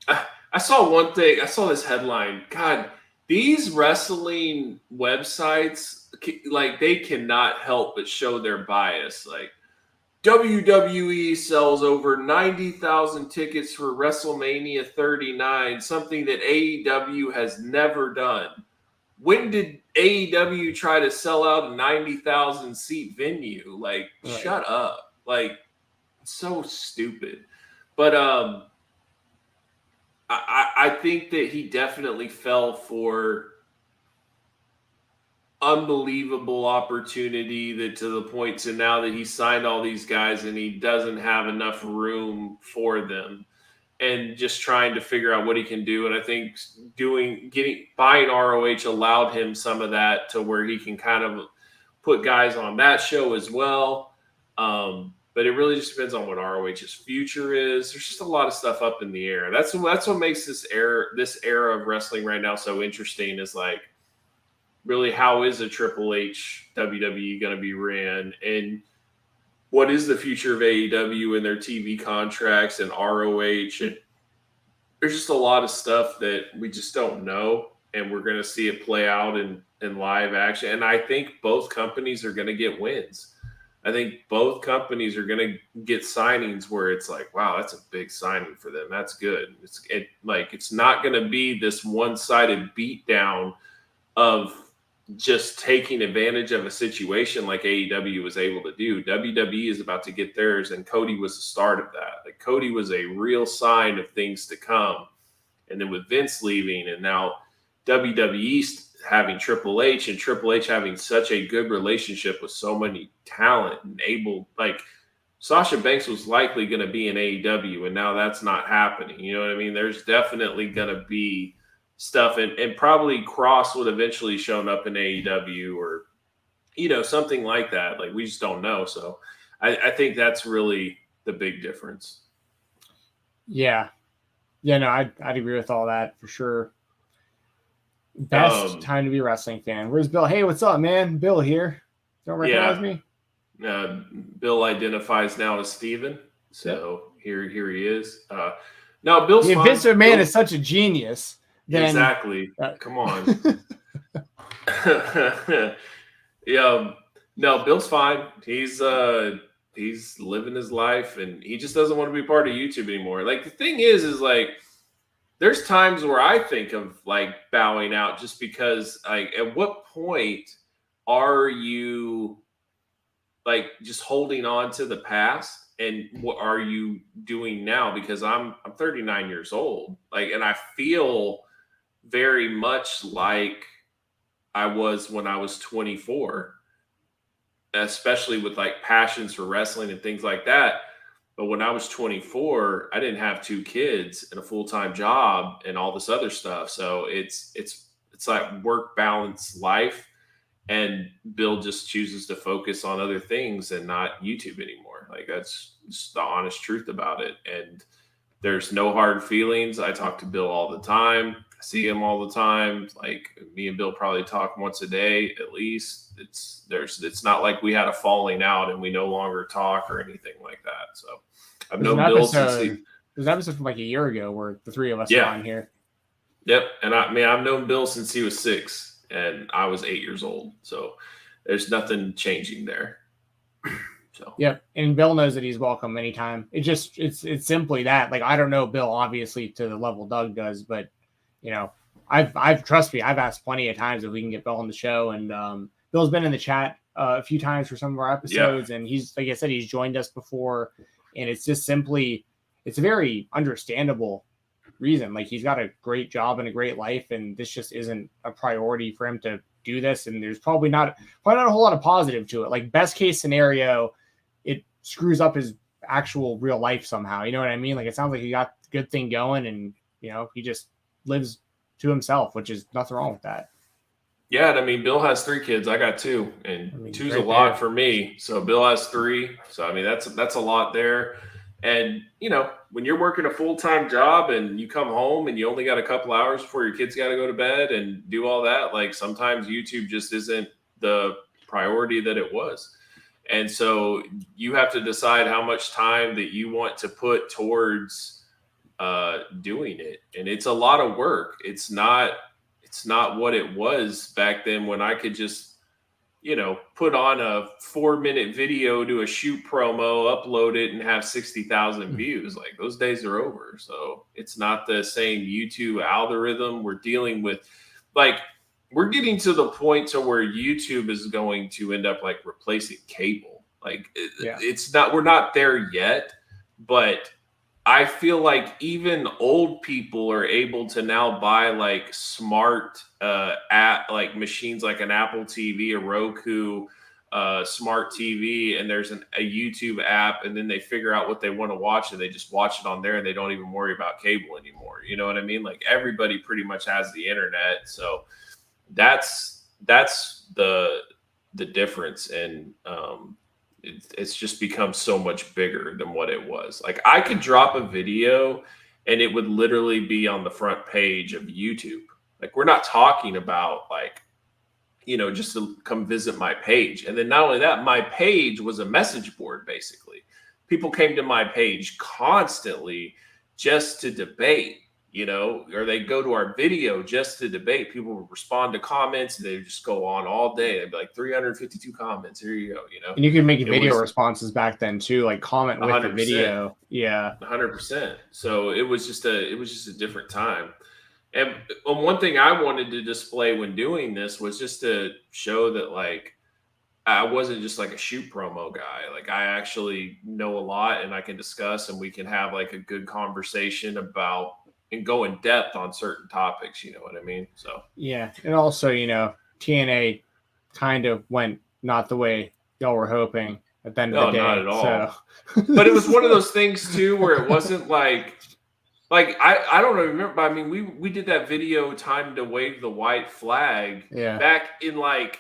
I saw one thing, I saw this headline, God, these wrestling websites, like they cannot help but show their bias. Like WWE sells over 90,000 tickets for WrestleMania 39, something that AEW has never done. When did AEW try to sell out a 90,000 seat venue? Like, right. Shut up. Like, so stupid. But I think that he definitely fell for unbelievable opportunity that to the point to now that he signed all these guys and he doesn't have enough room for them and just trying to figure out what he can do. And I think buying ROH allowed him some of that to where he can kind of put guys on that show as well. But it really just depends on what ROH's future is. There's just a lot of stuff up in the air. That's what makes this era of wrestling right now so interesting, is like, really, how is a Triple H WWE going to be ran? And what is the future of AEW and their TV contracts and ROH? And there's just a lot of stuff that we just don't know. And we're going to see it play out in live action. And I think both companies are going to get wins. I think both companies are going to get signings where it's like, wow, that's a big signing for them. That's good. It's not going to be this one-sided beatdown of just taking advantage of a situation like AEW was able to do. WWE is about to get theirs, and Cody was the start of that. Like, Cody was a real sign of things to come. And then with Vince leaving, and now WWE having Triple H, and Triple H having such a good relationship with so many talent and able, like, Sasha Banks was likely going to be in AEW, and now that's not happening. You know what I mean? There's definitely going to be stuff, and probably Cross would eventually shown up in AEW or, something like that. Like, we just don't know. So I think that's really the big difference. Yeah. Yeah, no, I'd agree with all that for sure. Best time to be a wrestling fan. Where's Bill? Hey, what's up, man? Bill here. Don't recognize me? Bill identifies now as Steven. So here he is. No, Bill's fine. Vince McMahon is such a genius. Then, exactly. Come on. Yeah. No, Bill's fine. He's living his life, and he just doesn't want to be part of YouTube anymore. Like, the thing is like, there's times where I think of like bowing out just because, like, at what point are you like just holding on to the past, and what are you doing now? Because I'm 39 years old, like, and I feel very much like I was when I was 24, especially with like passions for wrestling and things like that. But when I was 24, I didn't have 2 kids and a full-time job and all this other stuff. So it's like work balance life. And Bill just chooses to focus on other things and not YouTube anymore. Like, that's just the honest truth about it. And there's no hard feelings. I talk to Bill all the time. I see him all the time. Like, me and Bill probably talk once a day at least. It's not like we had a falling out and we no longer talk or anything like that. So I've known Bill since there's an episode from like a year ago where the 3 of us are on here. Yep. And I've known Bill since he was 6. And I was 8 years old. So there's nothing changing there. So yep. And Bill knows that he's welcome anytime. It's simply that. Like, I don't know Bill obviously to the level Doug does, but I've trust me, I've asked plenty of times if we can get Bill on the show, and Bill's been in the chat a few times for some of our episodes, and he's, like I said, he's joined us before, and it's just simply, it's a very understandable reason. Like, he's got a great job and a great life, and this just isn't a priority for him to do this. And there's probably not a whole lot of positive to it. Like, best case scenario, it screws up his actual real life somehow. You know what I mean? Like, it sounds like he got a good thing going, and he just lives to himself, which is nothing wrong with that. Yeah, and I mean, Bill has 3 kids. I got 2, and 2's a lot for me. So Bill has 3. So I mean, that's a lot there. And when you're working a full-time job and you come home and you only got a couple hours before your kids got to go to bed and do all that, like, sometimes YouTube just isn't the priority that it was. And so you have to decide how much time that you want to put towards doing it. And it's a lot of work. It's not what it was back then when I could just put on a 4-minute video, do a shoot promo, upload it, and have 60,000 views. Like, those days are over. So it's not the same YouTube algorithm. We're dealing with, like, we're getting to the point to where YouTube is going to end up like replacing cable. Like, it's not, we're not there yet, but I feel like even old people are able to now buy like smart like machines, like an Apple TV, a Roku, smart TV, and there's a YouTube app, and then they figure out what they want to watch and they just watch it on there, and they don't even worry about cable anymore. You know what I mean? Like, everybody pretty much has the internet. So that's the difference. And it's just become so much bigger than what it was. Like, I could drop a video and it would literally be on the front page of YouTube. Like, we're not talking about like, just to come visit my page. And then not only that, my page was a message board. Basically, people came to my page constantly just to debate, or they go to our video just to debate. People would respond to comments, and they would just go on all day. They'd be like 352 comments. Here you go. And you can make video responses back then too, like comment with 100%. The video. Yeah, 100%. So it was just a different time. And one thing I wanted to display when doing this was just to show that, like, I wasn't just like a shoot promo guy. Like, I actually know a lot, and I can discuss, and we can have like a good conversation about and go in depth on certain topics. You know what I mean? So yeah. And also, TNA kind of went not the way y'all were hoping. at the end of the day. Not at all. So. But it was one of those things too where it wasn't like I don't remember. But I mean, we did that video "Time to Wave the White Flag" back in like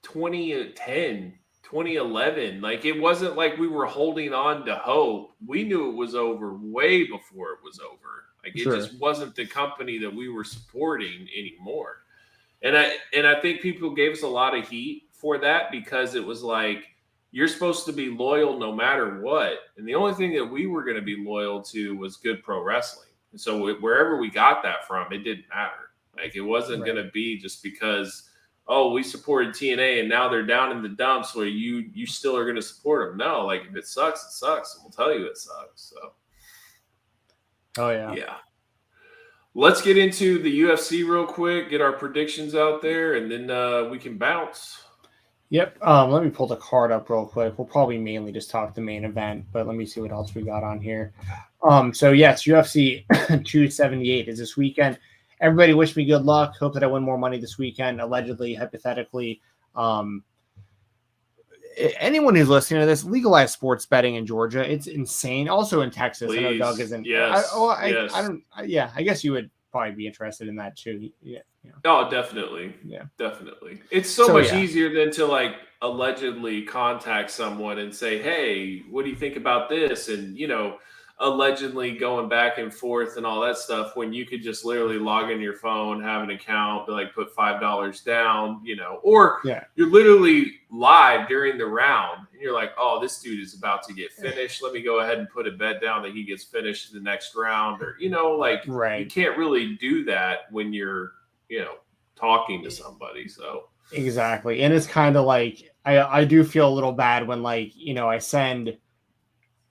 2010, 2011. Like it wasn't like we were holding on to hope. We knew it was over way before it was over. Like it just wasn't the company that we were supporting anymore. And I think people gave us a lot of heat for that because it was like, you're supposed to be loyal no matter what. And the only thing that we were going to be loyal to was good pro wrestling. And so wherever we got that from, it didn't matter. Like it wasn't going to be just because, oh, we supported TNA and now they're down in the dumps where you still are going to support them. No, like if it sucks, it sucks. And we'll tell you it sucks. So. Oh, yeah. Yeah. Let's get into the UFC real quick, get our predictions out there, and then we can bounce. Yep. Let me pull the card up real quick. We'll probably mainly just talk the main event, but let me see what else we got on here. So yes, UFC 278 is this weekend. Everybody wish me good luck. Hope that I win more money this weekend. Allegedly, hypothetically, anyone who's listening to this, legalize sports betting in Georgia. It's insane. Also in Texas. Please. I know Doug isn't. Yes. I don't. Yeah, I guess you would probably be interested in that too. Yeah. Oh, definitely. Yeah, definitely. It's so much easier than to like allegedly contact someone and say, "Hey, what do you think about this?" And allegedly going back and forth and all that stuff when you could just literally log in your phone, have an account, like put $5 down, or you're literally live during the round and you're like, oh, this dude is about to get finished. Let me go ahead and put a bet down that he gets finished in the next round, or, you can't really do that when you're, talking to somebody. So exactly. And it's kind of like, I do feel a little bad when I send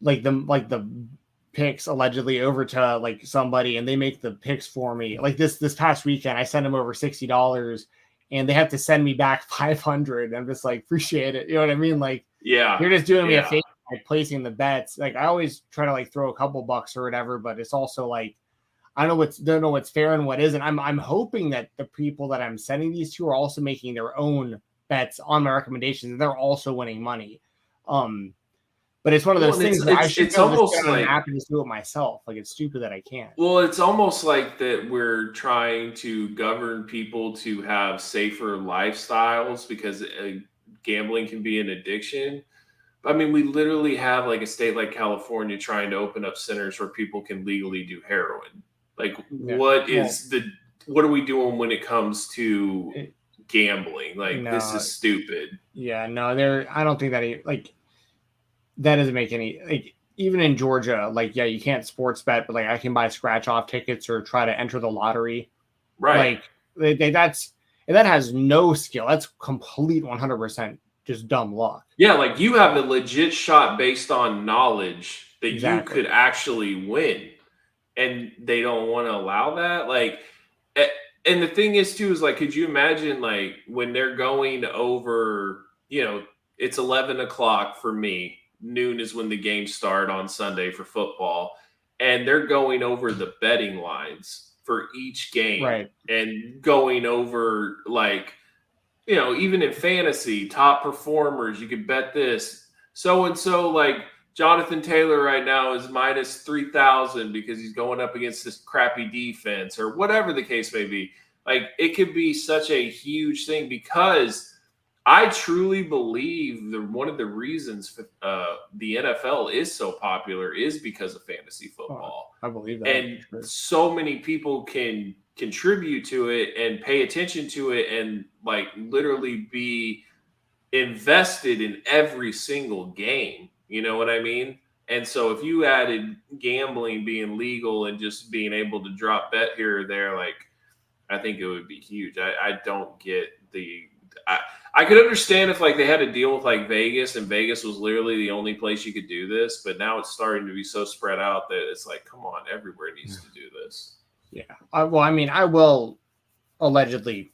the picks allegedly over to somebody and they make the picks for me. Like this past weekend, I sent them over $60 and they have to send me back 500. I'm just like, appreciate it. You know what I mean? Like, you're just doing me a favor by placing the bets. Like I always try to throw a couple bucks or whatever, but it's also like, I don't know what's fair and what isn't. I'm hoping that the people that I'm sending these to are also making their own bets on my recommendations and they're also winning money. But it's one of those things that I should be able to get on an app and just do it myself. Like, it's stupid that I can't. Well, it's almost like that we're trying to govern people to have safer lifestyles because gambling can be an addiction. I mean, we literally have a state like California trying to open up centers where people can legally do heroin. Like, what are we doing when it comes to gambling? Like, this is stupid. Yeah, no, I don't think that that doesn't make any, even in Georgia, you can't sports bet, but I can buy scratch off tickets or try to enter the lottery. Right. That has no skill. That's complete 100% just dumb luck. Yeah. You have a legit shot based on knowledge that you could actually win, and they don't want to allow that. And the thing is too, is could you imagine when they're going over, it's 11 o'clock for me. Noon is when the games start on Sunday for football, and they're going over the betting lines for each game, and going over even in fantasy, top performers, you could bet this. So Jonathan Taylor right now is minus 3,000 because he's going up against this crappy defense or whatever the case may be. It could be such a huge thing because I truly believe one of the reasons the NFL is so popular is because of fantasy football. I believe that. And so many people can contribute to it and pay attention to it and literally be invested in every single game. You know what I mean? And so if you added gambling being legal and just being able to drop bet here or there, I think it would be huge. I don't get I could understand if they had to deal with Vegas, and Vegas was literally the only place you could do this, but now it's starting to be so spread out that it's come on, everywhere needs to do this. Yeah. I will allegedly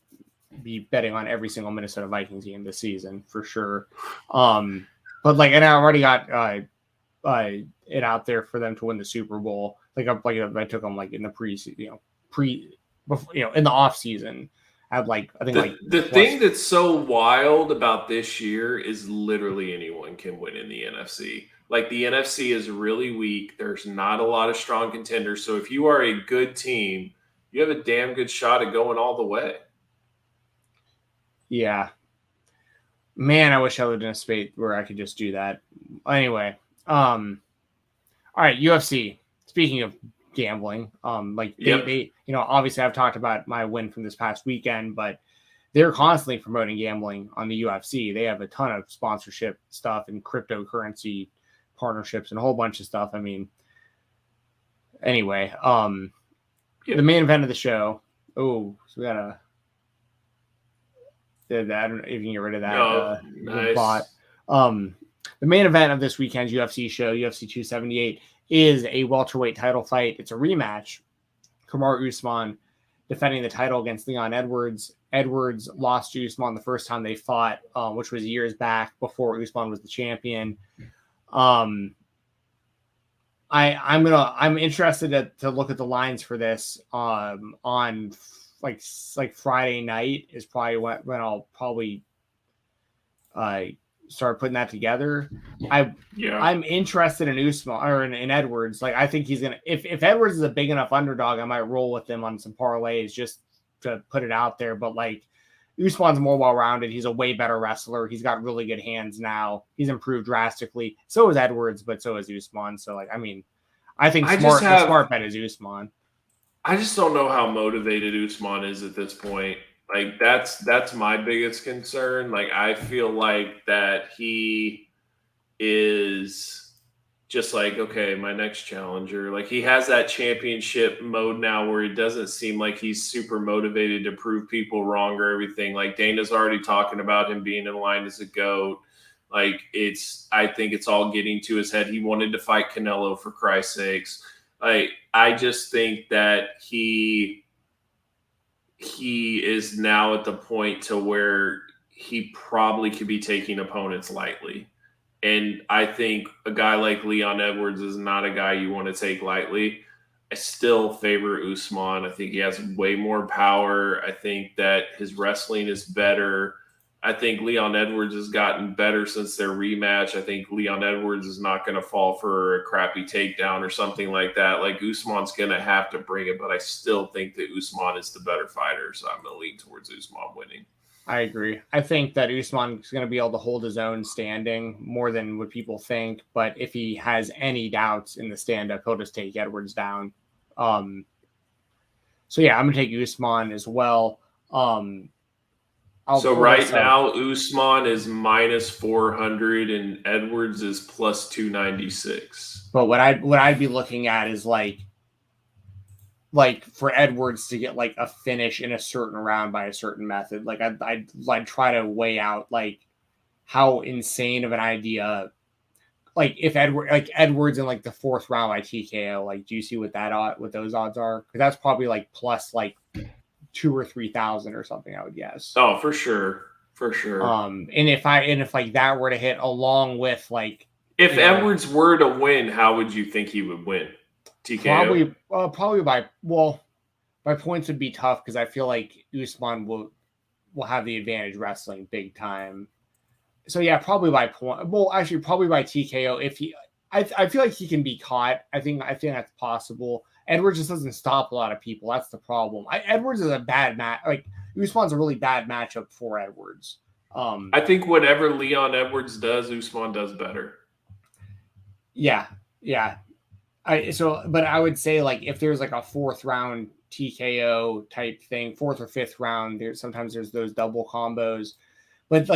be betting on every single Minnesota Vikings game this season for sure. But and I already got it out there for them to win the Super Bowl. I took them in the in the off season. at I think the thing that's so wild about this year is literally anyone can win in the NFC. Like the NFC is really weak. There's not a lot of strong contenders. So if you are a good team, you have a damn good shot at going all the way. Yeah. Man, I wish I lived in a state where I could just do that. Anyway, all right, UFC. Speaking of gambling, they obviously I've talked about my win from this past weekend, but they're constantly promoting gambling on the UFC. They have a ton of sponsorship stuff and cryptocurrency partnerships and a whole bunch of stuff. I mean, anyway, the main event of the show. Oh, so we got I don't know if you can get rid of that. Nice. Bot. The main event of this weekend's UFC show, UFC 278, is a welterweight title fight. It's a rematch. Kamaru Usman defending the title against Leon Edwards. Edwards lost to Usman the first time they fought, which was years back before Usman was the champion. I'm interested to look at the lines for this on Friday night is probably when I'll probably start putting that together. I'm interested in Usman or in Edwards. I think he's gonna if Edwards is a big enough underdog, I might roll with him on some parlays just to put it out there. But Usman's more well-rounded. He's a way better wrestler. He's got really good hands now. He's improved drastically. So is Edwards, but so is Usman. So I think the smart bet is Usman. I just don't know how motivated Usman is at this point. That's my biggest concern. I feel like that he is just okay, my next challenger. He has that championship mode now where it doesn't seem like he's super motivated to prove people wrong or everything. Dana's already talking about him being in line as a GOAT. I think it's all getting to his head. He wanted to fight Canelo, for Christ's sakes. I just think that he is now at the point to where he probably could be taking opponents lightly. And I think a guy like Leon Edwards is not a guy you want to take lightly. I still favor Usman. I think he has way more power. I think that his wrestling is better. I think Leon Edwards has gotten better since their rematch. I think Leon Edwards is not going to fall for a crappy takedown or something like that. Usman's going to have to bring it, but I still think that Usman is the better fighter, so I'm going to lean towards Usman winning. I agree. I think that Usman is going to be able to hold his own standing more than what people think, but if he has any doubts in the stand-up, he'll just take Edwards down. I'm going to take Usman as well. So right now, Usman is minus 400 and Edwards is plus 296. But what I'd be looking at is for Edwards to get a finish in a certain round by a certain method. I'd try to weigh out how insane of an idea. If Edwards in the fourth round by TKO. Do you see what those odds are? Because that's probably plus 2,000 or 3,000 or something, I would guess. Oh, for sure. And if that were to hit along with if Edwards were to win, how would you think he would win? TKO? Probably by points would be tough because I feel like Usman will have the advantage wrestling big time. So yeah, probably by point. Well, actually, probably by TKO. I feel like he can be caught. I think that's possible. Edwards just doesn't stop a lot of people. That's the problem. Edwards is a bad match. Usman's a really bad matchup for Edwards. I think whatever Leon Edwards does, Usman does better. Yeah. But I would say if there's a fourth round TKO type thing, fourth or fifth round, sometimes there's those double combos. But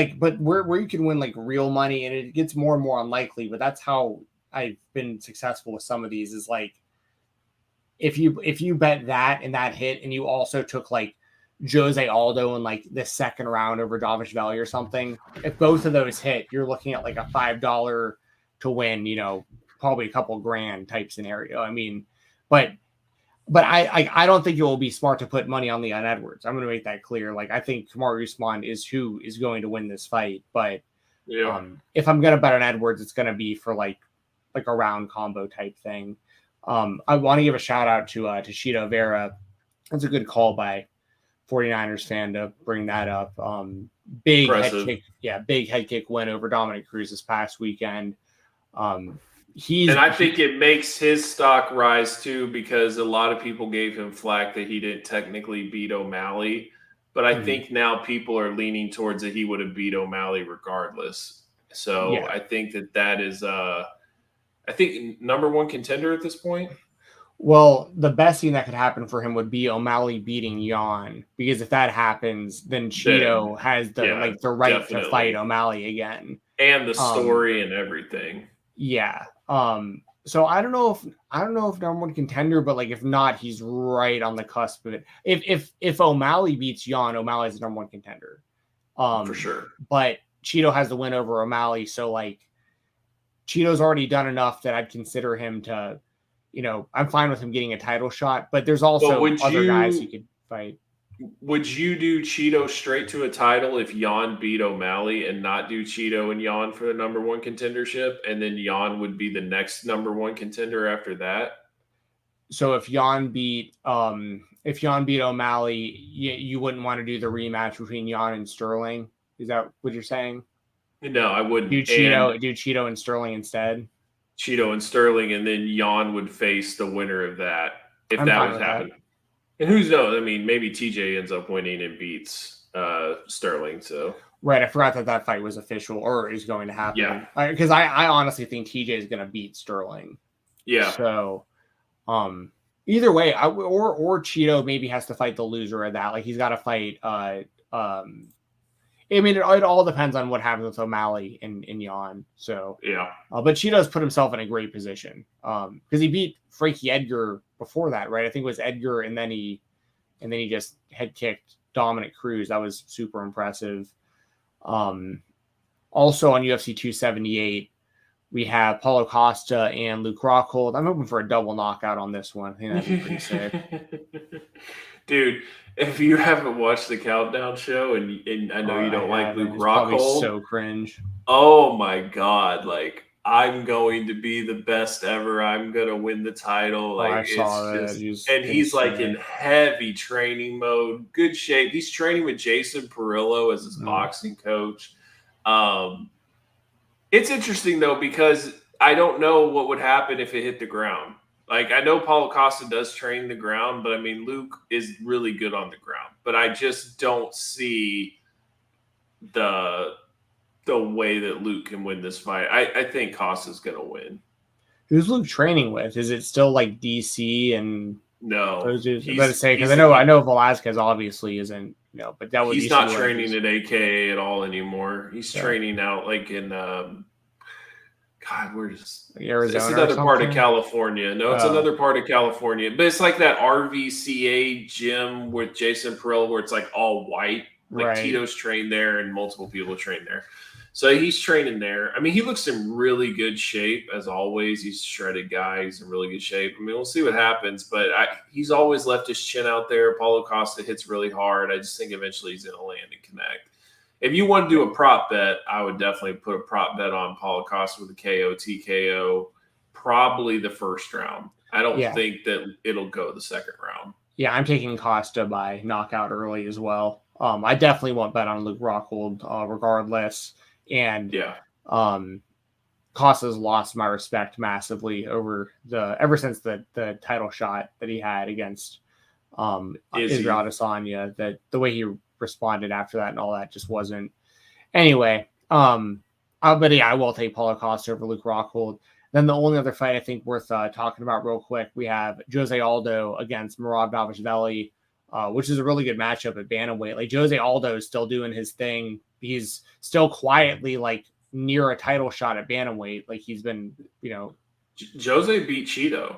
where you can win real money, and it gets more and more unlikely. But that's how I've been successful with some of these. Is if you bet that and that hit, and you also took Jose Aldo in the second round over Davish Valley or something. If both of those hit, you're looking at a $5 to win. Probably a couple grand type scenario. I mean, but I don't think it will be smart to put money on Leon Edwards. I'm going to make that clear. I think Kamaru Usman is who is going to win this fight. But if I'm going to bet on Edwards, it's going to be for a round combo type thing. I want to give a shout out to Shido Vera. That's a good call 49ers fan to bring that up. Big Impressive. head kick, big head kick win over Dominic Cruz this past weekend. And I think it makes his stock rise too, because a lot of people gave him flack that he didn't technically beat O'Malley. But I think now people are leaning towards that he would have beat O'Malley regardless. So I think that is, I think, number one contender at this point. Well, the best thing that could happen for him would be O'Malley beating Jan, because if that happens, then Cheeto has the right to fight O'Malley again, and the story and everything. Yeah. So I don't know if number one contender, but like if not, he's right on the cusp of it. If O'Malley beats Jan, O'Malley's the number one contender. For sure. But Cheeto has the win over O'Malley, so like Cheeto's already done enough that I'd consider him to, I'm fine with him getting a title shot, but there's also other guys he could fight. Would you do Cheeto straight to a title if Jan beat O'Malley and not do Cheeto and Jan for the number one contendership, and then Jan would be the next number one contender after that? So if Jan beat O'Malley, you wouldn't want to do the rematch between Jan and Sterling? Is that what you're saying? No, I wouldn't. Do Cheeto and Sterling instead? Cheeto and Sterling, and then Jan would face the winner of that if that was happening. And who's knows? I mean, maybe TJ ends up winning and beats Sterling. So right, I forgot that fight was official or is going to happen. Yeah, because I honestly think TJ is going to beat Sterling. Yeah. So, either way, or Cheeto maybe has to fight the loser of that. Like he's got to fight. I mean, it all depends on what happens with O'Malley and Jan. So yeah, but Cheeto's put himself in a great position because he beat Frankie Edgar before that, right? I think it was Edgar, and then he just head kicked Dominic Cruz. That was super impressive. Also on UFC 278, we have Paulo Costa and Luke Rockhold. I'm hoping for a double knockout on this one. I think that'd be pretty sick. Dude, if you haven't watched the Countdown show, and I know you don't like Luke Rockhold, so cringe. Oh my God! Like, I'm going to be the best ever. I'm gonna win the title. Like, I saw that. And he's like in heavy training mode, good shape. He's training with Jason Perillo as his boxing coach. It's interesting though, because I don't know what would happen if it hit the ground. Like, I know Paulo Costa does train the ground, but I mean, Luke is really good on the ground. But I just don't see the way that Luke can win this fight. I think Costa's going to win. Who's Luke training with? Is it still like DC and no? I'm about to say, because I know Velasquez obviously isn't. But that was he's not training at AKA at all anymore. He's training out like in God, where is Arizona? It's another part of California. No, it's another part of California. But it's like that RVCA gym with Jason Perillo where it's like all white. Like Tito's trained there and multiple people train there. So he's training there. I mean, he looks in really good shape as always. He's a shredded guy. He's in really good shape. I mean, we'll see what happens. But he's always left his chin out there. Paulo Costa hits really hard. I just think eventually he's going to land and connect. If you want to do a prop bet, I would definitely put a prop bet on Paulo Costa with a KO, TKO, probably the first round. I don't think that it'll go the second round. Yeah, I'm taking Costa by knockout early as well. I definitely won't bet on Luke Rockhold regardless. And Costa's lost my respect massively ever since the title shot that he had against Israel Adesanya. That the way he responded after that and all that just wasn't. Anyway, but yeah, I will take Paulo Costa over Luke Rockhold. Then the only other fight I think worth talking about real quick, we have Jose Aldo against Merab Dvalishvili, which is a really good matchup at bantamweight. Like Jose Aldo is still doing his thing. He's still quietly like near a title shot at bantamweight. Like he's been, Jose beat Cheeto.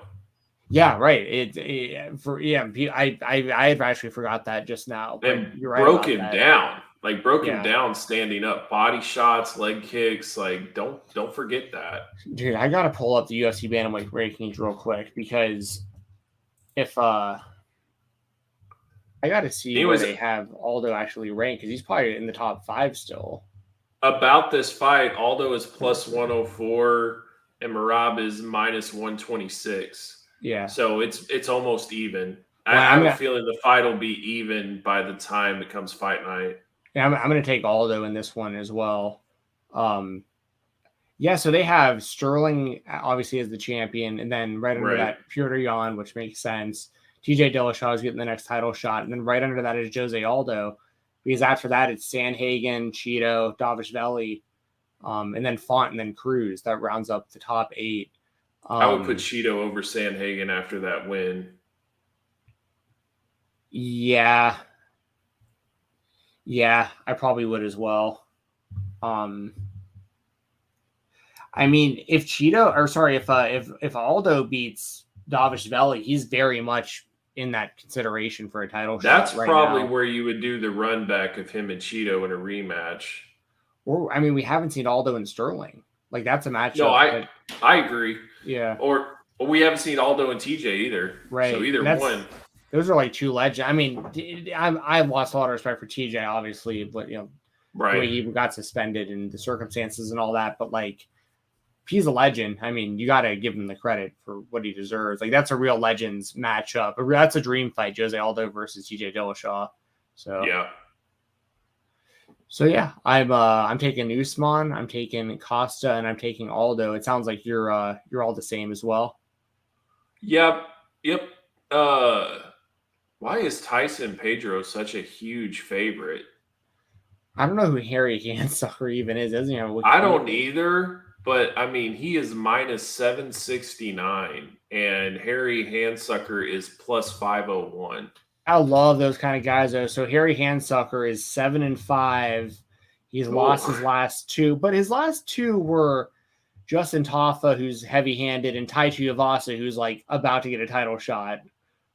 Yeah, right. I actually forgot that just now. And you're right, broke him down. Like broke him down standing up, body shots, leg kicks. Like don't forget that. Dude, I gotta pull up the UFC bantamweight rankings real quick because if I gotta see where they have Aldo actually ranked because he's probably in the top 5 still. About this fight, Aldo is plus 104 and Merab is minus 126. Yeah. So it's almost even. I have a feeling the fight will be even by the time it comes fight night. Yeah, I'm going to take Aldo in this one as well. Yeah, so they have Sterling obviously as the champion, and then right under that, Petr Yan, which makes sense. TJ Dillashaw is getting the next title shot, and then right under that is Jose Aldo, because after that it's Sanhagen, Cheeto, Dvalishvili, and then Font, and then Cruz. That rounds up the top 8. I would put Cheeto over Sanhagen after that win. Yeah, I probably would as well. I mean, if Aldo beats Dvalishvili, he's very much in that consideration for a title shot. That's right probably now. Where you would do the run back of him and Cheeto in a rematch. Or, I mean, we haven't seen Aldo and Sterling. Like, that's a matchup. No, I agree. Yeah. Or we haven't seen Aldo and TJ either. Right. So either one. Those are like 2 legends. I mean, I've lost a lot of respect for TJ, obviously, but, the way he got suspended and the circumstances and all that. But, like, he's a legend. I mean, you got to give him the credit for what he deserves. Like, that's a real legends matchup. That's a dream fight, Jose Aldo versus TJ Dillashaw. So yeah, I'm taking Usman, I'm taking Costa, and I'm taking Aldo. It sounds like you're all the same as well. Yep. Why is Tyson Pedro such a huge favorite? I don't know who Harry Handsucker even is, isn't he? I don't either. But, I mean, he is minus 769, and Harry Handsucker is plus 501. I love those kind of guys, though. So, Harry Handsucker is 7-5. He's lost his last 2, but his last 2 were Justin Taffa, who's heavy-handed, and Tai Tuivasa, who's, like, about to get a title shot.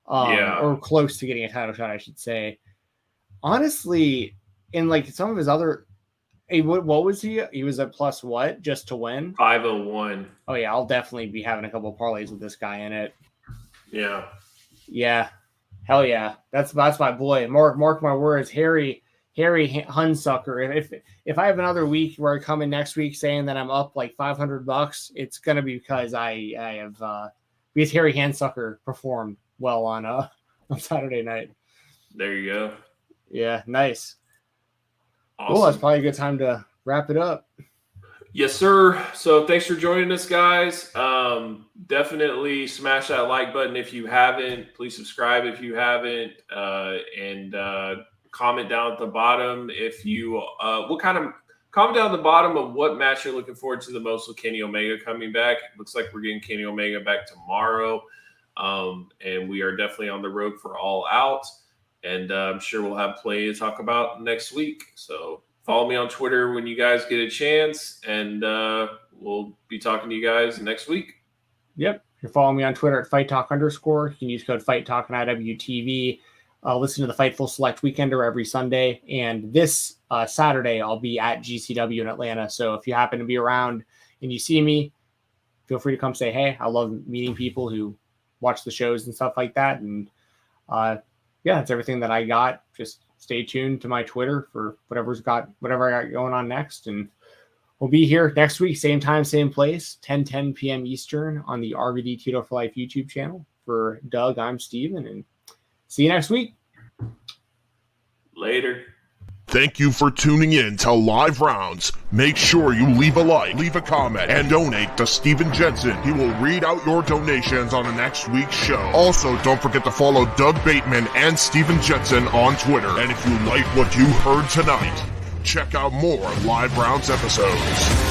Or close to getting a title shot, I should say. Honestly, in, like, some of his other... Hey, what was he? He was at plus what just to win? 501. Oh yeah, I'll definitely be having a couple of parlays with this guy in it. Yeah. Hell yeah, that's my boy. Mark my words, Harry Handsucker. If I have another week where I come in next week saying that I'm up like $500, it's gonna be because I have because Harry Handsucker performed well on Saturday night. There you go. Yeah, nice. Awesome. Well, that's probably a good time to wrap it up. Yes, sir. So thanks for joining us, guys. Definitely smash that like button if you haven't. Please subscribe if you haven't. And comment down at the bottom if you comment down at the bottom of what match you're looking forward to the most with Kenny Omega coming back. It looks like we're getting Kenny Omega back tomorrow. And we are definitely on the road for All Out. And I'm sure we'll have plenty to talk about next week. So follow me on Twitter when you guys get a chance. And we'll be talking to you guys next week. Yep. You're following me on Twitter at FightTalk_. You can use code FightTalk on IWTV. Listen to the Fightful Select Weekender every Sunday. And this Saturday, I'll be at GCW in Atlanta. So if you happen to be around and you see me, feel free to come say hey. I love meeting people who watch the shows and stuff like that. And yeah, that's everything that I got. Just stay tuned to my Twitter for whatever I got going on next. And we'll be here next week, same time, same place, 10 p.m. Eastern on the RVD Tito for Life YouTube channel. For Doug, I'm Steven, and see you next week. Later. Thank you for tuning in to Live Rounds. Make sure you leave a like, leave a comment, and donate to Steven Jensen. He will read out your donations on the next week's show. Also, don't forget to follow Doug Bateman and Steven Jensen on Twitter. And if you like what you heard tonight, check out more Live Rounds episodes.